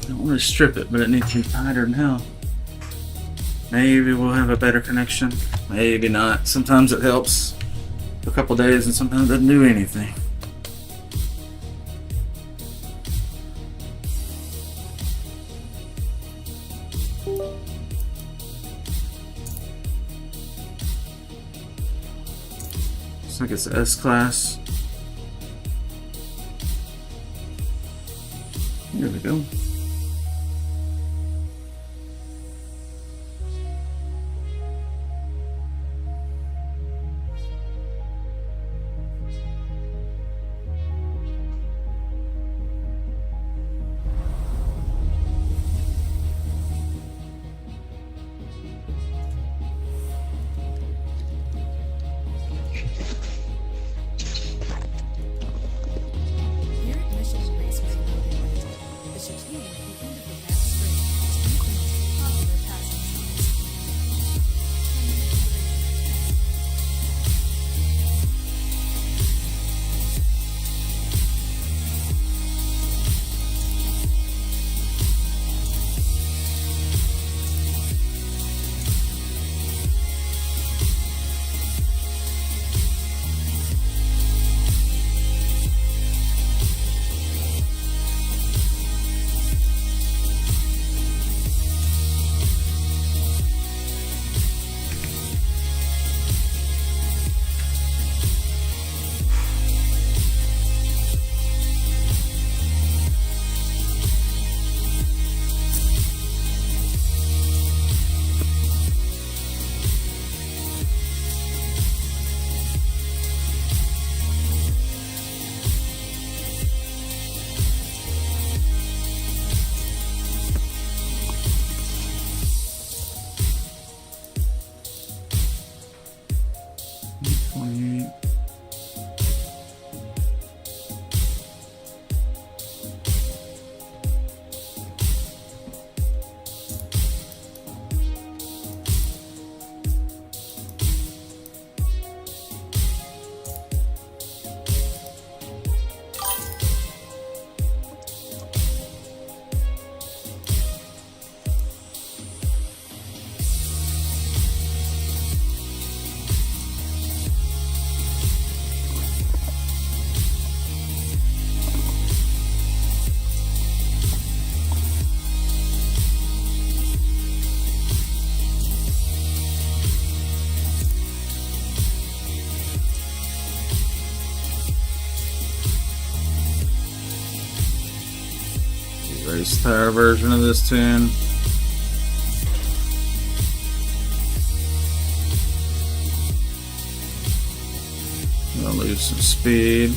[SPEAKER 1] I don't want to strip it, but it needs to be tighter now. Maybe we'll have a better connection. Maybe not. Sometimes it helps for a couple days and sometimes it doesn't do anything. Looks like it's S-Class. There we go.
[SPEAKER 4] Here at Michigan Raceway Motorsport, the chicane at the end of the back straight is one of the most popular passing zones.
[SPEAKER 1] Race tire version of this tune. I'll lose some speed.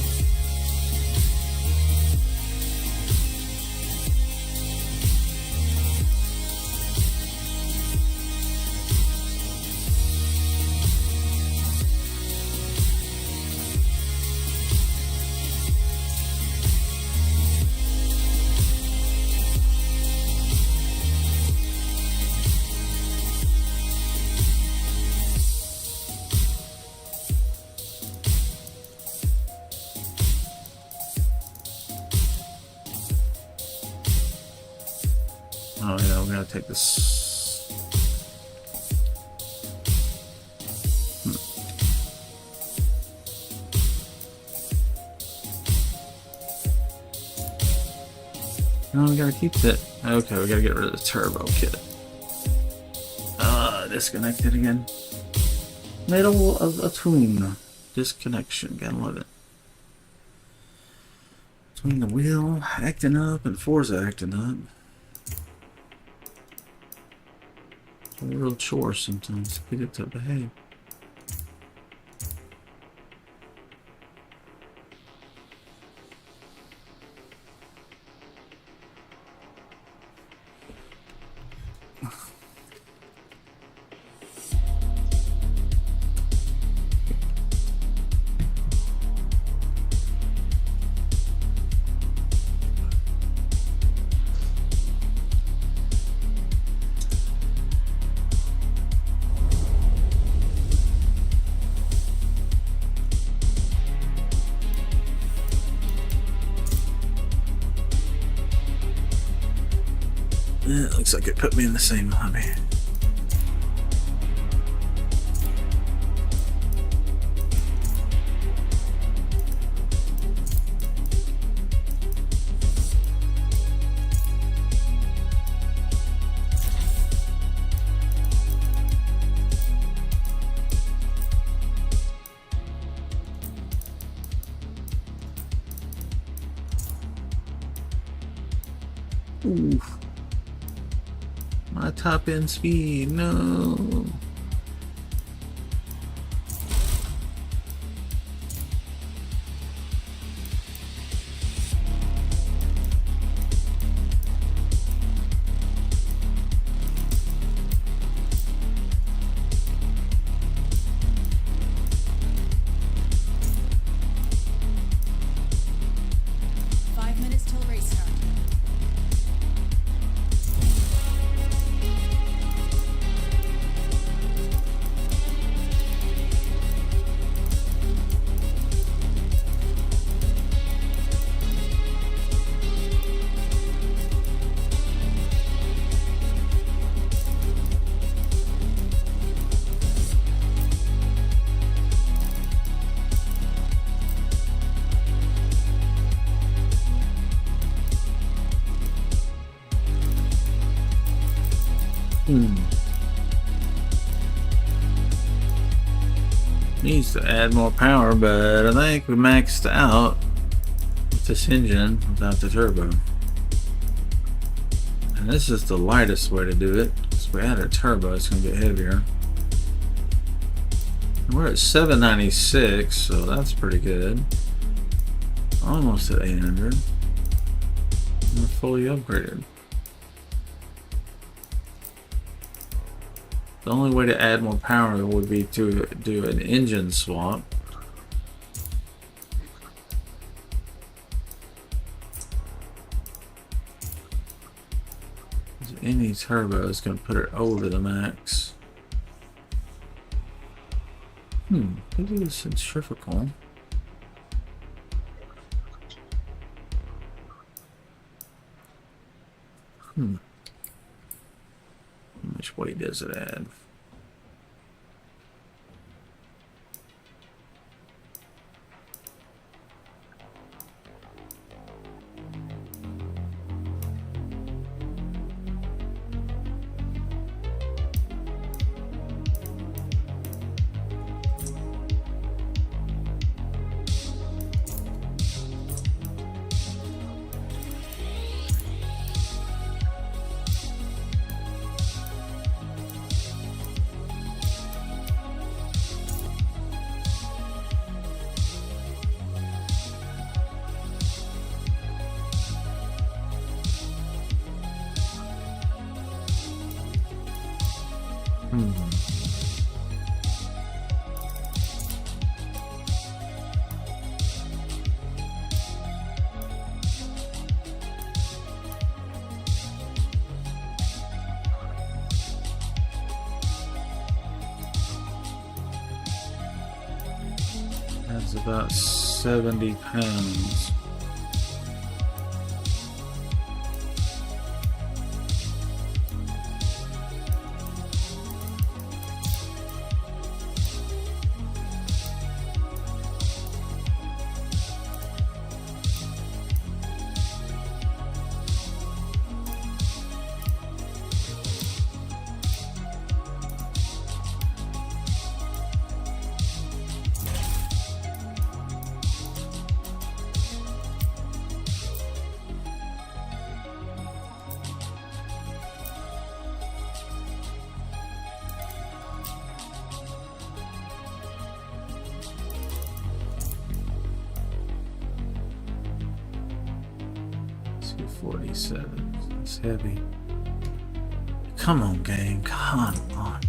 [SPEAKER 1] Oh yeah, we're gonna take this. No, we gotta keep that. Okay, we gotta get rid of the turbo kit. Disconnected again. Middle of a tune. Disconnection, gotta love it. Between the wheel acting up and Forza acting up. It's a real chore sometimes to get it to behave. looks like it put me in the same lobby. Oof. My top end speed, no.
[SPEAKER 4] Till race start.
[SPEAKER 1] Needs to add more power, but I think we maxed out with this engine without the turbo. And this is the lightest way to do it. If we add a turbo, it's going to get heavier. We're at 796, so that's pretty good. Almost at 800. We're fully upgraded. The only way to add more power would be to do an engine swap. Any turbo is going to put it over the max. Could do centrifugal. How much weight does it add? That's about 70 pounds. It's heavy. Come on, gang. Come on.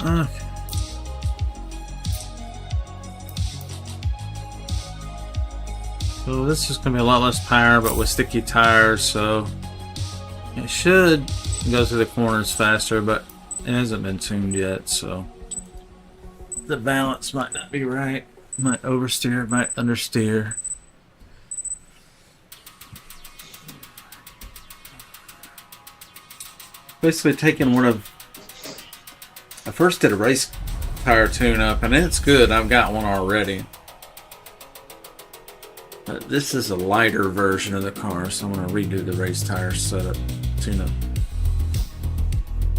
[SPEAKER 1] Okay. So this is going to be a lot less power, but with sticky tires, so it should go through the corners faster, but it hasn't been tuned yet, so the balance might not be right. Might oversteer, might understeer. Basically taking one of... I first did a race tire tune-up, and it's good. I've got one already. But this is a lighter version of the car, so I'm going to redo the race tire setup tune-up.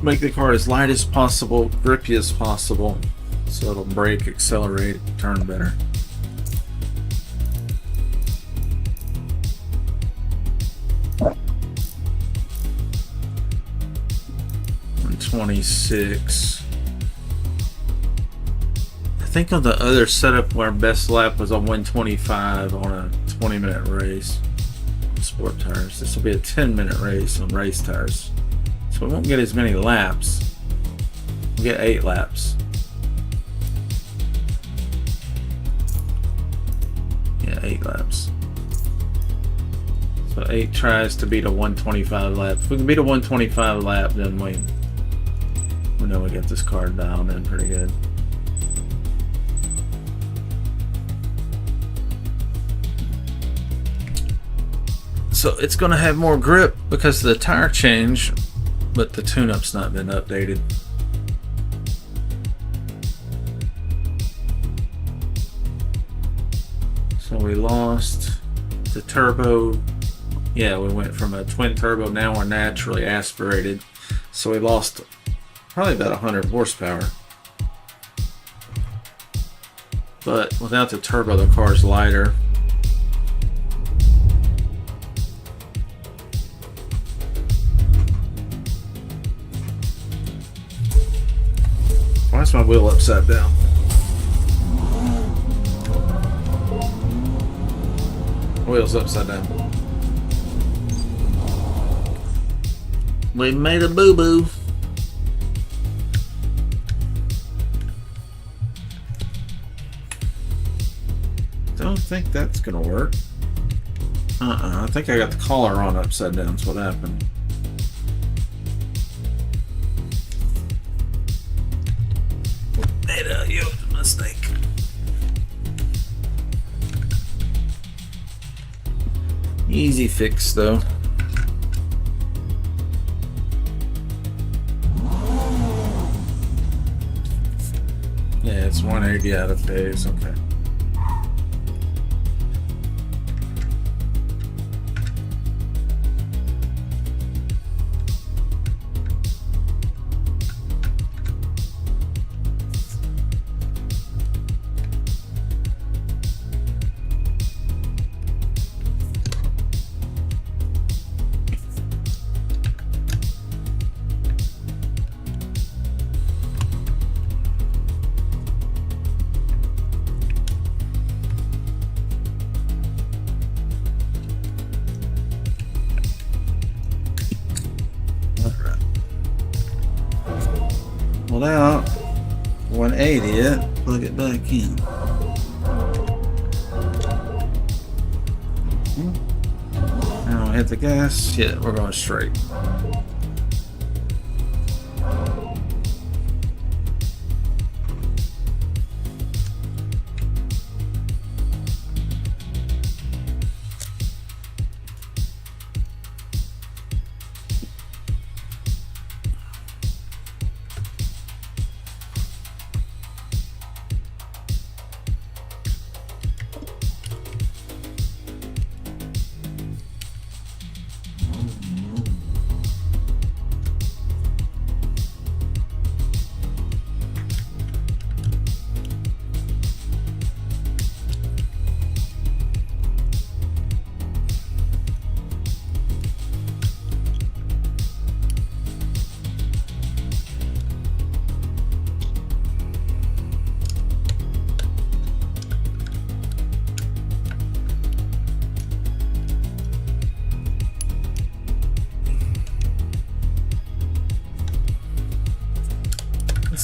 [SPEAKER 1] Make the car as light as possible, grippy as possible, so it'll brake, accelerate, turn better. And 26. I think on the other setup, our best lap was on 125 on a 20-minute race. Sport tires. This will be a 10-minute race on race tires. So we won't get as many laps. We'll get 8 laps. Yeah, 8 laps. So 8 tries to beat a 125 lap. If we can beat a 125 lap, then we know we get this car dialed in pretty good. So it's going to have more grip because of the tire change, but the tune-up's not been updated. So we lost the turbo. Yeah, we went from a twin turbo, now we're naturally aspirated. So we lost probably about 100 horsepower. But without the turbo, the car's lighter. Why is my wheel upside down? Wheel's upside down. We made a boo-boo. Don't think that's gonna work. I think I got the collar on upside down. That's what happened. Made a huge mistake. Easy fix though. Yeah, it's 180 out of phase. Okay. Without 180 it, plug it back in. Now hit the gas. Yeah, we're going straight.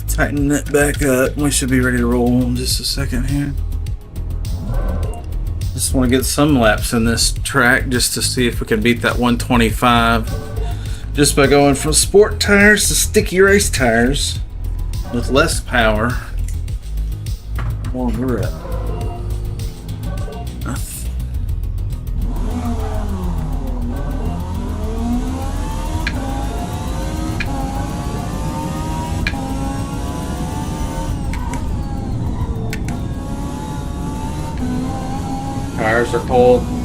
[SPEAKER 1] Let's tighten it back up. We should be ready to roll in just a second here. Just want to get some laps in this track just to see if we can beat that 125 just by going from sport tires to sticky race tires with less power, more grip. Tires are cold.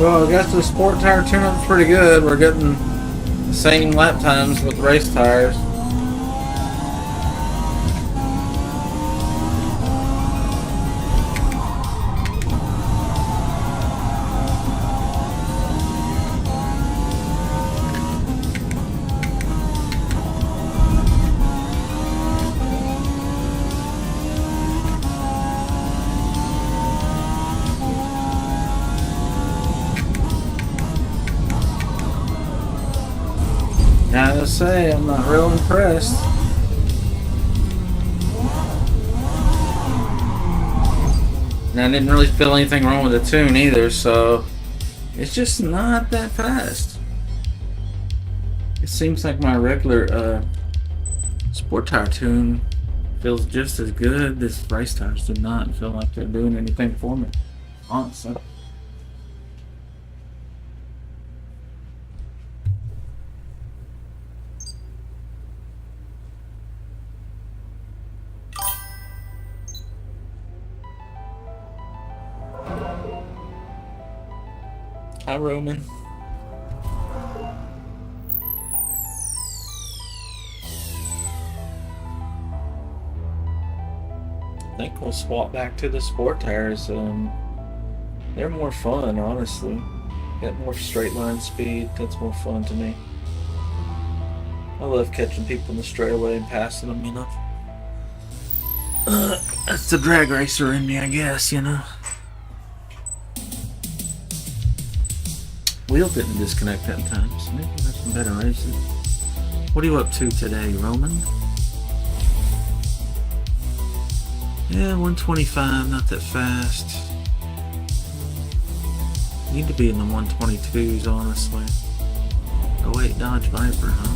[SPEAKER 1] Well, I guess the sport tire tune-up's pretty good. We're getting the same lap times with race tires. Gotta say, I'm not real impressed. And I didn't really feel anything wrong with the tune either, so it's just not that fast. It seems like my regular sport tire tune feels just as good. This race tires do not feel like they're doing anything for me, honestly. Hi, Roman. I think we'll swap back to the sport tires. They're more fun, honestly. Got more straight line speed. That's more fun to me. I love catching people in the straightaway and passing them, you know. That's the drag racer in me, I guess, you know. Wheel didn't disconnect that time, so maybe we'll have some better races. What are you up to today, Roman? Yeah, 125, not that fast. Need to be in the 122s, honestly. Oh wait, Dodge Viper, huh?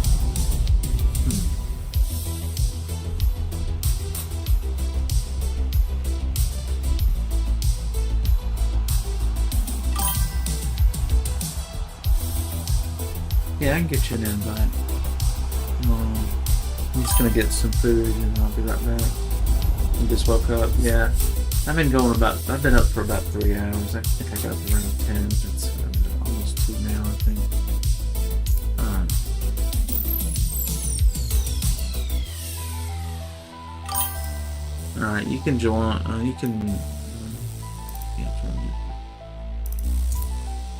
[SPEAKER 1] Yeah, I can get you an invite. I'm just gonna get some food and I'll be right back. I just woke up. Yeah, I've been up for about 3 hours. I think I got up around 10. It's almost 2 now, I think. All right, you can join. You can.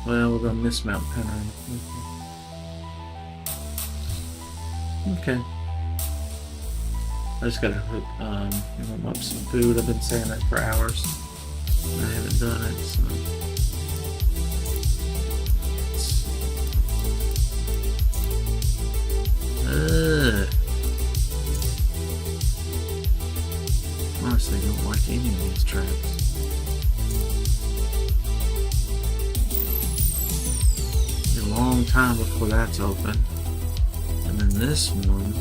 [SPEAKER 1] Well, we're gonna miss Mount Penryn. Okay. I just gotta warm up some food. I've been saying that for hours. I haven't done it, so. Honestly, I don't like any of these tracks. A long time before that's open. And then this one.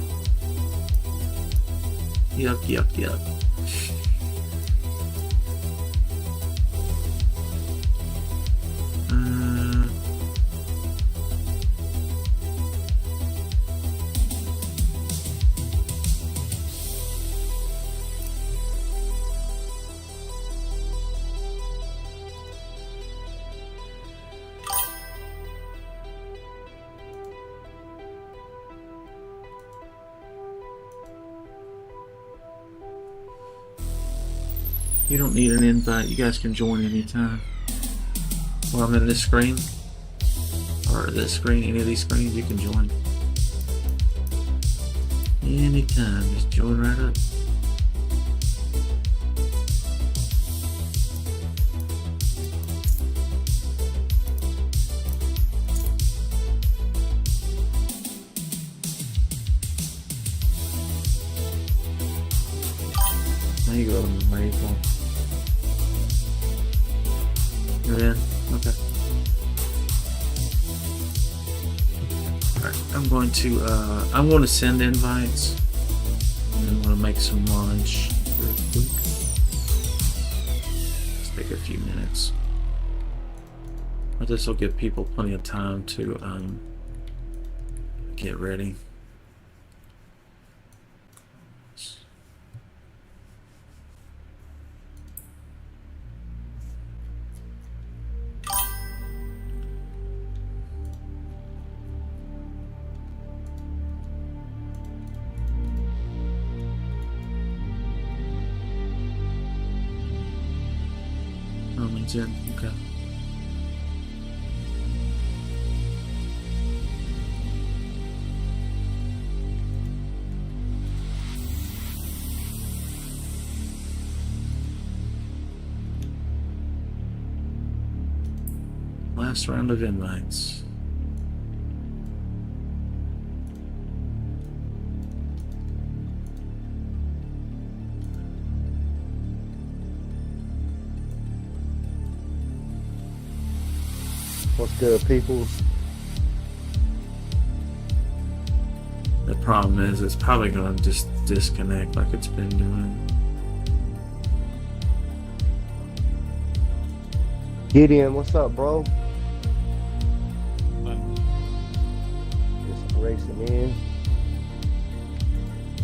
[SPEAKER 1] Yuck, yuck, yuck. You don't need an invite. You guys can join anytime. While I'm in this screen, or this screen, any of these screens, you can join. Anytime. Just join right up. There you go, Maple. You're in? Okay. Alright, I'm going to send invites. And then I'm going to make some lunch real quick. Just take a few minutes. But this will give people plenty of time to get ready. That's it. Okay. Last round of invites.
[SPEAKER 5] What's good, people?
[SPEAKER 1] The problem is it's probably going to just disconnect like it's been doing.
[SPEAKER 5] Gideon, what's up, bro? Just racing in.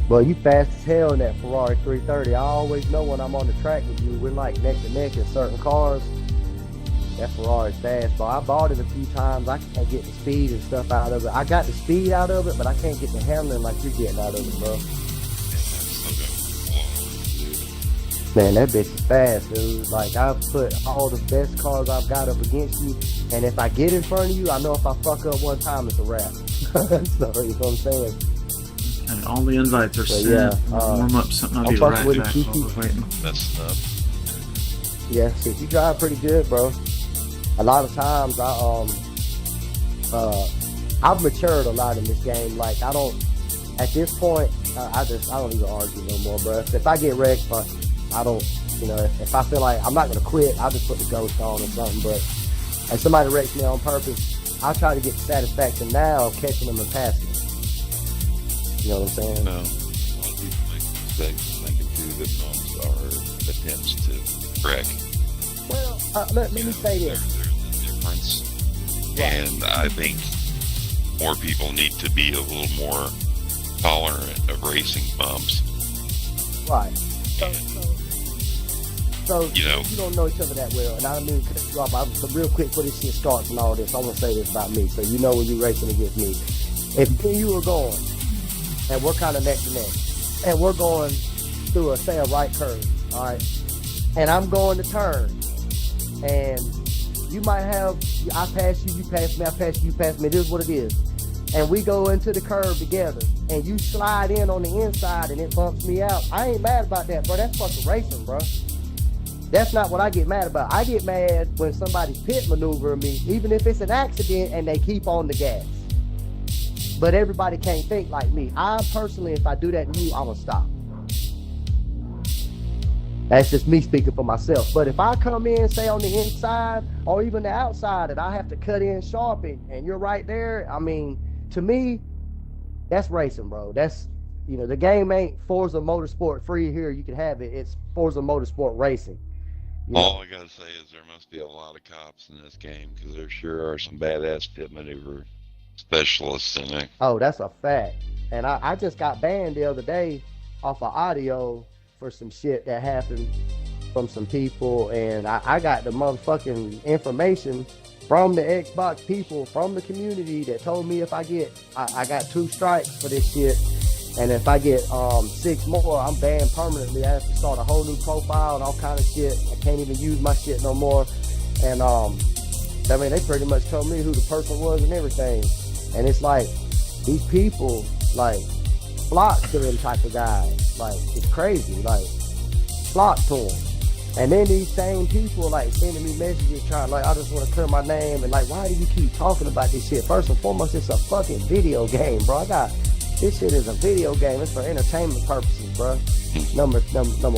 [SPEAKER 5] Well, you fast as hell in that Ferrari 330. I always know when I'm on the track with you, we're like neck to neck in certain cars. That Ferrari's fast, but I bought it a few times. I can't get the speed and stuff out of it. I got the speed out of it, but I can't get the handling like you're getting out of it, bro. Man, that bitch is fast, dude. Like, I've put all the best cars I've got up against you, and if I get in front of you, I know if I fuck up one time, it's a wrap. So, you know what I'm saying?
[SPEAKER 1] And all the invites are sent.
[SPEAKER 5] Yeah,
[SPEAKER 1] warm up something. I'll
[SPEAKER 5] I'm
[SPEAKER 1] be
[SPEAKER 5] fucking
[SPEAKER 1] right
[SPEAKER 5] with
[SPEAKER 1] back
[SPEAKER 5] you,
[SPEAKER 1] while
[SPEAKER 5] Kiki.
[SPEAKER 1] we're waiting.
[SPEAKER 2] That's enough.
[SPEAKER 5] Yeah, shit, you drive pretty good, bro. A lot of times, I've matured a lot in this game. Like, I don't, at this point, I don't even argue no more, bro. If I get wrecked, fuck it. I don't, you know, if I feel like I'm not gonna quit, I'll just put the ghost on or something. But if somebody wrecks me on purpose, I'll try to get the satisfaction now of catching them and passing them. You know what I'm saying?
[SPEAKER 2] No, a lot of people make mistakes thinking too that moms are attempts to wreck.
[SPEAKER 5] Well, let me say this.
[SPEAKER 2] There's a difference,
[SPEAKER 5] Right.
[SPEAKER 2] and I think more people need to be a little more tolerant of racing bumps.
[SPEAKER 5] Right. So
[SPEAKER 2] You know.
[SPEAKER 5] you don't know each other that well, and I don't mean to cut you off. But real quick, before this shit starts and all this, I want to say this about me, so you know when you're racing against me. If me and you are going, and we're kind of neck to neck, and we're going through a right curve, all right, and I'm going to turn, and you might have, I pass you, you pass me, I pass you, you pass me. This is what it is. And we go into the curve together, and you slide in on the inside, and it bumps me out. I ain't mad about that, bro. That's fucking racing, bro. That's not what I get mad about. I get mad when somebody's pit maneuvering me, even if it's an accident and they keep on the gas. But everybody can't think like me. I personally, if I do that to you, I'm gonna stop. That's just me speaking for myself. But if I come in, say on the inside or even the outside, and I have to cut in sharp and you're right there, I mean, to me, that's racing, bro. That's, you know, the game ain't Forza Motorsport free here. You can have it. It's Forza Motorsport racing. You know?
[SPEAKER 2] All I gotta say is there must be a lot of cops in this game because there sure are some badass pit maneuver specialists in it.
[SPEAKER 5] Oh, that's a fact. And I just got banned the other day off of audio for some shit that happened from some people, and I got the motherfucking information from the Xbox people, from the community that told me if I got 2 strikes for this shit, and if I get 6 more, I'm banned permanently. I have to start a whole new profile and all kind of shit. I can't even use my shit no more. And I mean, they pretty much told me who the person was and everything. And it's like, these people like flock to them type of guys. Like, it's crazy. Like, flock to them. And then these same people like sending me messages trying, like, I just want to clear my name, and like, why do you keep talking about this shit? First and foremost, it's a fucking video game, bro. This shit is a video game. It's for entertainment purposes, bro. Number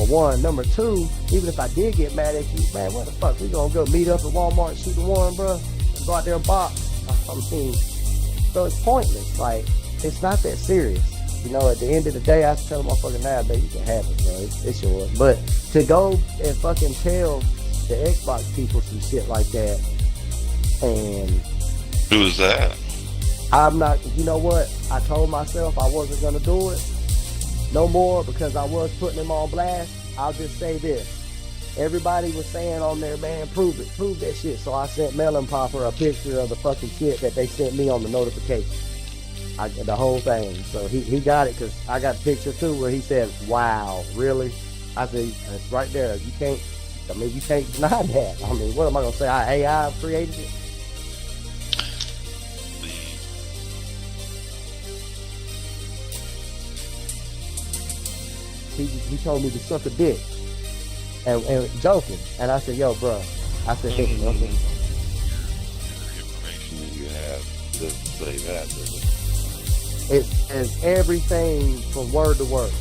[SPEAKER 5] one. Number 2, even if I did get mad at you, man, what the fuck? We gonna go meet up at Walmart and shoot the one, bro? And go out there and box. I'm saying, so it's pointless. Like, it's not that serious. You know, at the end of the day, I tell my fucking nah, baby, you can have it, bro. It's yours. But to go and fucking tell the Xbox people some shit like that, and
[SPEAKER 2] Who is that?
[SPEAKER 5] I'm not, you know what? I told myself I wasn't going to do it no more because I was putting them on blast. I'll just say this. Everybody was saying on there, man, prove that shit. So I sent Mellonpopr a picture of the fucking shit that they sent me on the notification. The whole thing. So he got it because I got a picture too where he said, wow, really? I said, it's right there. You I mean, you can't deny that. I mean, what am I gonna say? AI created it. He told me to suck a dick and joking, and I said, "Yo, bro," I said, "Hey,
[SPEAKER 2] The information that you have doesn't say that, does it?
[SPEAKER 5] it says everything from word to word."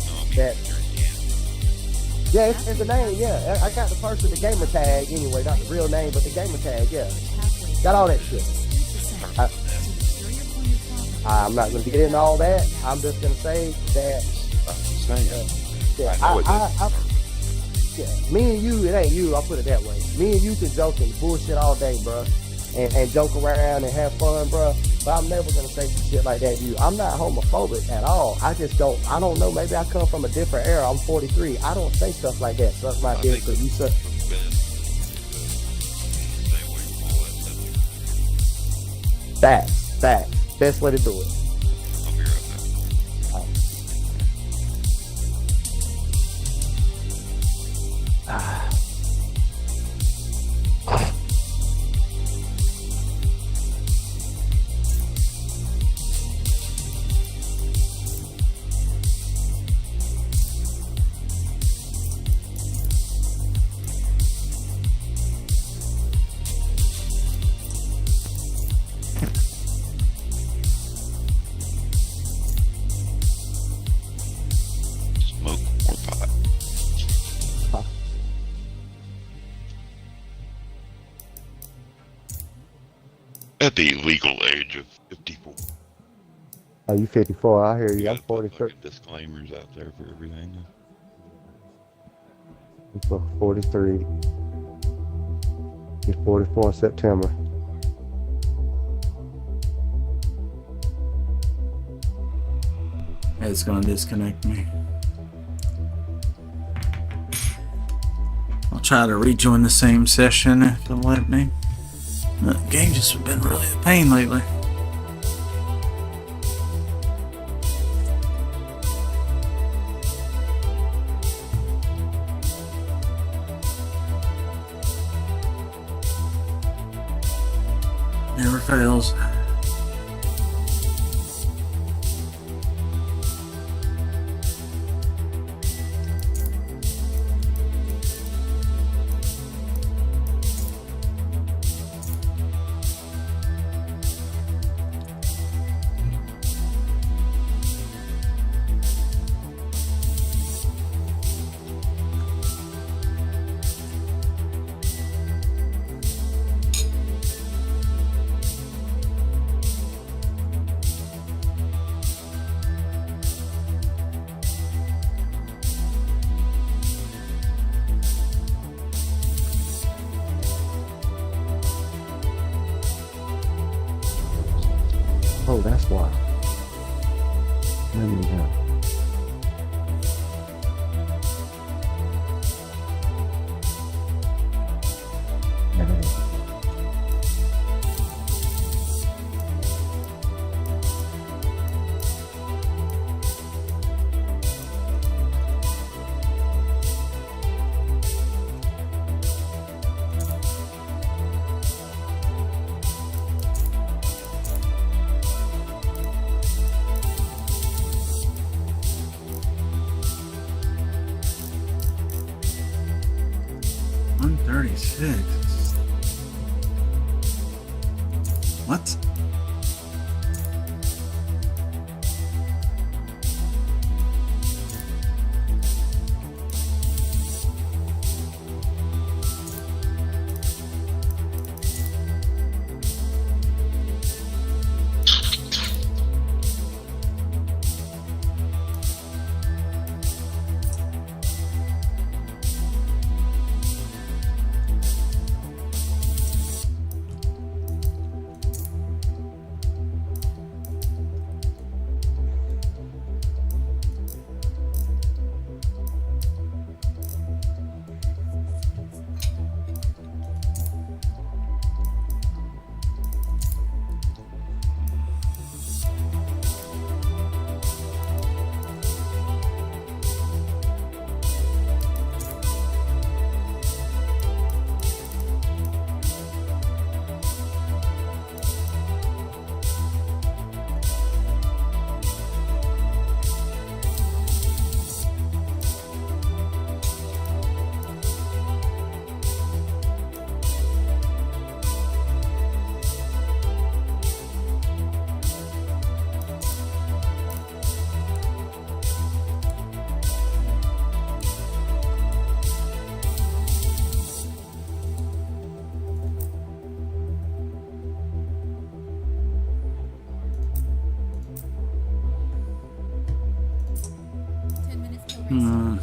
[SPEAKER 2] No, I mean,
[SPEAKER 5] That-
[SPEAKER 2] your
[SPEAKER 5] Yeah, it's the name. Yeah, I got the person, the gamer tag anyway, not the real name, but the gamer tag. Yeah, got all that shit. I'm not gonna get into all that. I'm just gonna say that.
[SPEAKER 2] I'm saying.
[SPEAKER 5] Yeah,
[SPEAKER 2] I know it
[SPEAKER 5] yeah, me and you, it ain't you. I'll put it that way. Me and you can joke and bullshit all day, bro, and joke around and have fun, bro. But I'm never gonna say some shit like that to you. I'm not homophobic at all. I just don't. I don't know. Maybe I come from a different era. I'm 43. I don't say stuff like that. Suck my dick, but you suck. Facts. Best way to do it.
[SPEAKER 2] I'll be right back. Smoke more pot. At the legal age of 54.
[SPEAKER 5] Oh, you 54. I hear you.
[SPEAKER 2] You
[SPEAKER 5] I'm
[SPEAKER 2] gotta put
[SPEAKER 5] 43.
[SPEAKER 2] fucking disclaimers out there for everything.
[SPEAKER 5] I'm 43. You're 44 in September.
[SPEAKER 1] It's gonna disconnect me. I'll try to rejoin the same session if it'll let me. The game just been really a pain lately. Never fails.
[SPEAKER 5] Oh, that's why. There we go.
[SPEAKER 1] What? Hmm.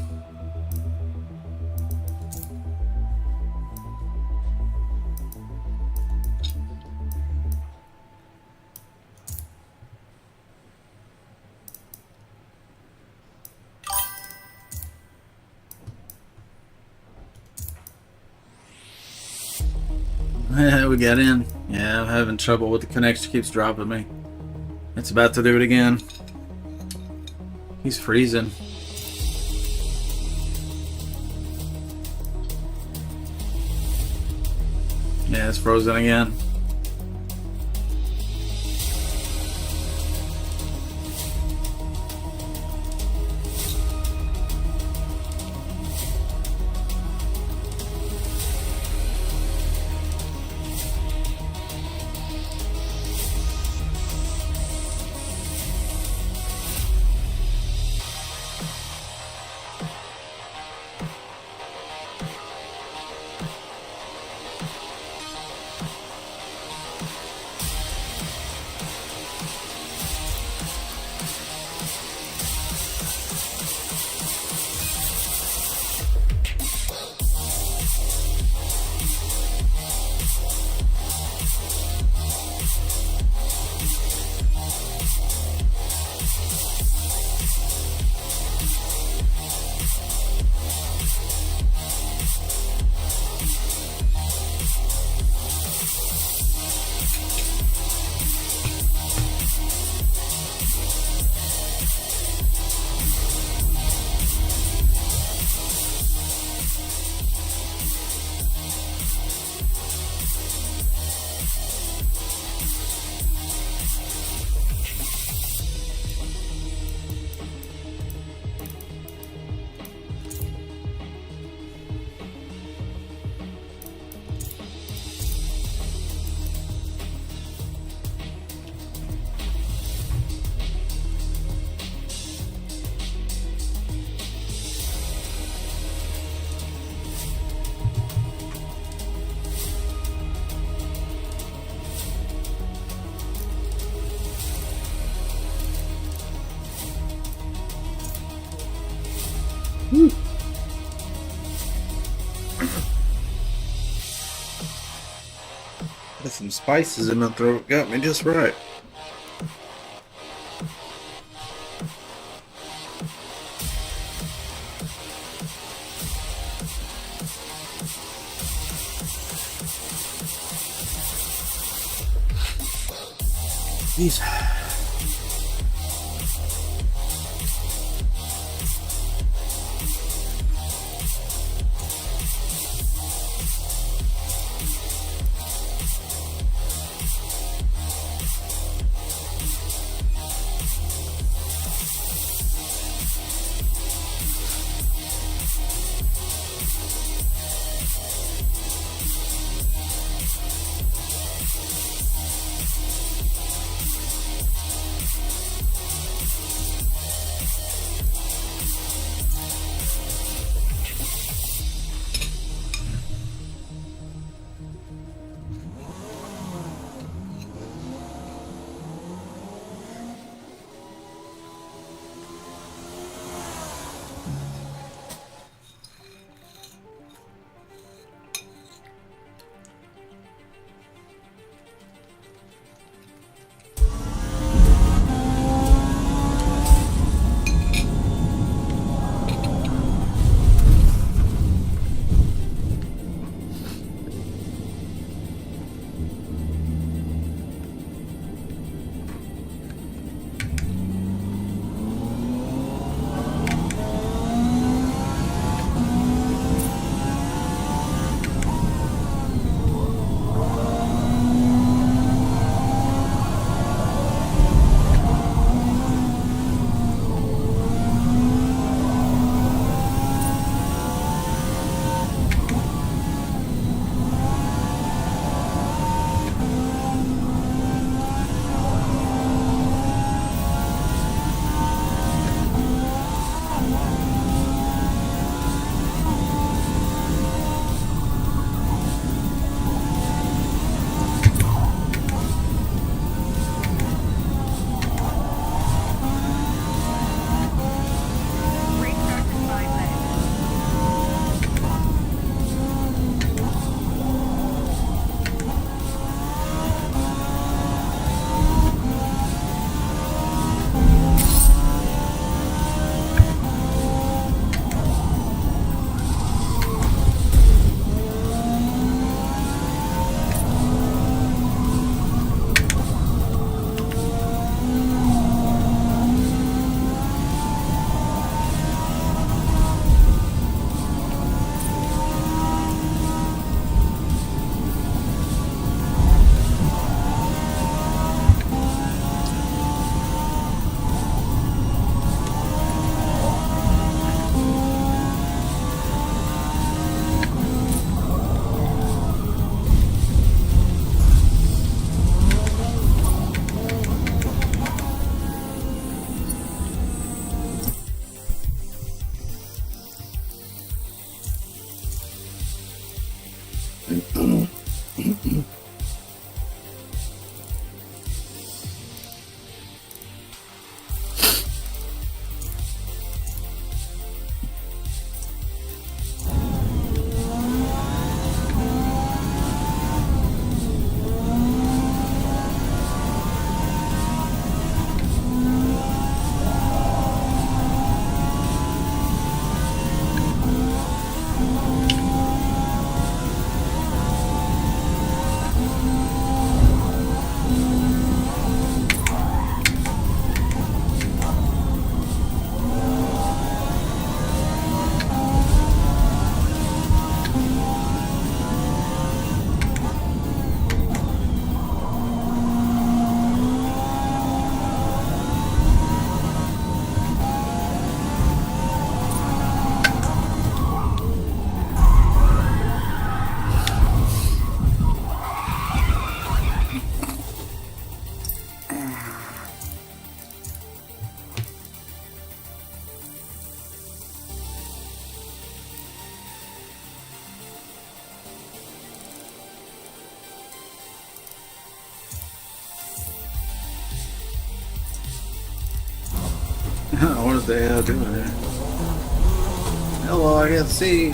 [SPEAKER 1] Yeah, we got in. Yeah, I'm having trouble with the connection. Keeps dropping me. It's about to do it again. He's freezing. Yeah, it's frozen again. Got some spices in my throat. Got me just right. Jeez. What is the hell doing there? Hello, I can see.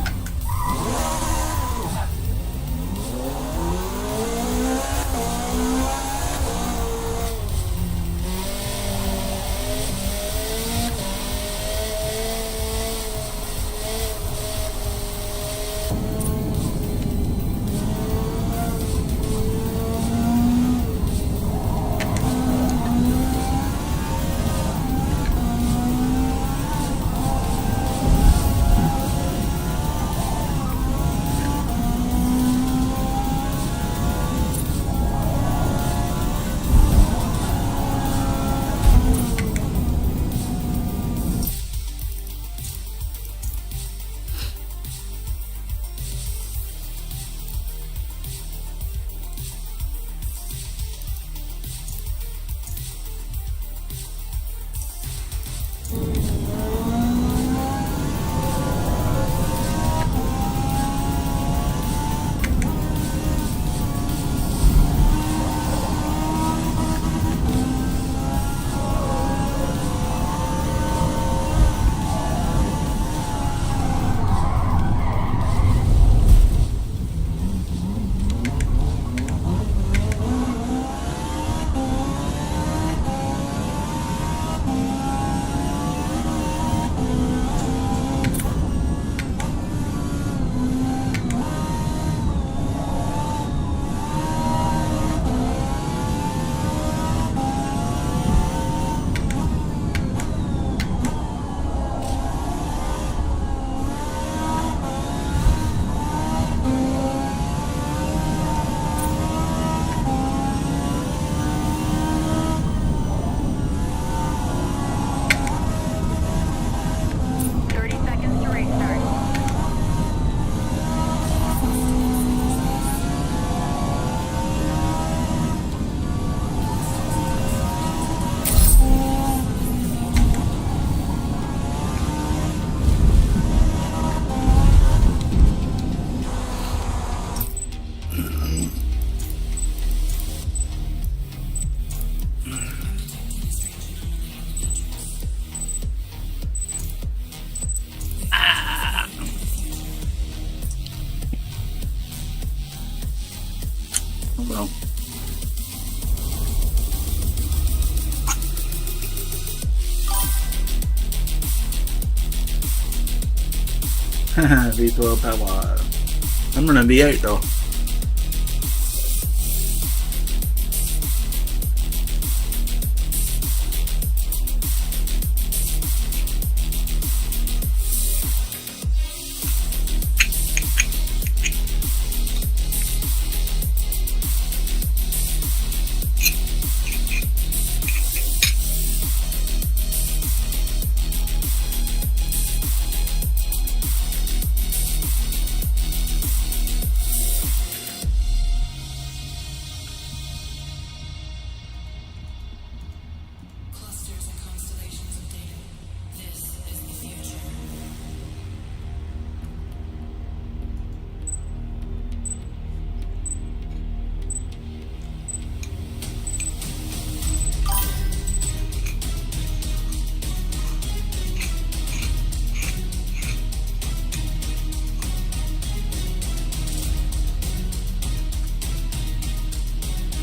[SPEAKER 1] Well. V12 power. I'm running V8 though.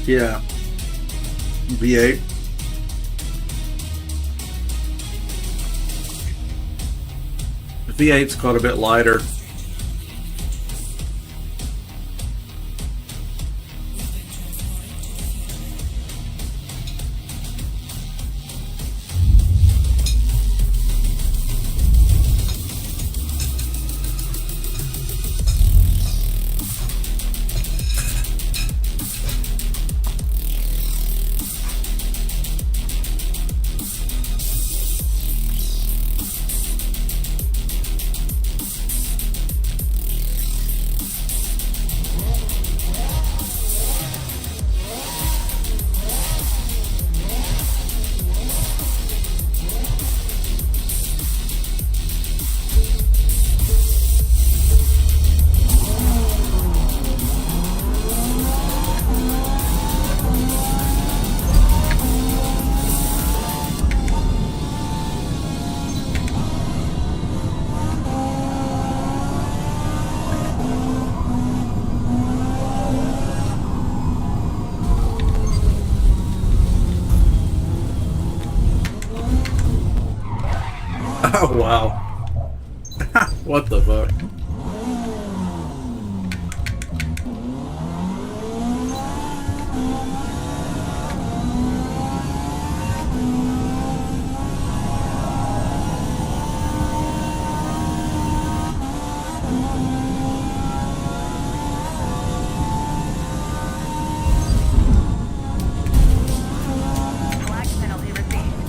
[SPEAKER 1] Yeah. V8. The V8's quite a bit lighter. Oh, wow. What the fuck?
[SPEAKER 3] Flag penalty received.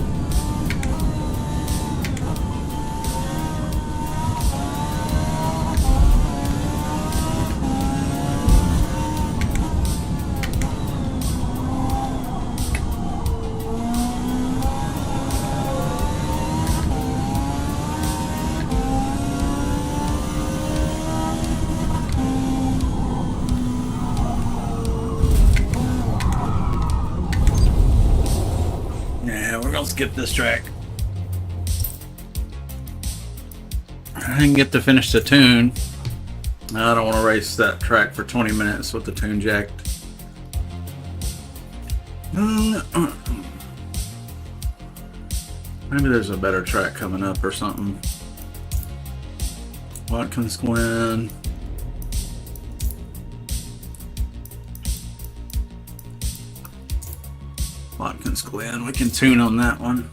[SPEAKER 1] Yeah, we're gonna skip this track. I didn't get to finish the tune. I don't want to race that track for 20 minutes with the tune jacked. Maybe there's a better track coming up or something. Watkins Glen. Watkins Glen. We can tune on that one.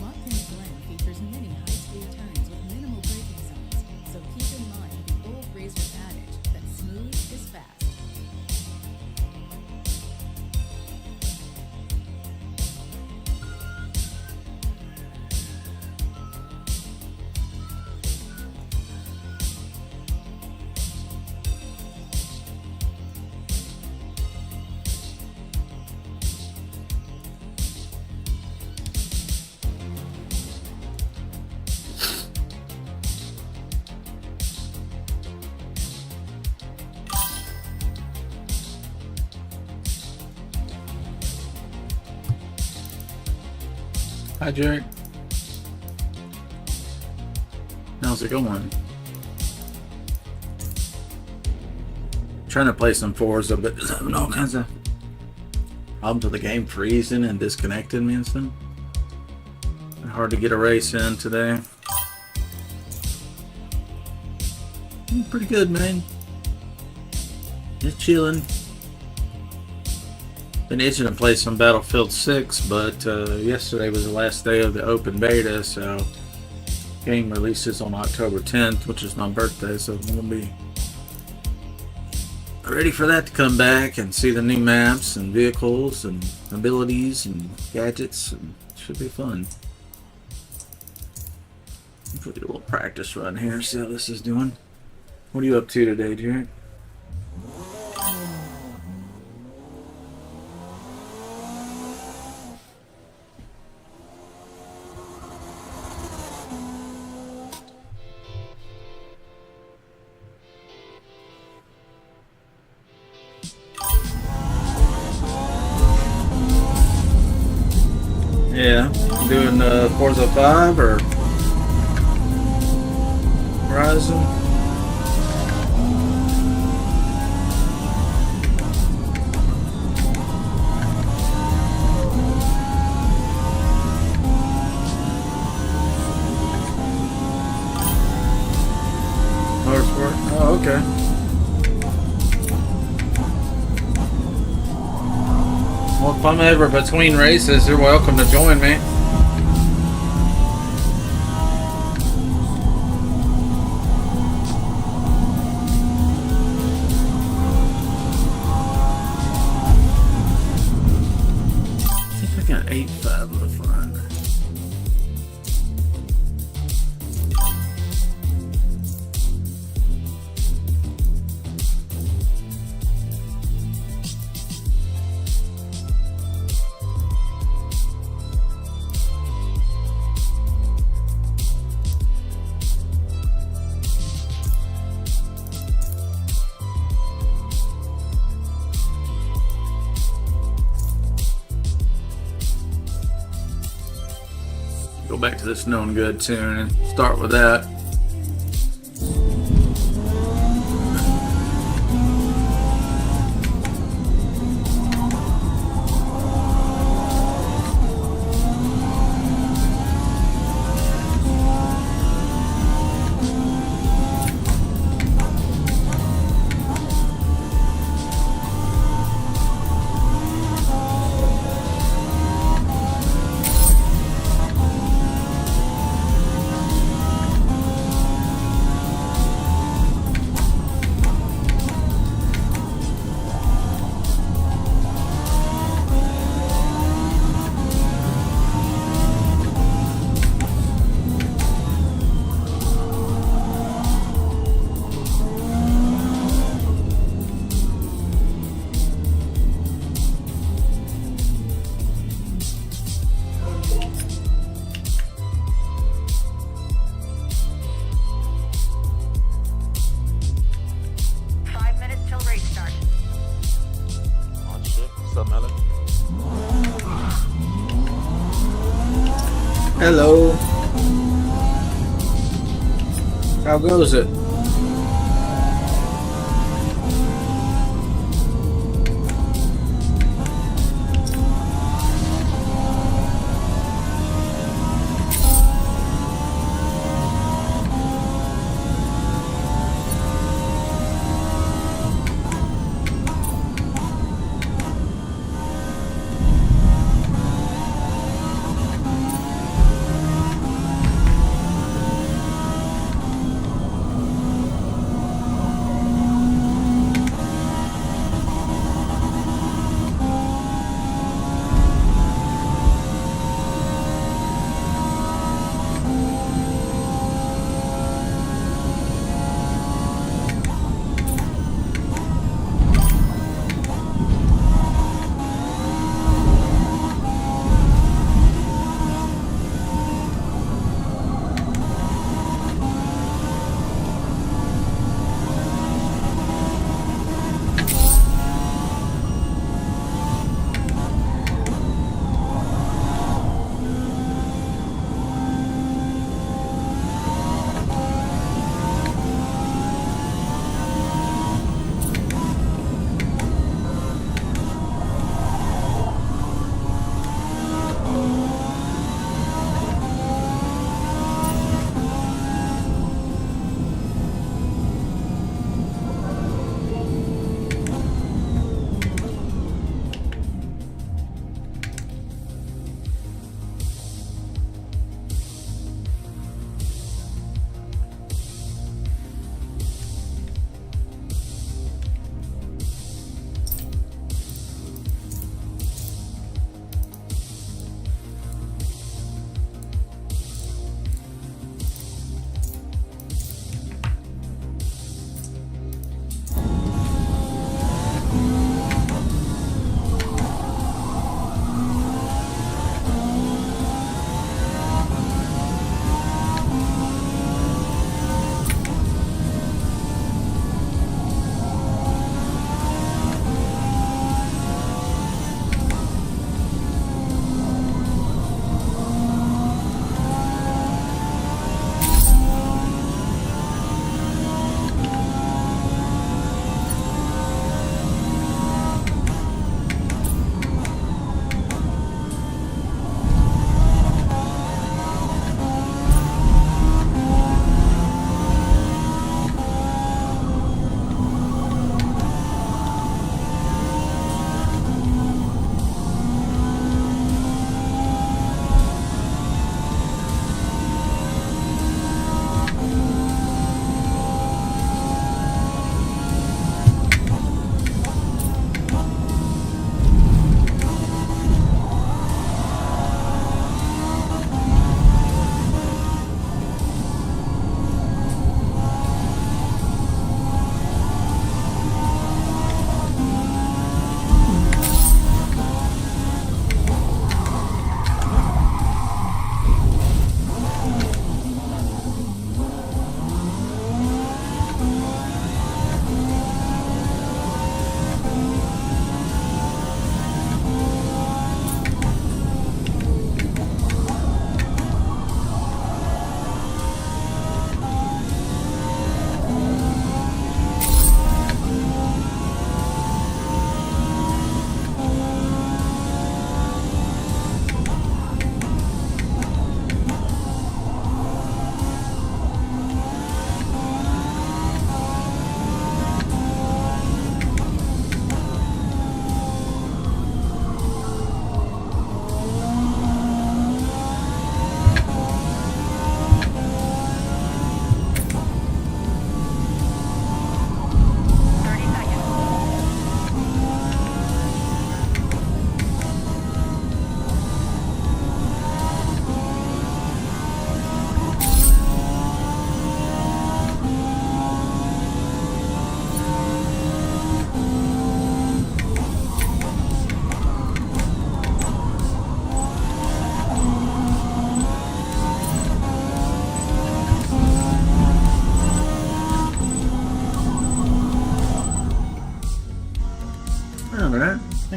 [SPEAKER 4] Watkins Glen features many high-speed turns with minimal braking zones, so keep in mind the old racer adage that smooth is fast.
[SPEAKER 1] Hi, Jared. How's it going? Trying to play some Forza, but just having all kinds of problems with the game freezing and disconnecting me and stuff. Hard to get a race in today. Pretty good, man. Just chilling. Been itching to play some Battlefield 6, but yesterday was the last day of the open beta, so game releases on October 10th, which is my birthday, so I'm gonna be ready for that to come back and see the new maps and vehicles and abilities and gadgets, and it should be fun. We'll do a little practice run here, see how this is doing. What are you up to today, Jared? Yeah, doing Forza 5 or Horizon. Motorsport. Oh, okay. Well, if I'm ever between races, you're welcome to join me. I think I got 8.5 of the fun. Go back to this known good tune and start with that. Hello. How goes it?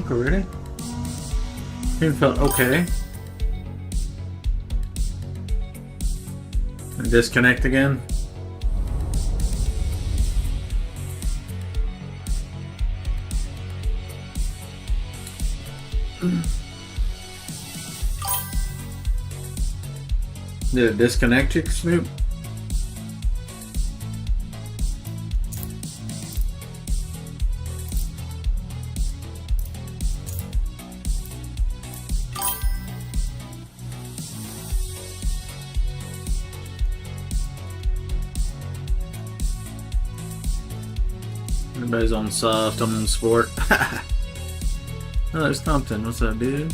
[SPEAKER 1] think already. Even felt okay. And disconnect again. Did it disconnect you, Snoop? Everybody's on soft, I'm on sport. Oh, there's Compton. What's up, dude?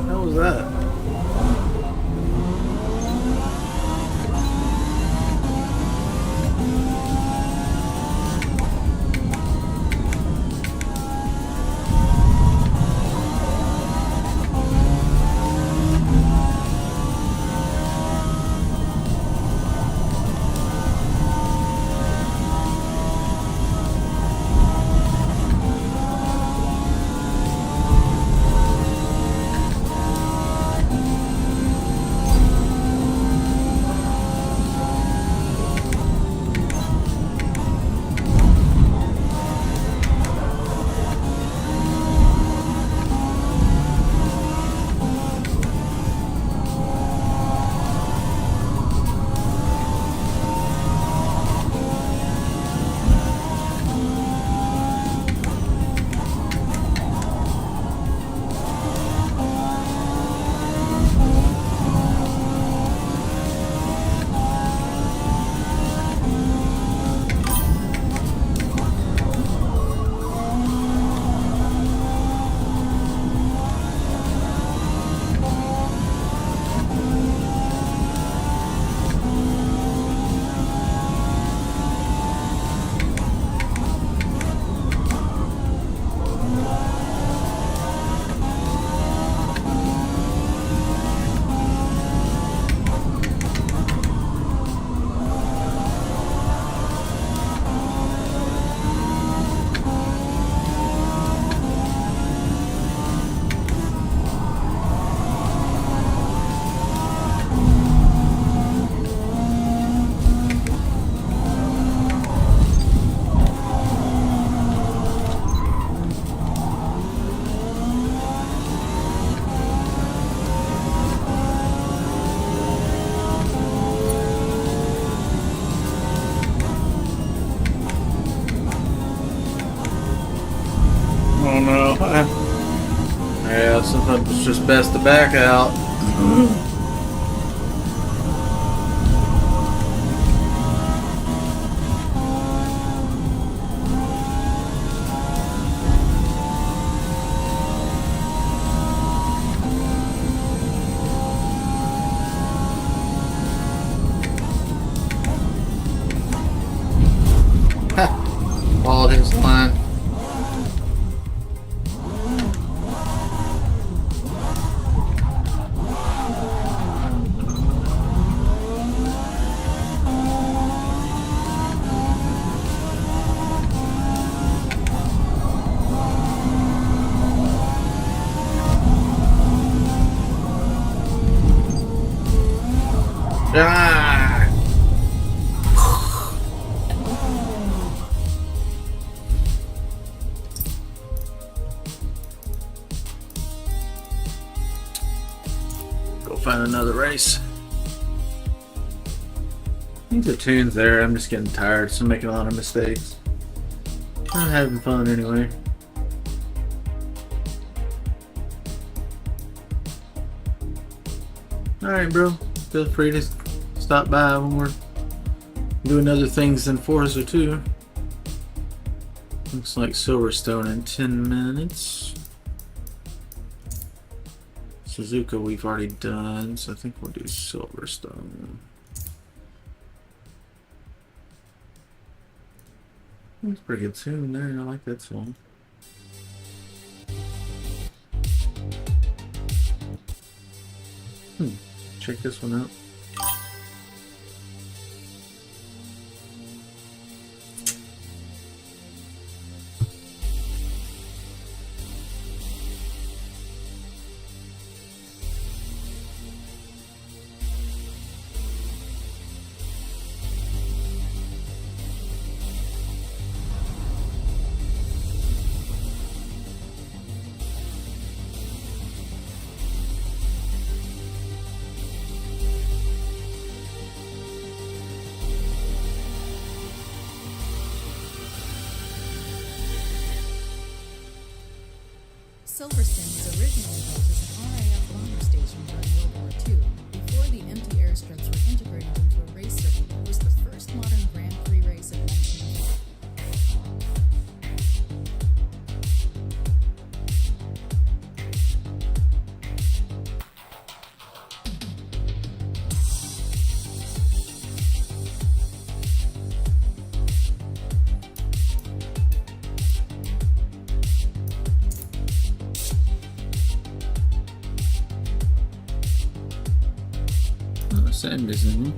[SPEAKER 1] How was that? Oh no. Yeah, sometimes it's just best to back out. Followed his line. Ah! find another race. I think the tune's there. I'm just getting tired, so I'm making a lot of mistakes. I'm having fun anyway. Alright, bro. Feel free to stop by when we're doing other things than Forza 2. Looks like Silverstone in 10 minutes. Suzuka we've already done, so I think we'll do Silverstone. That's a pretty good tune there. I like that song. Check this one out.
[SPEAKER 4] Silverstone was originally built as an RAF bomber station during World War II. Before the empty airstrips were integrated into a race circuit, it was the first modern Grand Prix race of 1940.
[SPEAKER 1] Sand is in.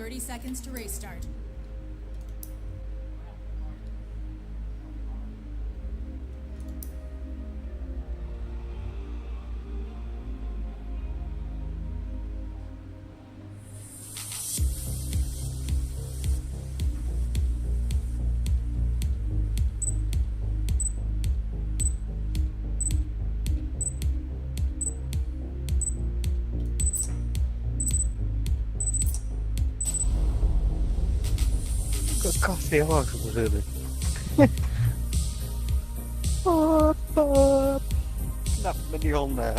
[SPEAKER 4] 30 seconds to race start.
[SPEAKER 7] Kahvia alkuun. Knap met die honden.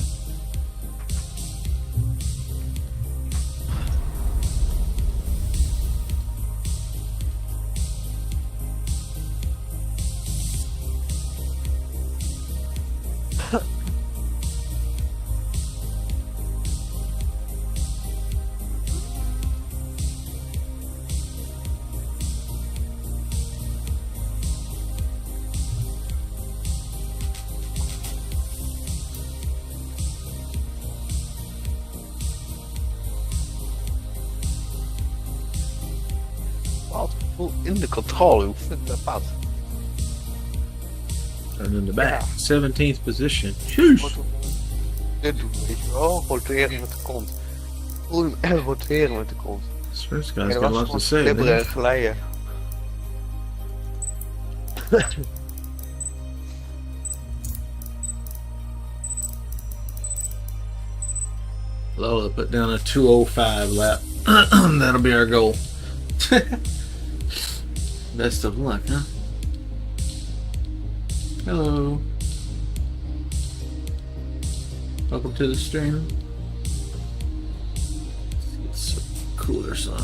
[SPEAKER 7] In de controle, hoe vindt dat pad?
[SPEAKER 8] And in the back,
[SPEAKER 7] Ja.
[SPEAKER 8] 17th position. Sheesh.
[SPEAKER 7] Dit doen, weet je wel. Roteren met de kont. Roteren met de kont.
[SPEAKER 8] This first
[SPEAKER 7] En
[SPEAKER 8] guy's
[SPEAKER 7] er
[SPEAKER 8] got
[SPEAKER 7] was
[SPEAKER 8] lots to
[SPEAKER 7] gewoon
[SPEAKER 8] say.
[SPEAKER 7] glibberen en
[SPEAKER 8] Man.
[SPEAKER 7] glijden.
[SPEAKER 8] Lola put down a 2:05 lap. That'll be our goal. Best of luck, huh? Hello. Welcome to the stream. Let's get some coolers on.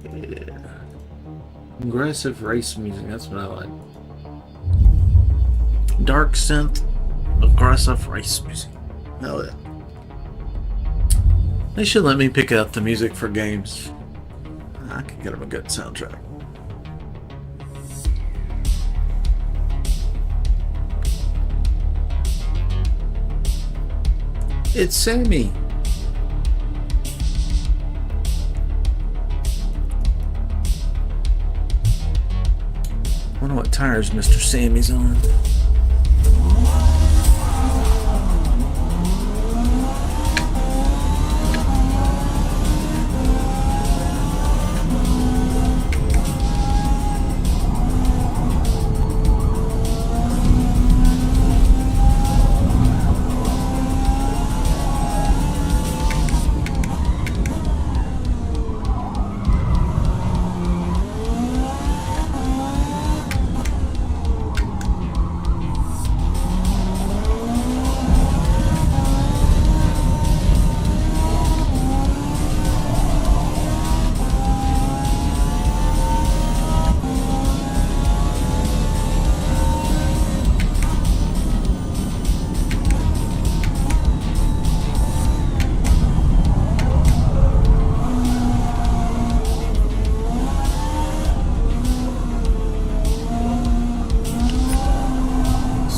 [SPEAKER 8] Yeah. Aggressive race music, that's what I like. Dark synth, aggressive race music. Hell yeah. They should let me pick out the music for games. I could get them a good soundtrack. It's Sammy. Wonder what tires Mr. Sammy's on.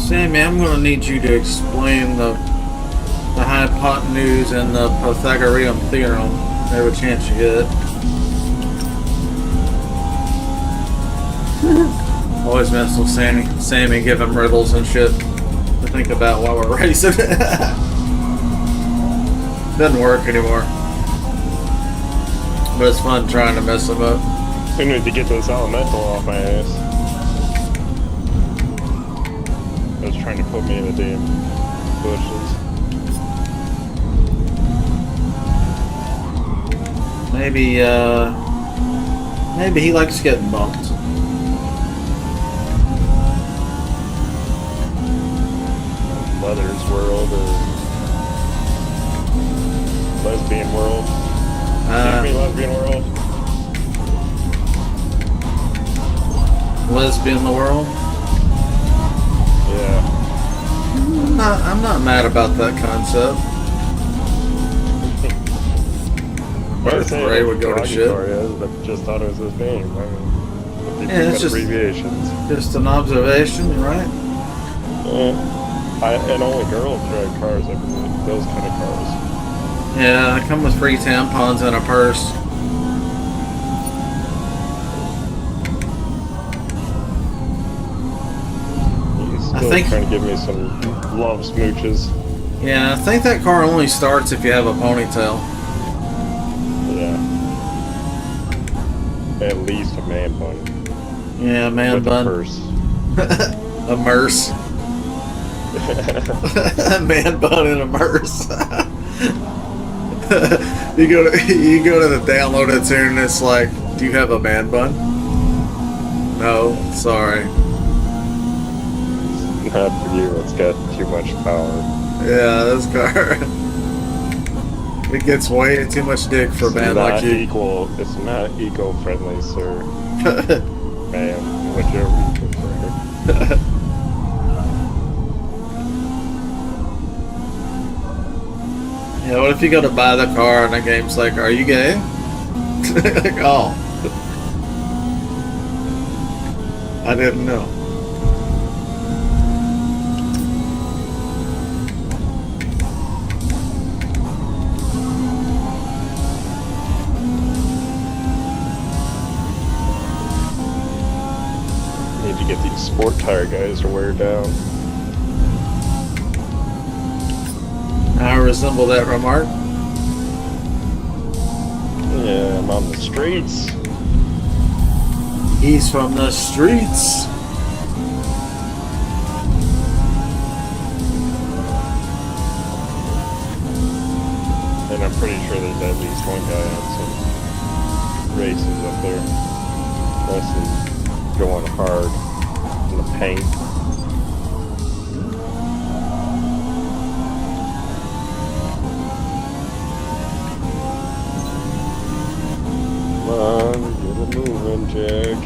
[SPEAKER 8] Sammy, I'm going to need you to explain the hypotenuse and the Pythagorean theorem every chance you get. Always mess with Sammy. Sammy, give him riddles and shit to think about while we're racing. Doesn't work anymore. But it's fun trying to mess him up.
[SPEAKER 6] I need to get this elemental off my ass. It was trying to put me in the damn bushes.
[SPEAKER 1] Maybe he likes getting bumped.
[SPEAKER 6] Mother's World or Lesbian World. Give me Lesbian World.
[SPEAKER 1] Lesbian the world?
[SPEAKER 6] Yeah.
[SPEAKER 1] I'm not mad about that concept.
[SPEAKER 6] But
[SPEAKER 1] Ray would go to shit.
[SPEAKER 6] Is, but just thought it was his name. I mean,
[SPEAKER 1] Yeah, it's just
[SPEAKER 6] abbreviations.
[SPEAKER 1] Just an observation, right?
[SPEAKER 6] Yeah. And only girls drive cars, I believe. Those kind of cars.
[SPEAKER 1] Yeah, they come with free tampons and a purse.
[SPEAKER 6] He's still
[SPEAKER 1] think-
[SPEAKER 6] trying to give me some love smooches.
[SPEAKER 1] Yeah, I think that car only starts if you have a ponytail.
[SPEAKER 6] Yeah. At least a man bun.
[SPEAKER 1] Yeah, man
[SPEAKER 6] with
[SPEAKER 1] bun.
[SPEAKER 6] a purse.
[SPEAKER 1] A merce. A man bun and a merce. you go to the download it tune and it's like, do you have a man bun? No, sorry.
[SPEAKER 6] Not for you, it's got too much power.
[SPEAKER 1] Yeah, this car. It gets way too much dick for a man like you.
[SPEAKER 6] It's not eco-friendly, sir. Man, whichever you prefer.
[SPEAKER 1] Yeah, what if you go to buy the car and the game's like, are you gay? Like, oh. I didn't know.
[SPEAKER 6] Need to get these sport tire guys to wear down.
[SPEAKER 1] I resemble that remark.
[SPEAKER 6] Yeah, I'm on the streets.
[SPEAKER 1] He's from the streets.
[SPEAKER 6] And I'm pretty sure there's at least one guy on some races up there. Unless he's going hard in the paint. Come on, get it moving, Jack.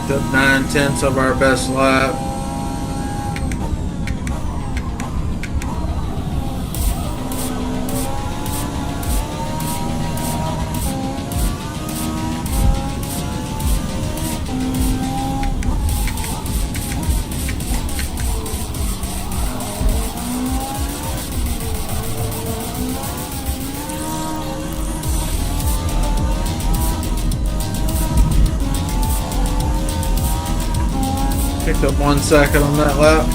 [SPEAKER 1] Picked up 9/10 of our best lap. Picked up 1 second on that lap.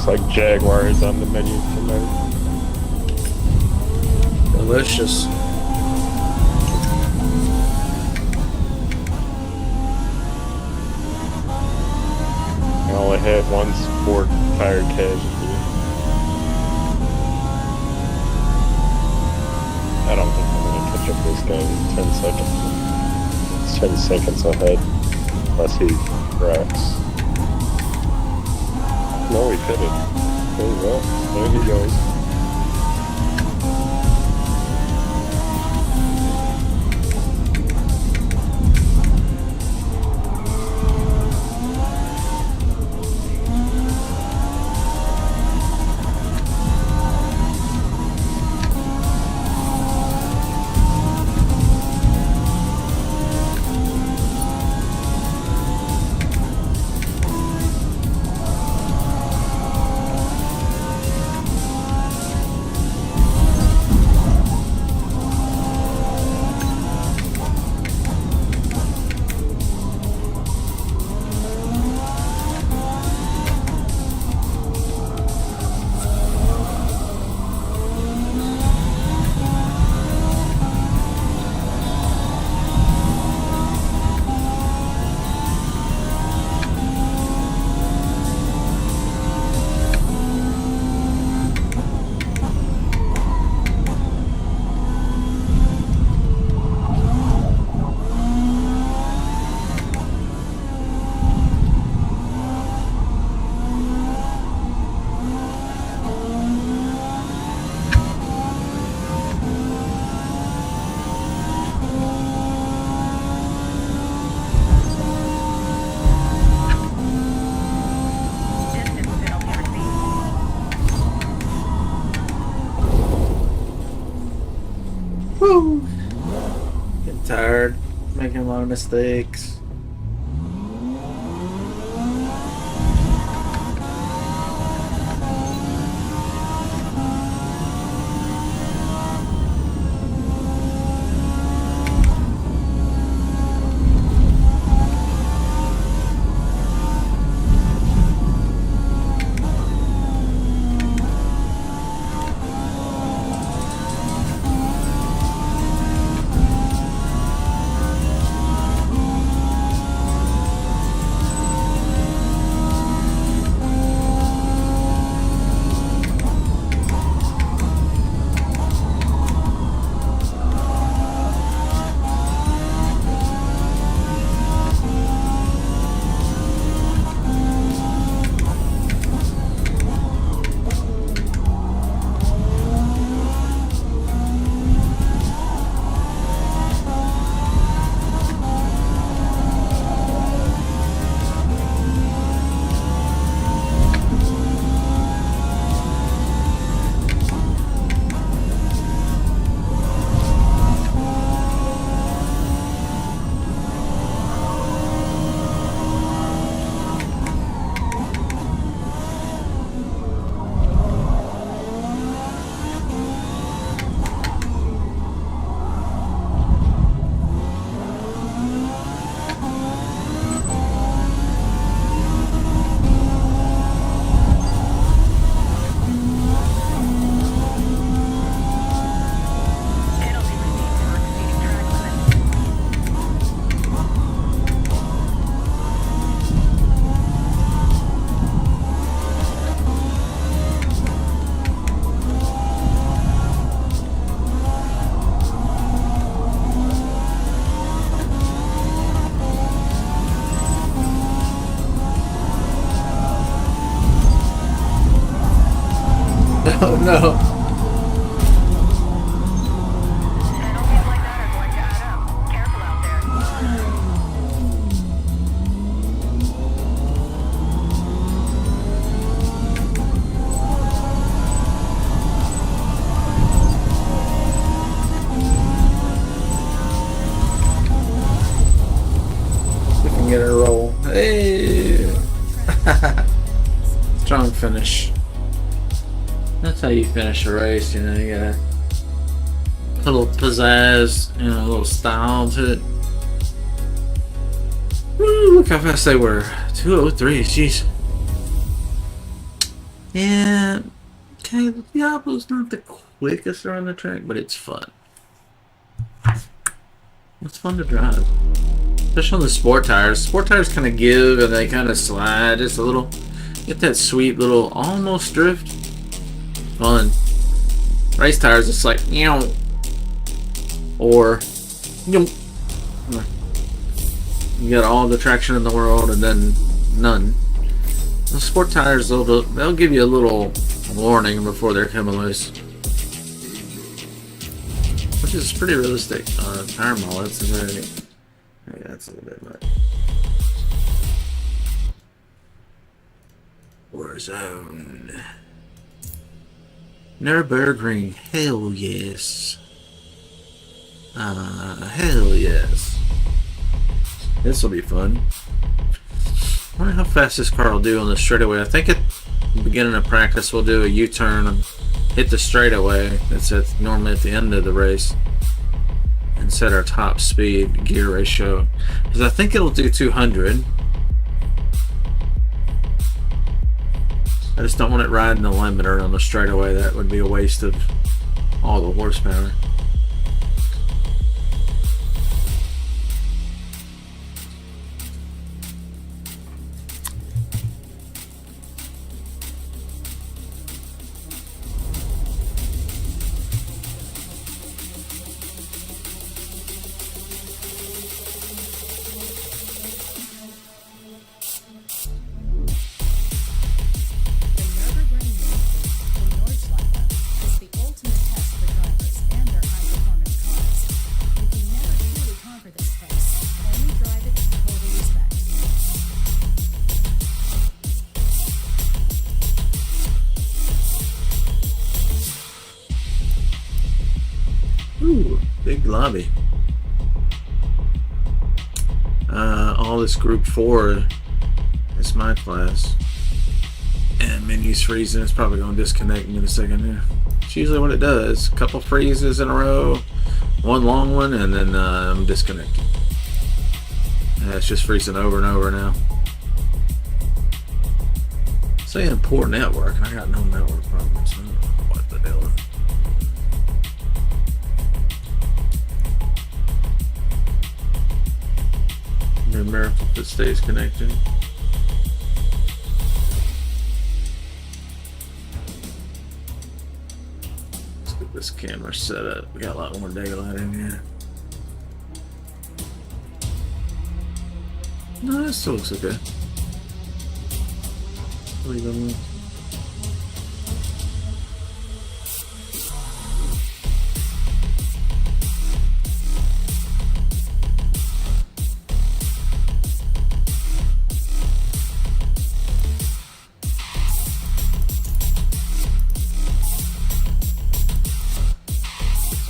[SPEAKER 6] like Jaguars on the menu tonight.
[SPEAKER 1] Delicious.
[SPEAKER 6] I only had one sport tire casualty. I don't think I'm gonna catch up this guy in 10 seconds. It's 10 seconds ahead. Unless he wrecks. No, he couldn't. There you go. There he goes.
[SPEAKER 1] Woo! Getting tired, making a lot of mistakes. Oh no.
[SPEAKER 3] Penalties like that are going to add up. Careful out there.
[SPEAKER 1] We can get a roll. Hey! Strong finish. That's how you finish a race, you know, you got a little pizzazz, you know, a little style to it. Woo, look how fast they were. 2:03, jeez. Yeah, okay, the Diablo's not the quickest around the track, but it's fun. It's fun to drive. Especially on the sport tires. Sport tires kind of give and they kind of slide just a little. Get that sweet little almost drift. Fun. Race tires, it's like, or, you get all the traction in the world and then none. The sport tires, they'll give you a little warning before they're coming loose. Which is pretty realistic. Tire mall, that's very... Yeah, that's a little bit much. Warzone. Nürburgring, hell yes. Hell yes. This will be fun. I wonder how fast this car will do on the straightaway. I think at the beginning of practice we'll do a U-turn and hit the straightaway. That's normally at the end of the race. And set our top speed gear ratio. Because I think it'll do 200. I just don't want it riding the limiter on the straightaway. That would be a waste of all the horsepower. Ooh, big lobby. All this group 4 is my class. And menu's freezing. It's probably going to disconnect me in a second here. It's usually what it does. A couple freezes in a row, one long one, and then I'm disconnected. It's just freezing over and over now. Saying poor network, and I got no network problems. So what the hell? A miracle if it stays connected. Let's get this camera set up. We got a lot more daylight in here. No, this still looks okay. Leave it alone.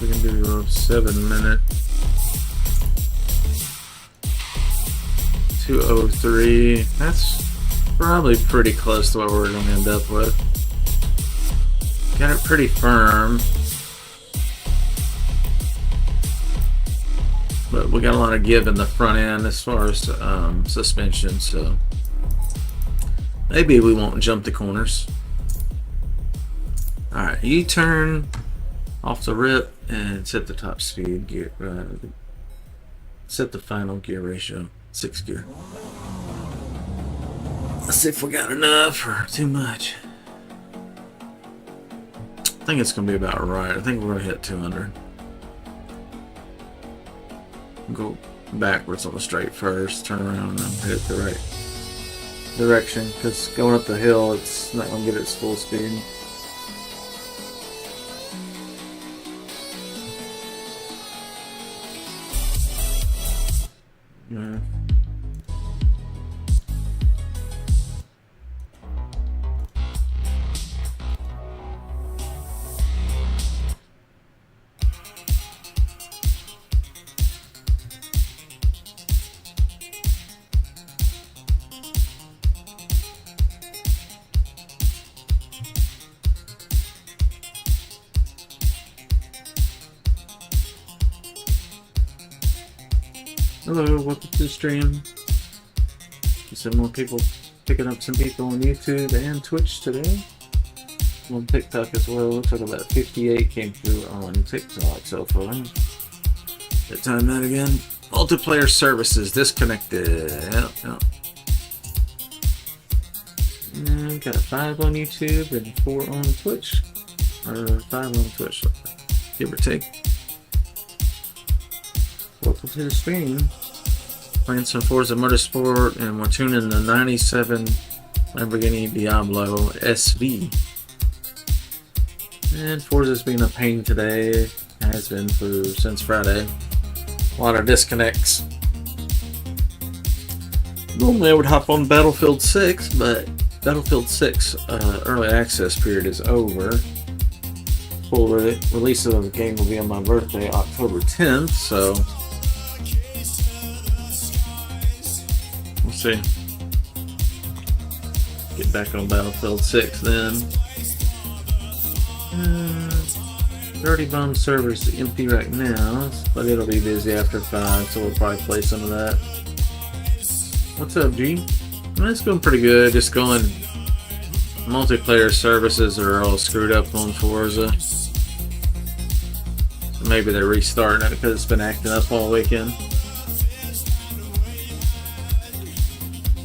[SPEAKER 1] We can do a 7-minute 2:03. That's probably pretty close to what we're going to end up with. Got it pretty firm, but we got a lot of give in the front end as far as suspension, so maybe we won't jump the corners. Alright, U-turn off the rip and set the top speed gear, set the final gear ratio, 6 gear. Let's see if we got enough or too much. I think it's gonna be about right. I think we're gonna hit 200. Go backwards on the straight first, turn around and hit it the right direction, because going up the hill it's not gonna get its full speed. Yeah. Hello, welcome to the stream. Some more people picking up some people on YouTube and Twitch today. on TikTok as well. Looks like about 58 came through on TikTok so far. Let's time that again. Multiplayer services disconnected. Yep. And got a 5 on YouTube and 4 on Twitch. Or 5 on Twitch, give or take. Welcome to the stream. Playing some Forza Motorsport, and we're tuning the 97 Lamborghini Diablo SV. And Forza's been a pain today. Has been since Friday. A lot of disconnects. Normally I would hop on Battlefield 6, but Battlefield 6 early access period is over. Full release of the game will be on my birthday, October 10th, so we'll see. Get back on Battlefield 6 then. 30 bomb servers empty right now, but it'll be busy after 5, so we'll probably play some of that. What's up, G? Well, it's going pretty good. Just going. Multiplayer services are all screwed up on Forza. So maybe they're restarting it because it's been acting up all weekend.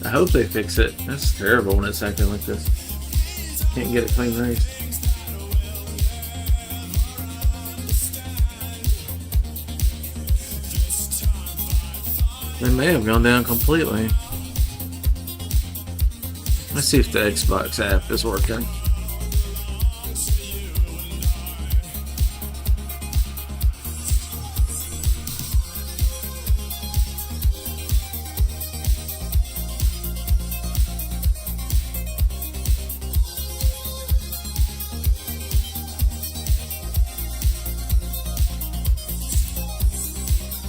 [SPEAKER 1] I hope they fix it. That's terrible when it's acting like this. Can't get it clean raced. They may have gone down completely. Let's see if the Xbox app is working.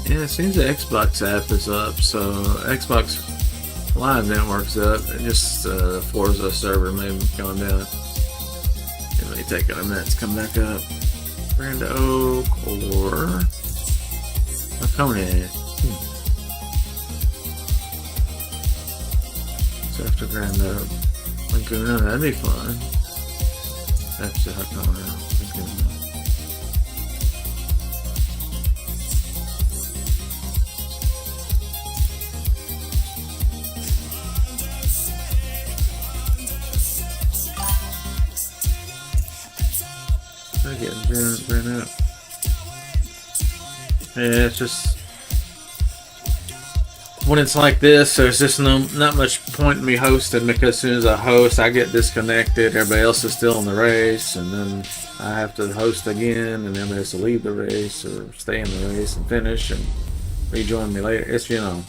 [SPEAKER 1] Yeah, it seems the Xbox app is up, so Xbox Live Network's up. Just Forza server may have gone down. It may take a minute to come back up. Grand Oak or Laconia. So after Grand Oak, Laguna, that'd be fun. After Laguna. Getting burnt up. Yeah, it's just when it's like this, there's just not much point in me hosting, because as soon as I host, I get disconnected. Everybody else is still in the race, and then I have to host again, and then they have to leave the race or stay in the race and finish and rejoin me later. It's, you know,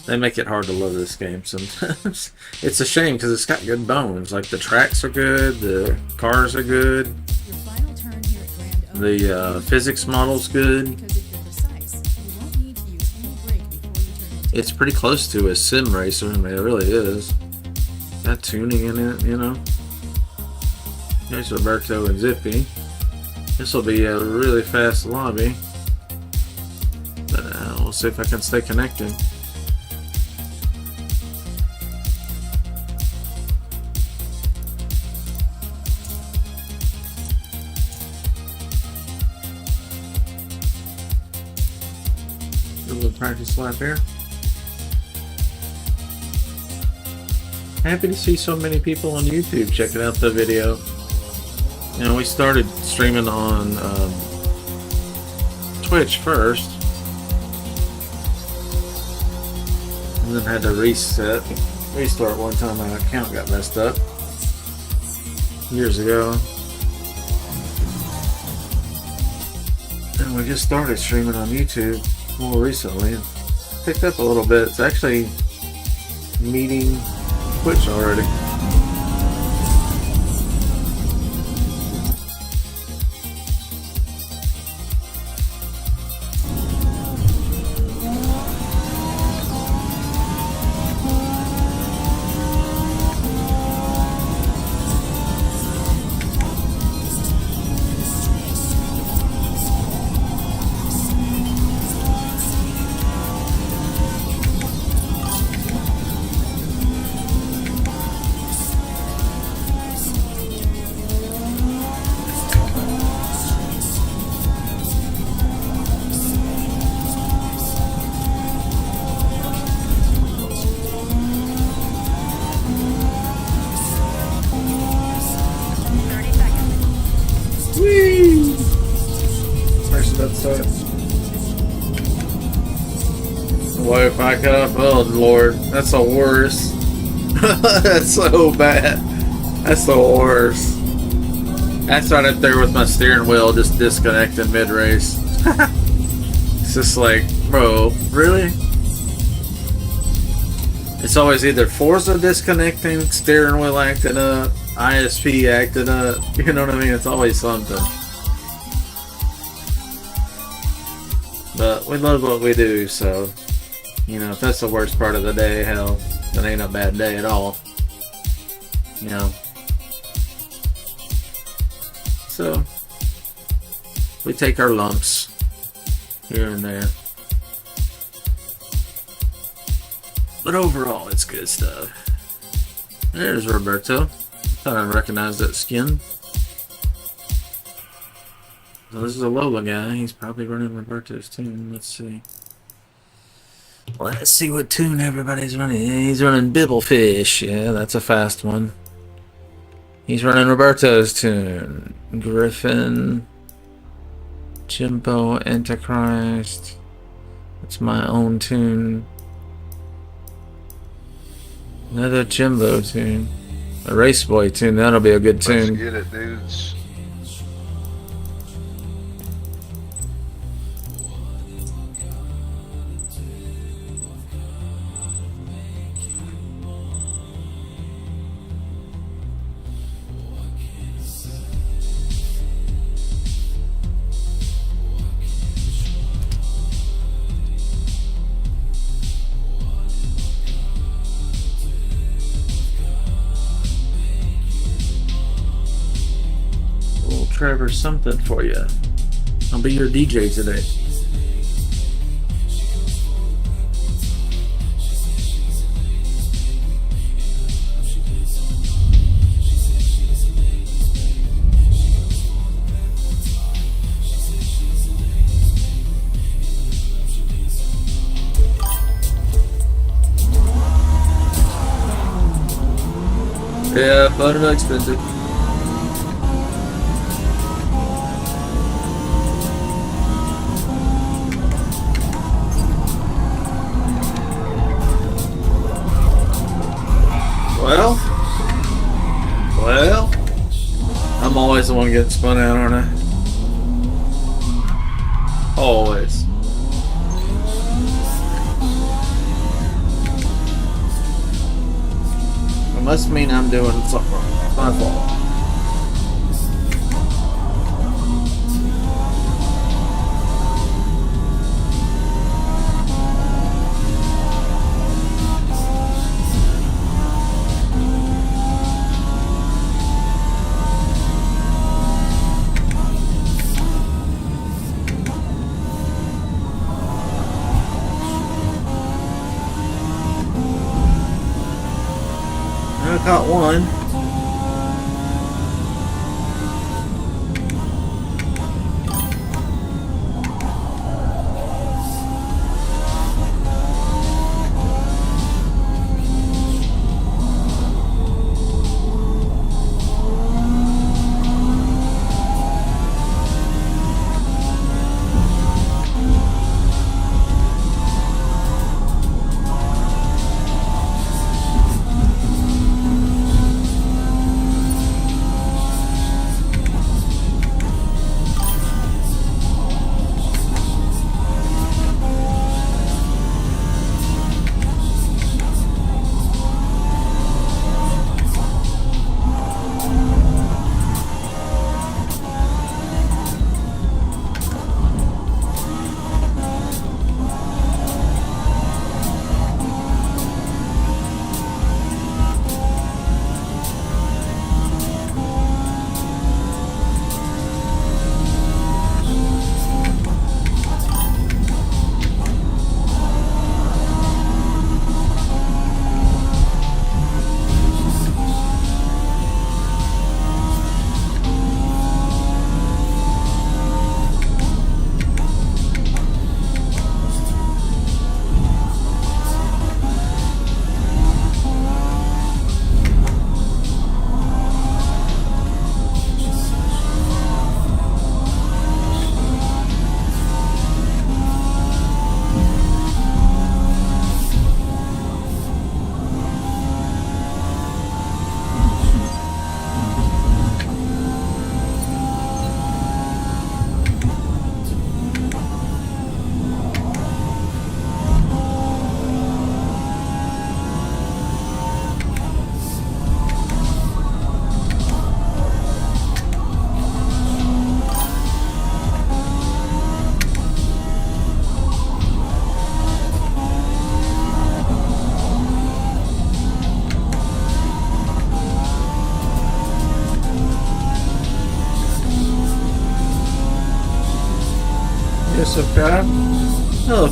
[SPEAKER 1] they make it hard to love this game sometimes. It's a shame because it's got good bones. Like the tracks are good, the cars are good,
[SPEAKER 4] Your final turn here at Grand Oak.
[SPEAKER 1] the physics model's good.
[SPEAKER 4] Because if you're precise, you won't need to use any brake before you turn into
[SPEAKER 1] It's pretty close to a sim racer. I mean, it really is. Got tuning in it, you know. There's Roberto and Zippy. This will be a really fast lobby, but we'll see if I can stay connected. A little practice lap here. Happy to see so many people on YouTube checking out the video. You know, we started streaming on Twitch first, and then had to restart one time. My account got messed up years ago, and we just started streaming on YouTube more recently. Picked up a little bit. It's actually meeting Twitch already. boy, if I cut off, oh lord, that's the worst. That's so bad. That's the worst. That's right up there with my steering wheel just disconnecting mid-race. It's just like, bro, really? It's always either Forza disconnecting, steering wheel acting up, ISP acting up, you know what I mean? It's always something. But we love what we do, so, you know, if that's the worst part of the day, hell, that ain't a bad day at all. You know. So, we take our lumps here and there. But overall, it's good stuff. There's Roberto. Thought I recognized that skin. So this is a Lola guy. He's probably running Roberto's tune. Let's see. Let's see what tune everybody's running. He's running Bibblefish. Yeah, that's a fast one. He's running Roberto's tune. Griffin. Jimbo Antichrist. That's my own tune. Another Jimbo tune. A Race Boy tune. That'll be a good tune.
[SPEAKER 7] Let's get it, dudes.
[SPEAKER 1] Trevor, something for you. I'll be your DJ today. Yeah, fun and expensive. Well, I'm always the one getting spun out, aren't I? Always. It must mean I'm doing something wrong. It's my fault. I caught one.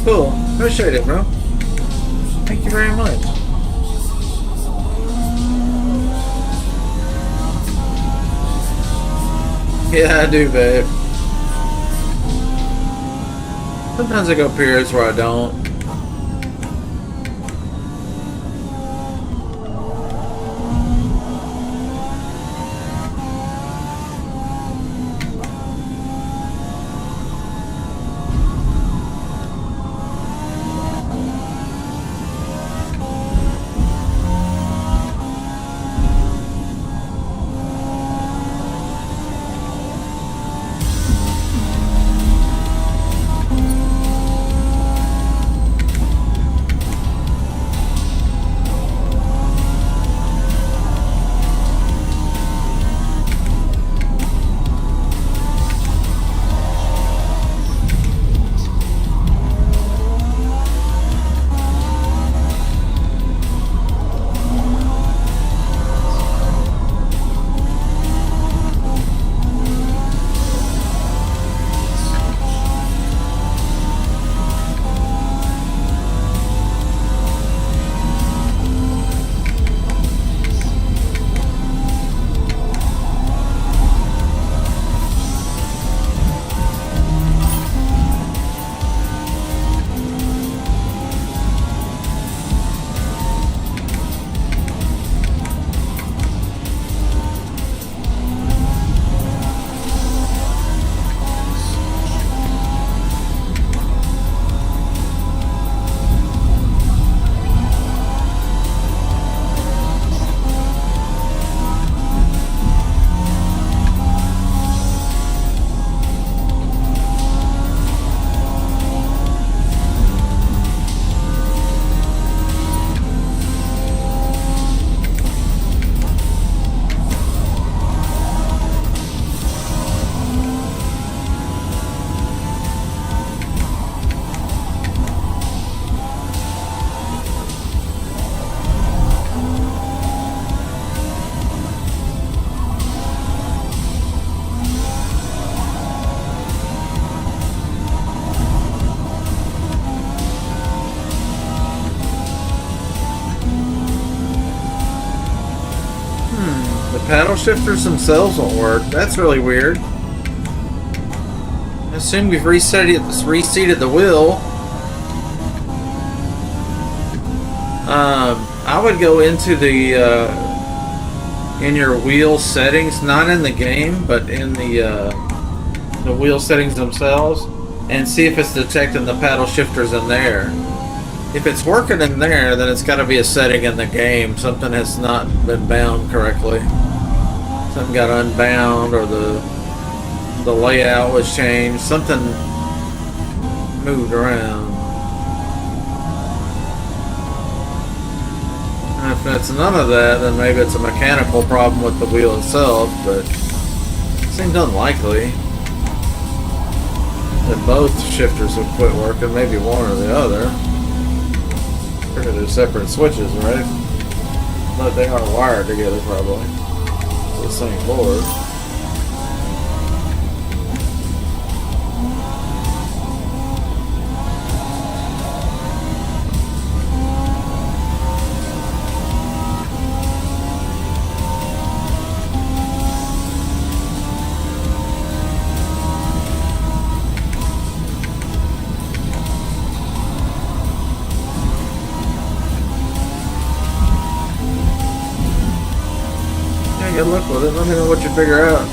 [SPEAKER 1] Oh, cool. Appreciate it, bro. Thank you very much. Yeah, I do, babe. Sometimes I go periods where I don't. Paddle shifters themselves won't work. That's really weird. I assume we've reseated the wheel. I would go into the in your wheel settings, not in the game, but in the wheel settings themselves, and see if it's detecting the paddle shifters in there. If it's working in there, then it's got to be a setting in the game. Something has not been bound correctly. Something got unbound, or the layout was changed. Something moved around. And if it's none of that, then maybe it's a mechanical problem with the wheel itself, but it seems unlikely that both shifters would quit working, maybe one or the other. Figure they're separate switches, right? But they are wired together, probably. To the same board. Good luck with it. Let me know what you figure out.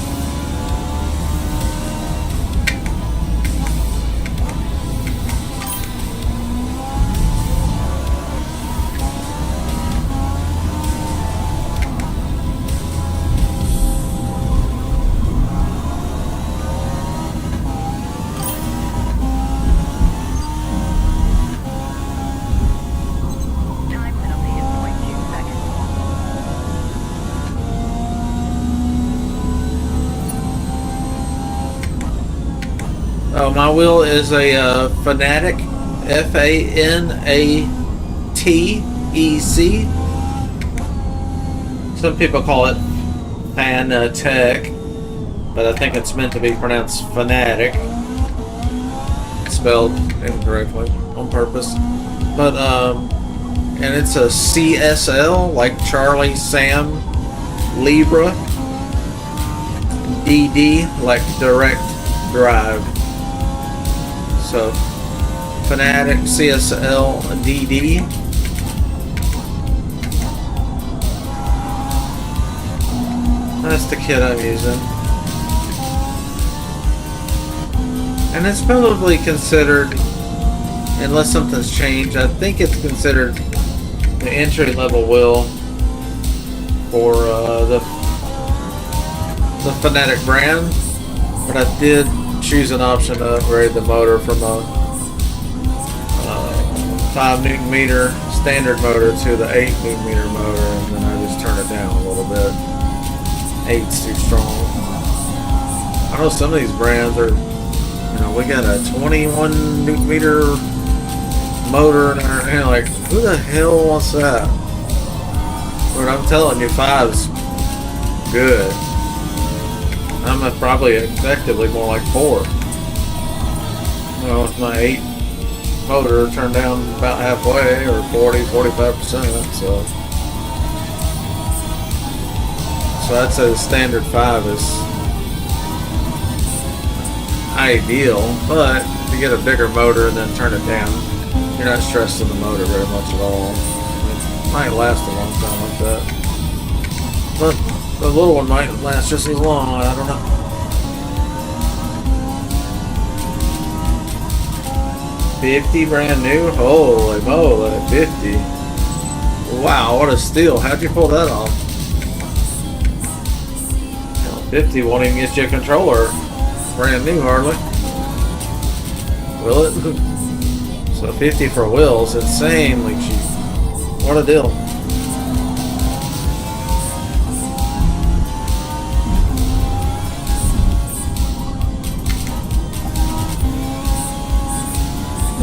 [SPEAKER 3] Time penalty is 0.2 seconds.
[SPEAKER 1] Oh, my wheel is a Fanatic, F-A-N-A-T-E-C. Some people call it Fanatec, but I think it's meant to be pronounced Fanatic. spelled incorrectly on purpose. But and it's a CSL, like Charlie Sam Libra, DD, like direct drive. So Fanatic CSL DD. That's the kit I'm using. And it's probably considered, unless something's changed, I think it's considered the entry level wheel for the Fanatic brand. But I did choose an option to upgrade the motor from a 5 Newton meter standard motor to the 8 Newton meter motor, and then I just turned it down a little bit. 8's too strong. I know some of these brands are, you know, we got a 21 Newton meter motor in our hand. Like, who the hell wants that? But I'm telling you, 5's good. I'm probably effectively more like 4. You know, with my 8 motor turned down about halfway, or 40-45%. So I'd say the standard 5 is ideal, but if you get a bigger motor and then turn it down, you're not stressing the motor very much at all. It might last a long time like that. But the little one might last just as long, I don't know. $50 brand new? Holy moly, 50. Wow, what a steal. How'd you pull that off? 50 won't even get you a controller. Brand new, hardly. Will it? So 50 for wheels, insanely cheap. What a deal.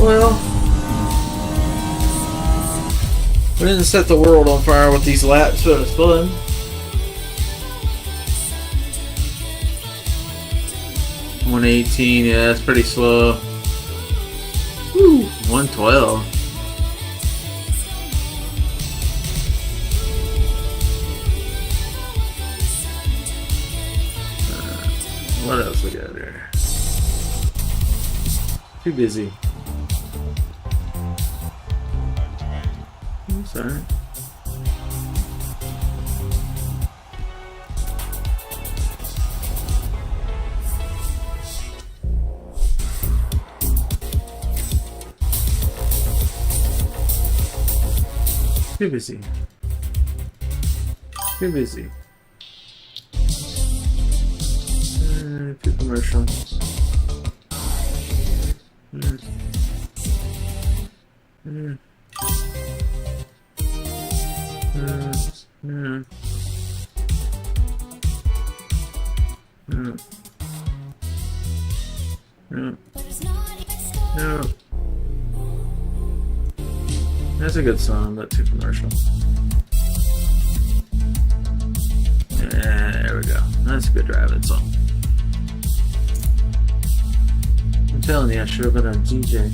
[SPEAKER 1] Well, we didn't set the world on fire with these laps, but it's fun. $118, yeah, that's pretty slow. Woo, 112. What else we got here? Too busy. I'm sorry. Too busy. Too busy. Too commercial. No. That's a good song, but too commercial. Yeah, there we go. That's a good driving song. I'm telling you, I should have been a DJ.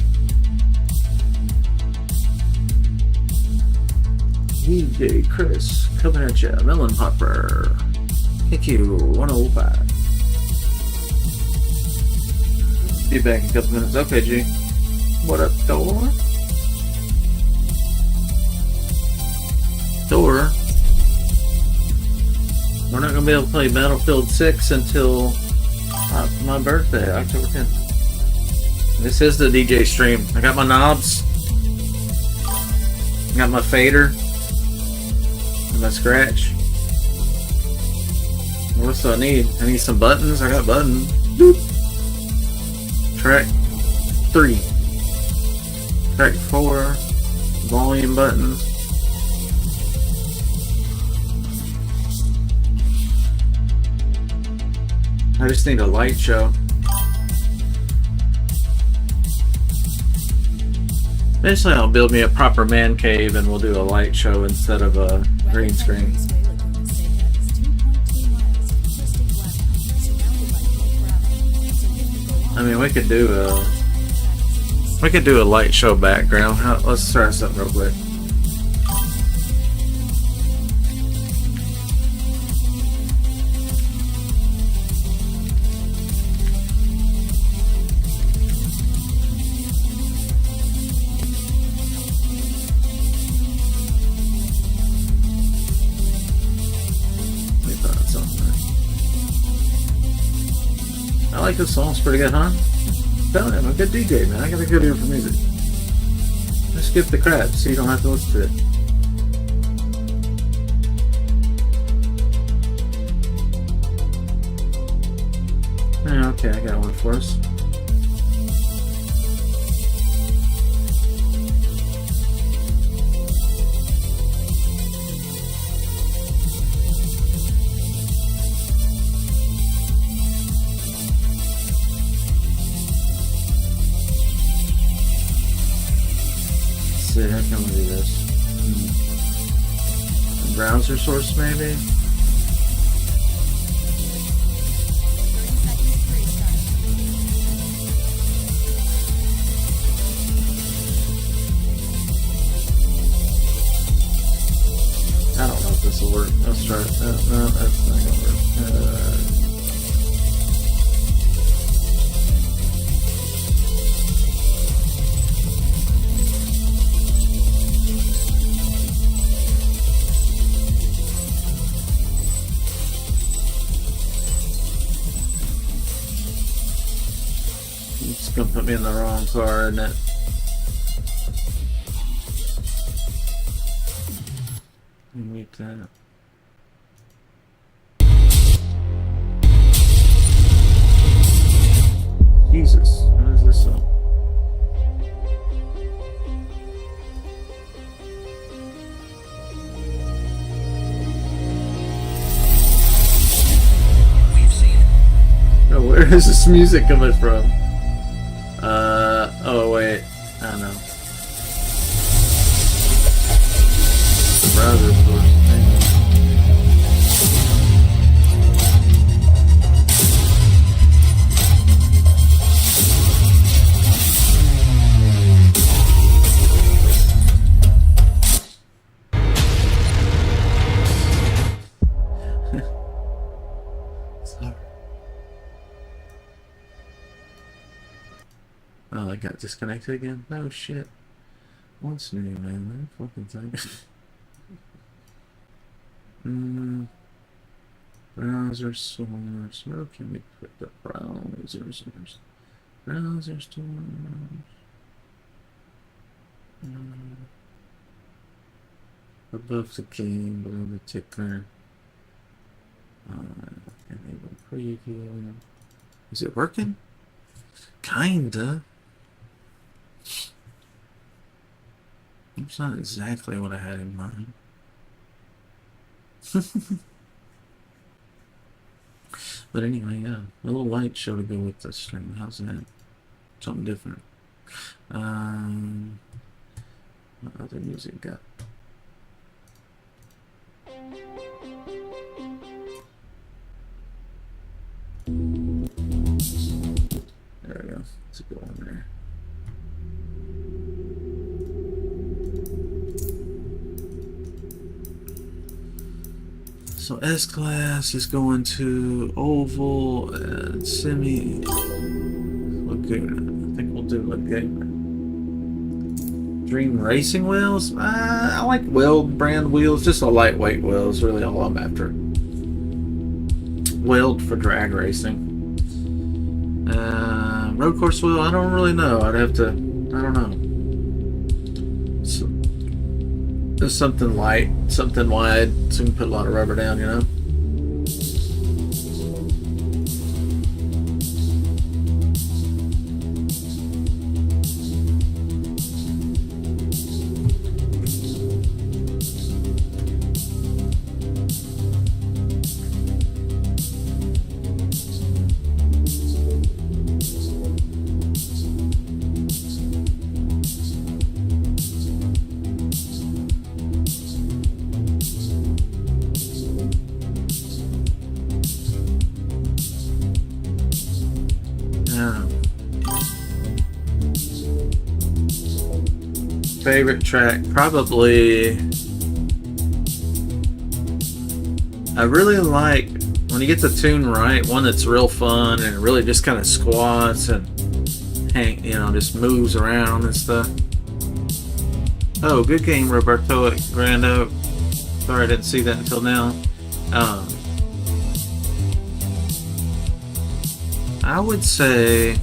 [SPEAKER 1] DJ Chris coming at you. Mellonpopr. Thank you. 105. Be back in a couple minutes. Okay, G. What up, Thor? Thor. We're not going to be able to play Battlefield 6 until my birthday, October 10th. This is the DJ stream. I got my knobs. I got my fader. And my scratch. What else do I need? I need some buttons. I got buttons. Boop. Track 3. Track 4. Volume buttons. I just need a light show. Eventually I'll build me a proper man cave and we'll do a light show instead of a green screen. I mean, we could do a We could do a light show background. Let's try something real quick. Let me find something. I like this song. It's pretty good, huh? Telling him, I'm a good DJ, man. I got a good ear for music. Just skip the crap so you don't have to listen to it. Yeah, okay, I got one for us. How can we do this? Browser source, maybe?
[SPEAKER 4] 30 seconds to restart.
[SPEAKER 1] I don't know if this will work. Let's try it. No, that's not gonna work. It's gonna put me in the wrong car, isn't it? Mute that. Jesus, what is this song? Oh, where is this music coming from? Oh wait, I don't know. The browser source. Hang on. Sorry. Oh, I got disconnected again? No shit. What's new, man? That fucking thing. Browser source. Where can we put the browser source? Browser source. Above the game, below the ticker. Enable preview. Is it working? Kinda. It's not exactly what I had in mind. But anyway, yeah. A little light show to go with this stream. How's that? Something different. What other music got? There we go. Let's go on there. So S-Class is going to Oval and Semi Laguna. I think we'll do Laguna. Dream Racing Wheels? I like Weld brand wheels. Just a lightweight wheel is really all I'm after. Weld for drag racing. Road course wheel? I don't really know. I'd have to... I don't know. Just something light, something wide, so you can put a lot of rubber down, you know? Favorite track, probably. I really like when you get the tune right, one that's real fun and it really just kind of squats and just moves around and stuff. Oh, good game, Roberto at Grand Oak. Sorry I didn't see that until now. I would say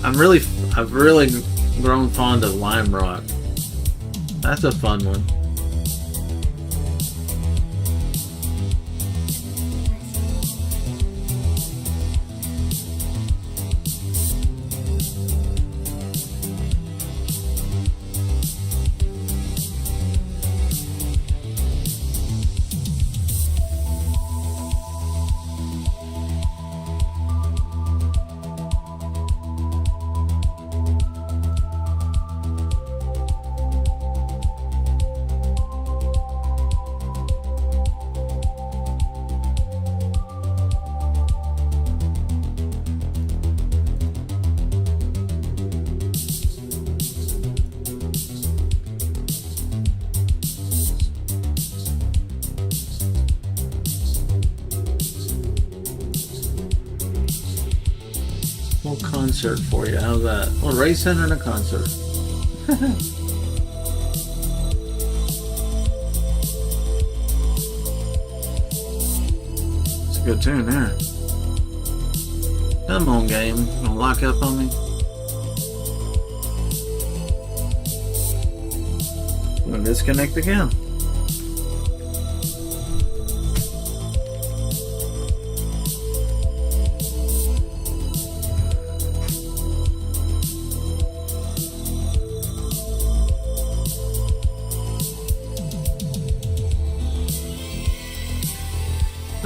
[SPEAKER 1] I've really grown fond of Lime Rock. That's a fun one. Concert for you. How's that? Well, racing and a concert. It's a good tune there. Come on, game. You gonna lock up on me? I'm gonna disconnect again.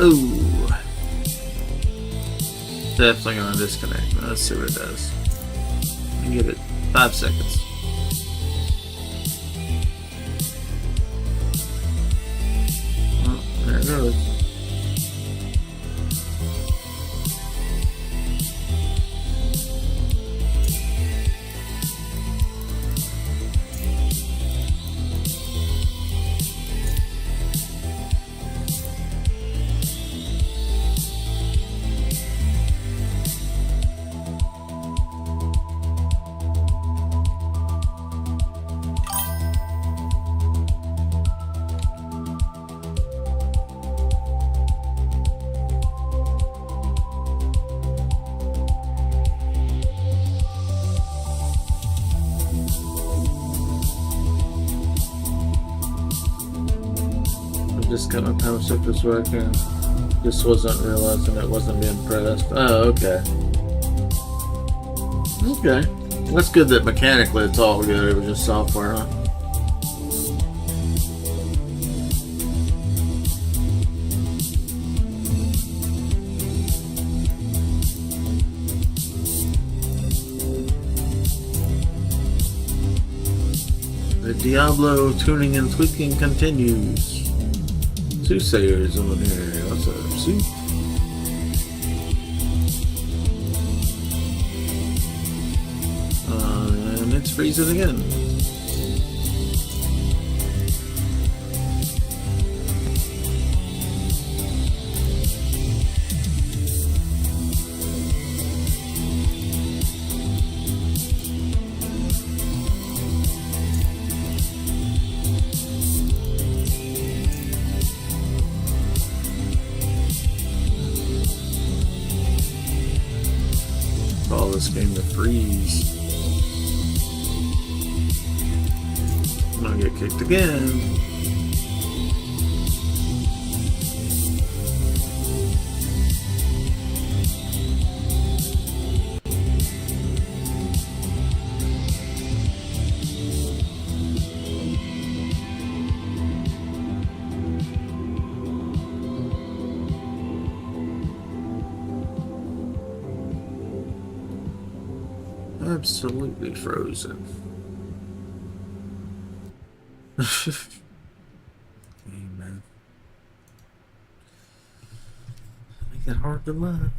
[SPEAKER 1] Ooh. Definitely gonna disconnect. Let's see what it does. Give it 5 seconds. Oh, there it goes. Just got my power circuits working. Just wasn't realizing it wasn't being pressed. Oh, okay. Okay. That's good that mechanically it's all good. It was just software, huh? The Diablo tuning and tweaking continues. Soothsayers over here. What's up, Sooth? And it's freezing again. Call this game to freeze. I'm gonna get kicked again. Absolutely frozen. Amen. Make it hard to love.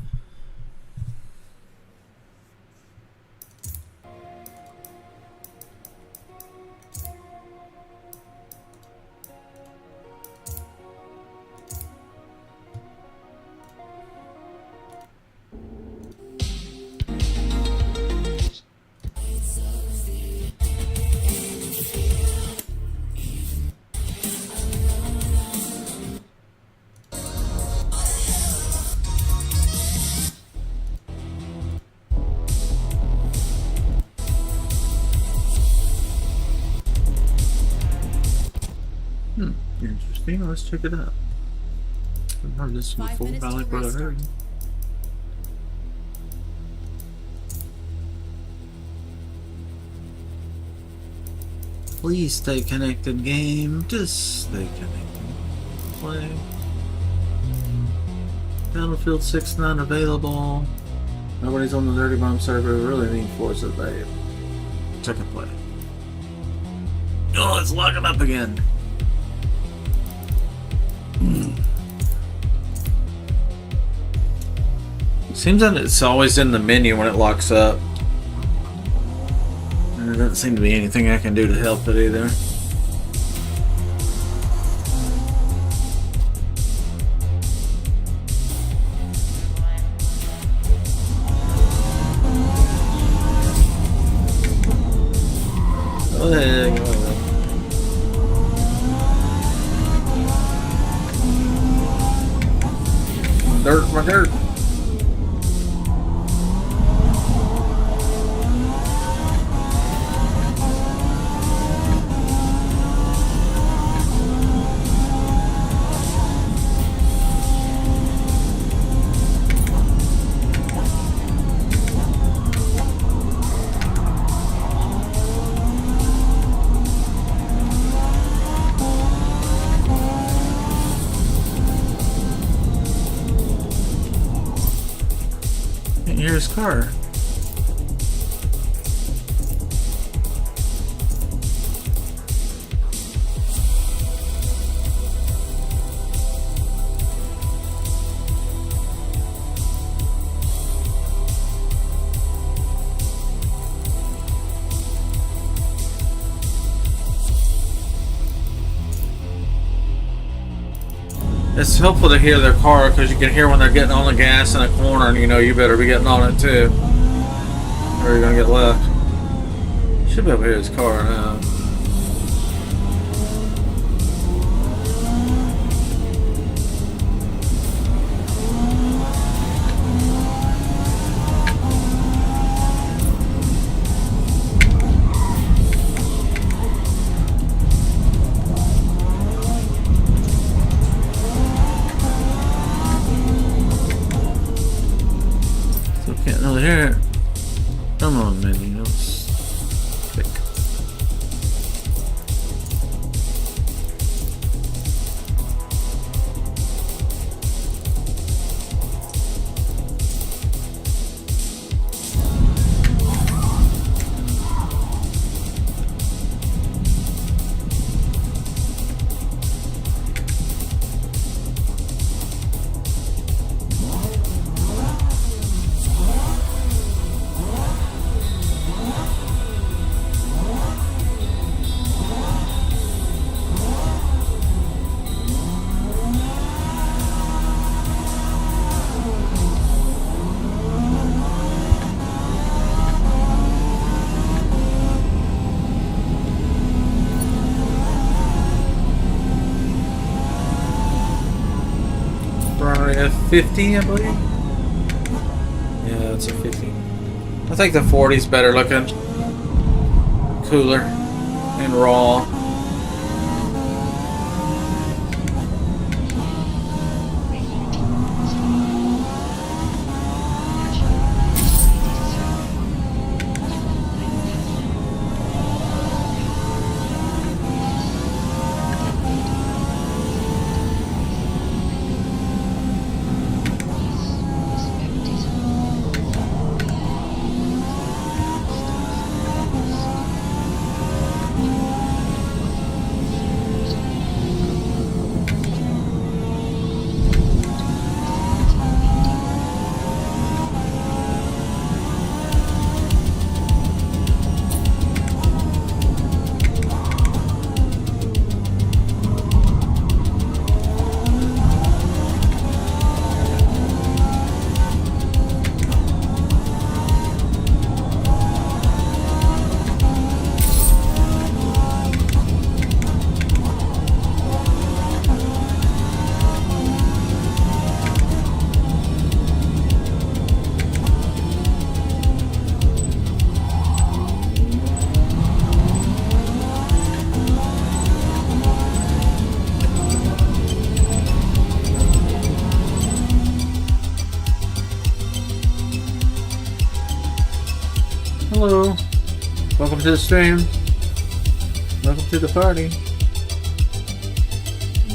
[SPEAKER 1] me. Let's check it out. I've heard this
[SPEAKER 4] 5
[SPEAKER 1] before,
[SPEAKER 4] minutes
[SPEAKER 1] but I
[SPEAKER 4] till
[SPEAKER 1] like what I
[SPEAKER 4] race
[SPEAKER 1] heard.
[SPEAKER 4] start.
[SPEAKER 1] Please stay connected, game. Just stay connected. Play. Battlefield 6 not available. Nobody's on the Dirty Bomb server. We really need Forza, babe. Check and play. Oh, it's locking up again. Seems that it's always in the menu when it locks up. And there doesn't seem to be anything I can do to help it either. Go ahead, go ahead. Dirt, my dirt. Can't hear his car. It's helpful to hear their car because you can hear when they're getting on the gas in a corner, and you know you better be getting on it too, or you're gonna get left. Should be able to hear his car now. Still can't really hear it. Come on, man, let's pick. Ferrari F50, I believe. Yeah, it's a 50. I think the 40's better looking, cooler, and raw. Welcome to the stream. Welcome to the party.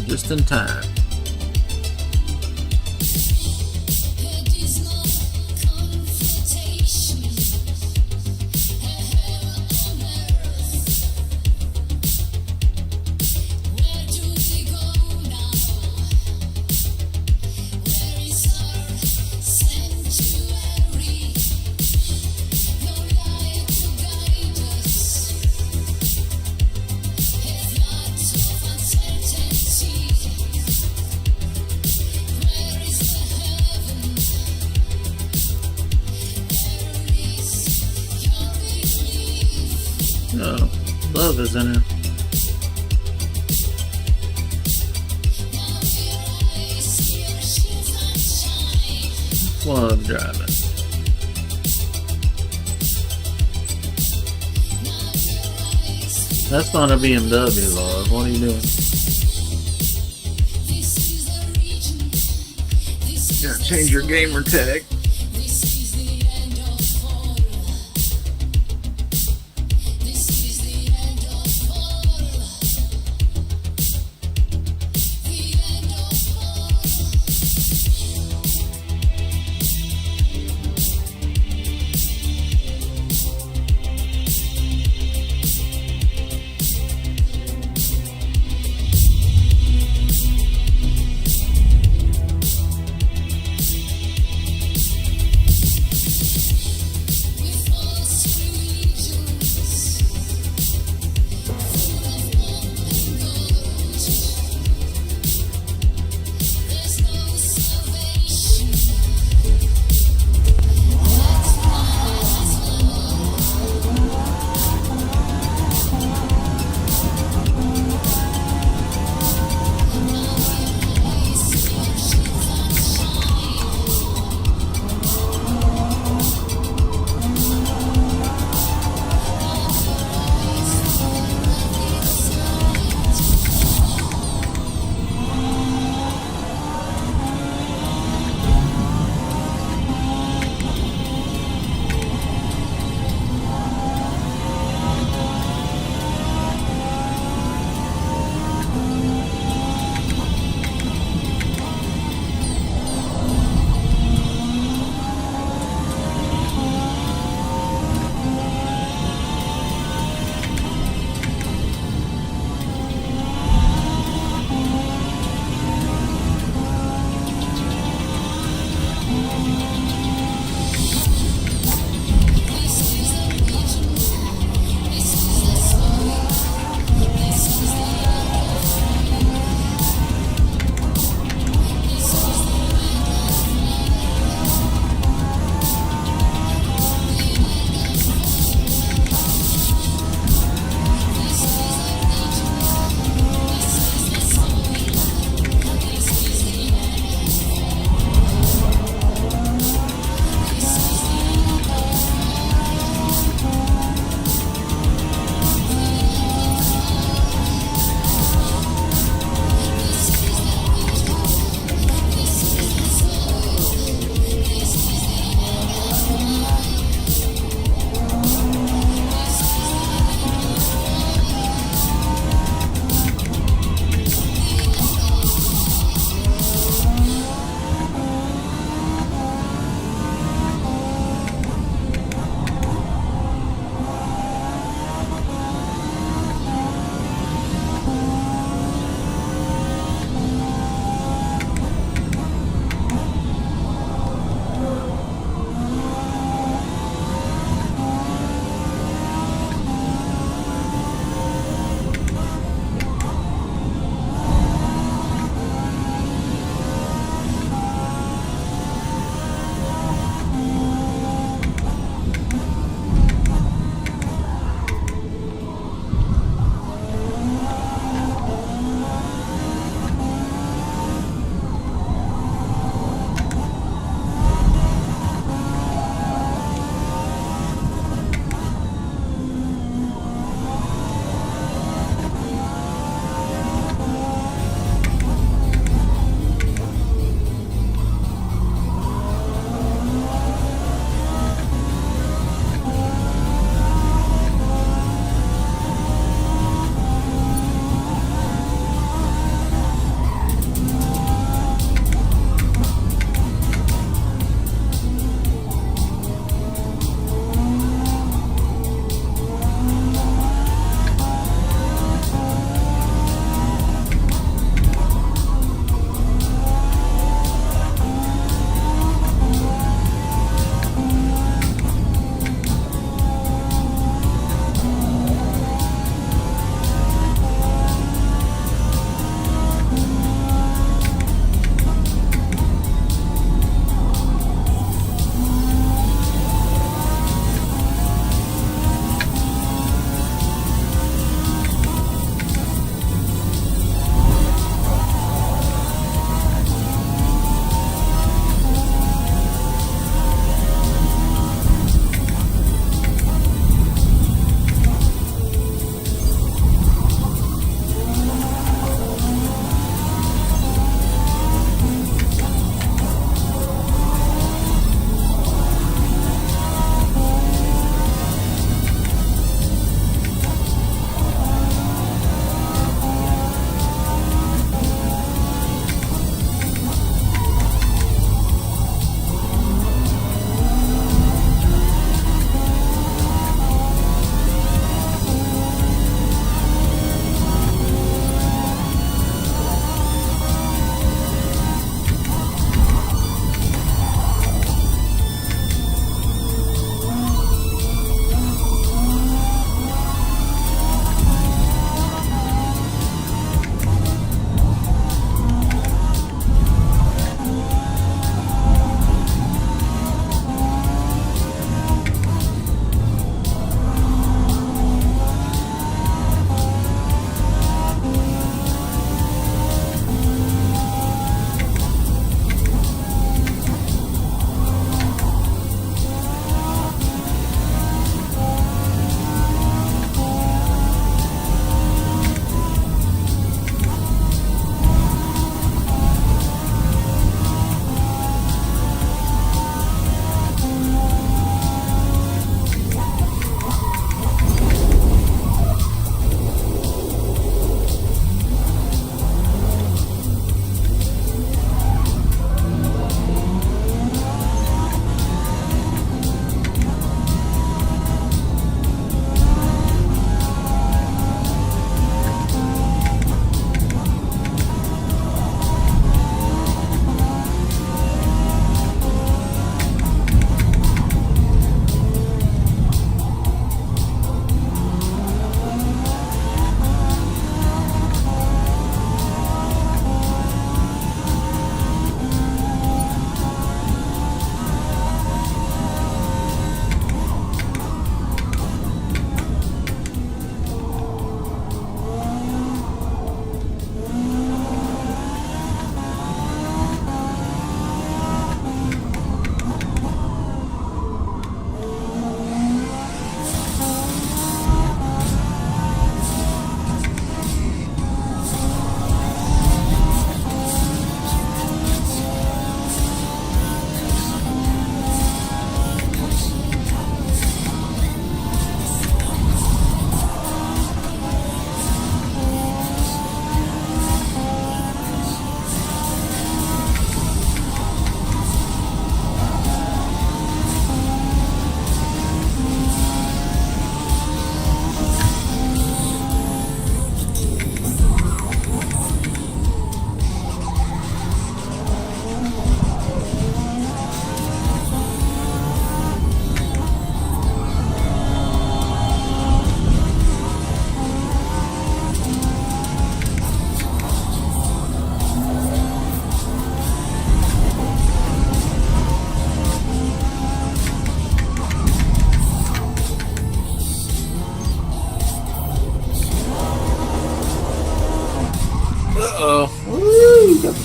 [SPEAKER 1] Just in time. Oh, love is in it. Love driving. That's not a BMW, love. What are you doing? Gotta change your gamer tag.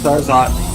[SPEAKER 1] Star's hot.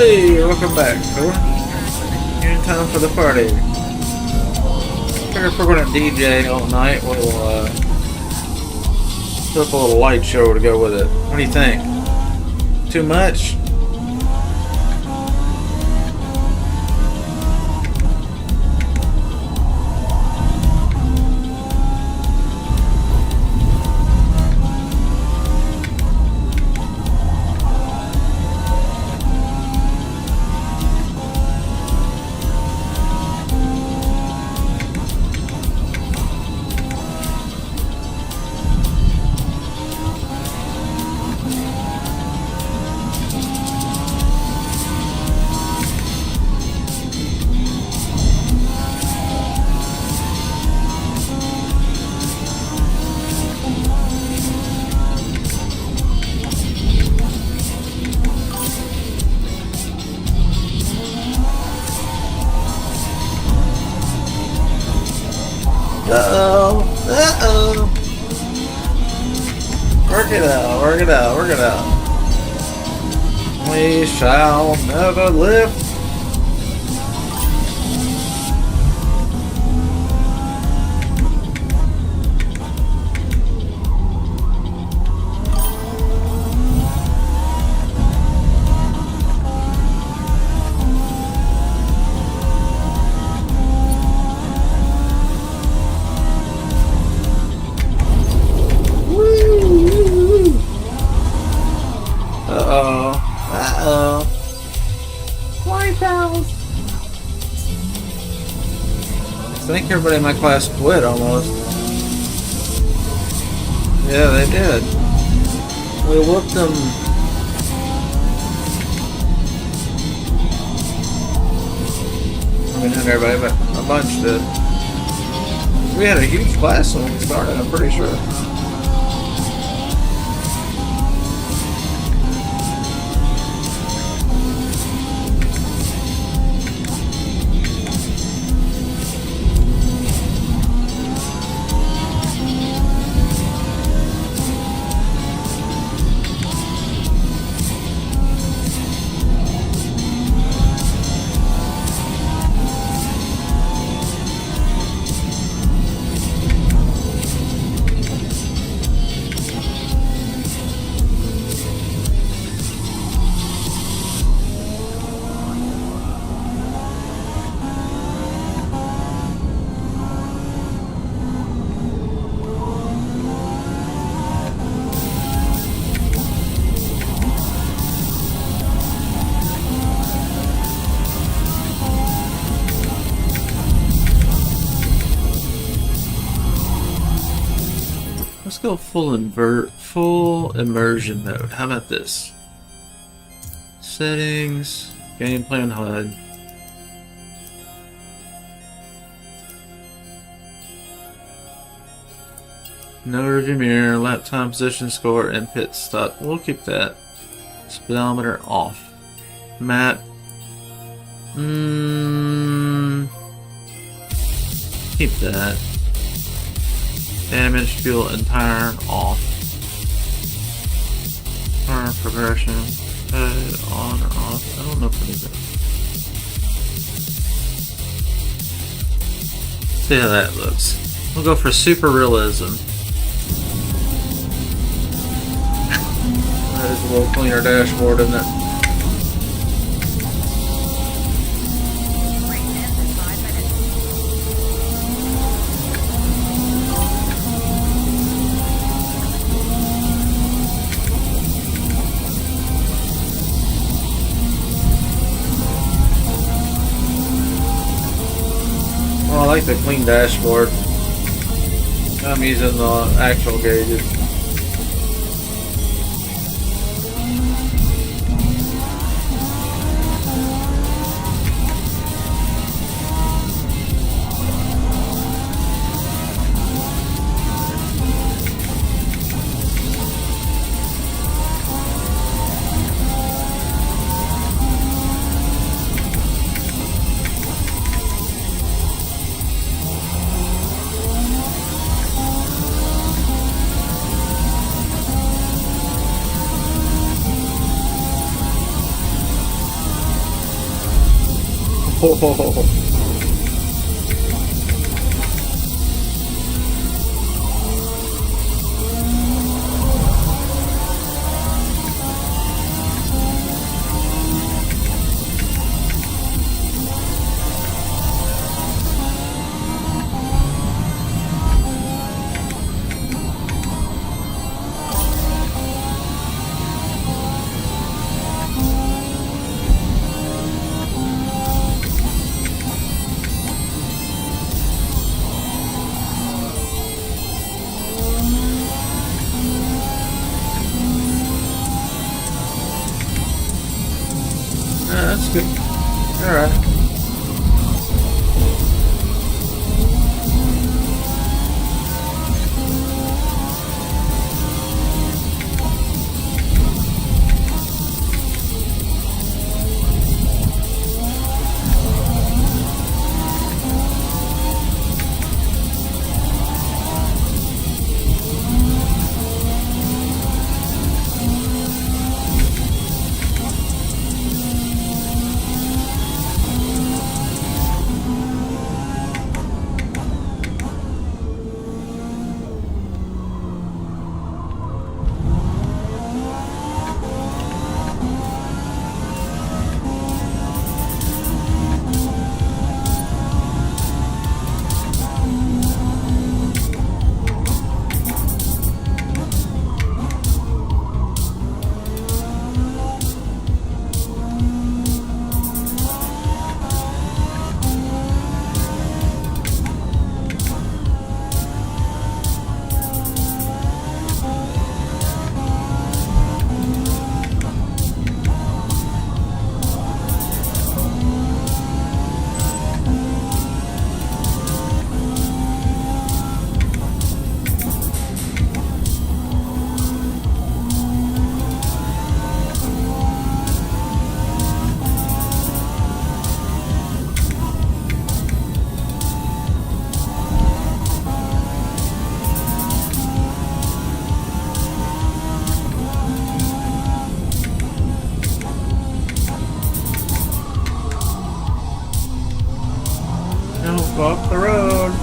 [SPEAKER 1] Hey, welcome back, sir. You're in time for the party. If we're gonna DJ all night, we'll put up a little light show to go with it. What do you think? Too much? Uh-oh. Uh-oh. Work it out, work it out, work it out. We shall never live. Uh-oh. Uh-oh. White house. think everybody in my class quit almost. Yeah, they did. We whooped them. I mean, not everybody, but a bunch did. We had a huge class when we started, I'm pretty sure. Let's go full immersion mode. How about this? Settings, gameplay and HUD. No rearview mirror, lap time, position score, and pit stop. We'll keep that. Speedometer off. Map. Keep that. Damage, fuel, and tire off. Tire progression. On or off. I don't know if it is. See how that looks. We'll go for super realism. That is a little cleaner dashboard, isn't it?
[SPEAKER 3] Race ends in 5 minutes.
[SPEAKER 1] Oh, I like the clean dashboard. I'm using the actual gauges. Oh. That's good. Alright. Off the road.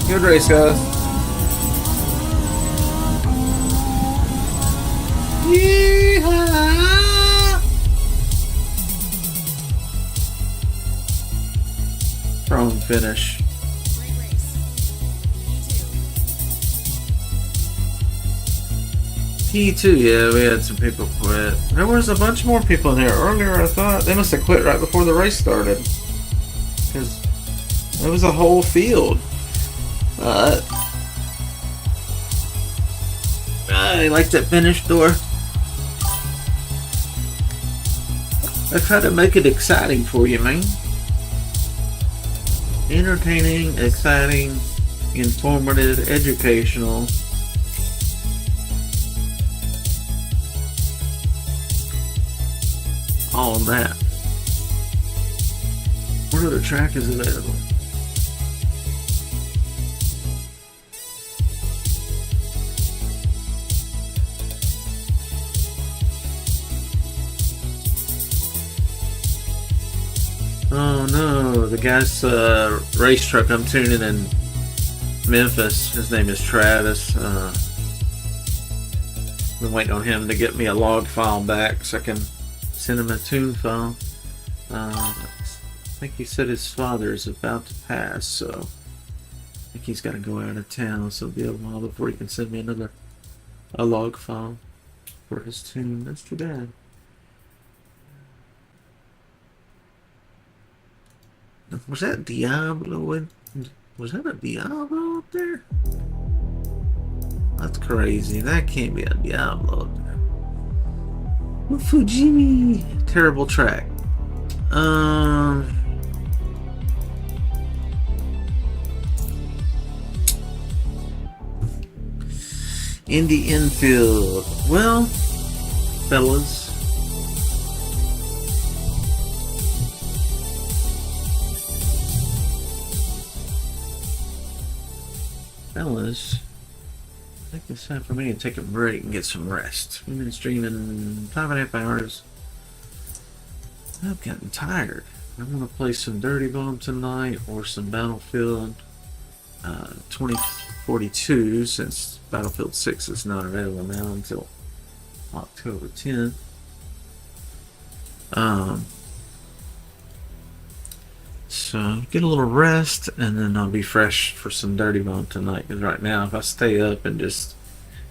[SPEAKER 1] Good race, guys. Yeehaw! Strong finish.
[SPEAKER 4] Great race.
[SPEAKER 1] P2, yeah, we had some people quit. There was a bunch more people in here earlier, I thought. They must have quit right before the race started. Because there was a whole field. I like that finish door. I try to make it exciting for you, man. Entertaining, exciting, informative, educational. All that. What other track is available? Oh no, the guy's race truck I'm tuning in Memphis, his name is Travis. Been waiting on him to get me a log file back so I can send him a tune file. I think he said his father is about to pass, so I think he's got to go out of town, so it'll be a while before he can send me a log file for his tune. That's too bad. Was that Diablo? Was that a Diablo up there? That's crazy. That can't be a Diablo up there. Oh, Fujimi. Terrible track. Indy Infield. Well, fellas. Fellas, I think it's time for me to take a break and get some rest. We've been streaming 5.5 hours. I've gotten tired. I want to play some Dirty Bomb tonight or some Battlefield 2042 since Battlefield 6 is not available now until October 10th. So get a little rest, and then I'll be fresh for some Dirty Bomb tonight. Because right now, if I stay up and just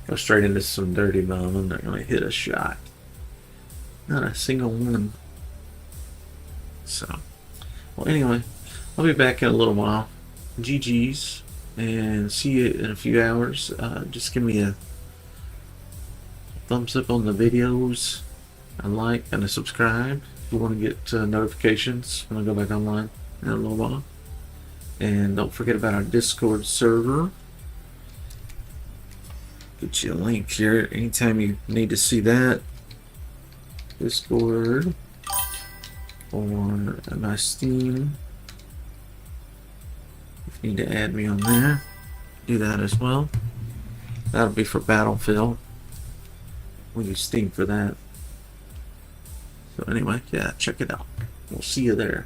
[SPEAKER 1] go straight into some Dirty Bomb, I'm not going to hit a shot. Not a single one. So, well, anyway, I'll be back in a little while. GG's, and see you in a few hours. Just give me a thumbs up on the videos, a like, and a subscribe if you want to get notifications when I go back online in a little while. And don't forget about our Discord server. Get you a link here anytime you need to see that. Discord or my Steam. If you need to add me on there, do that as well. That'll be for Battlefield. We use Steam for that. So anyway, yeah, check it out. We'll see you there.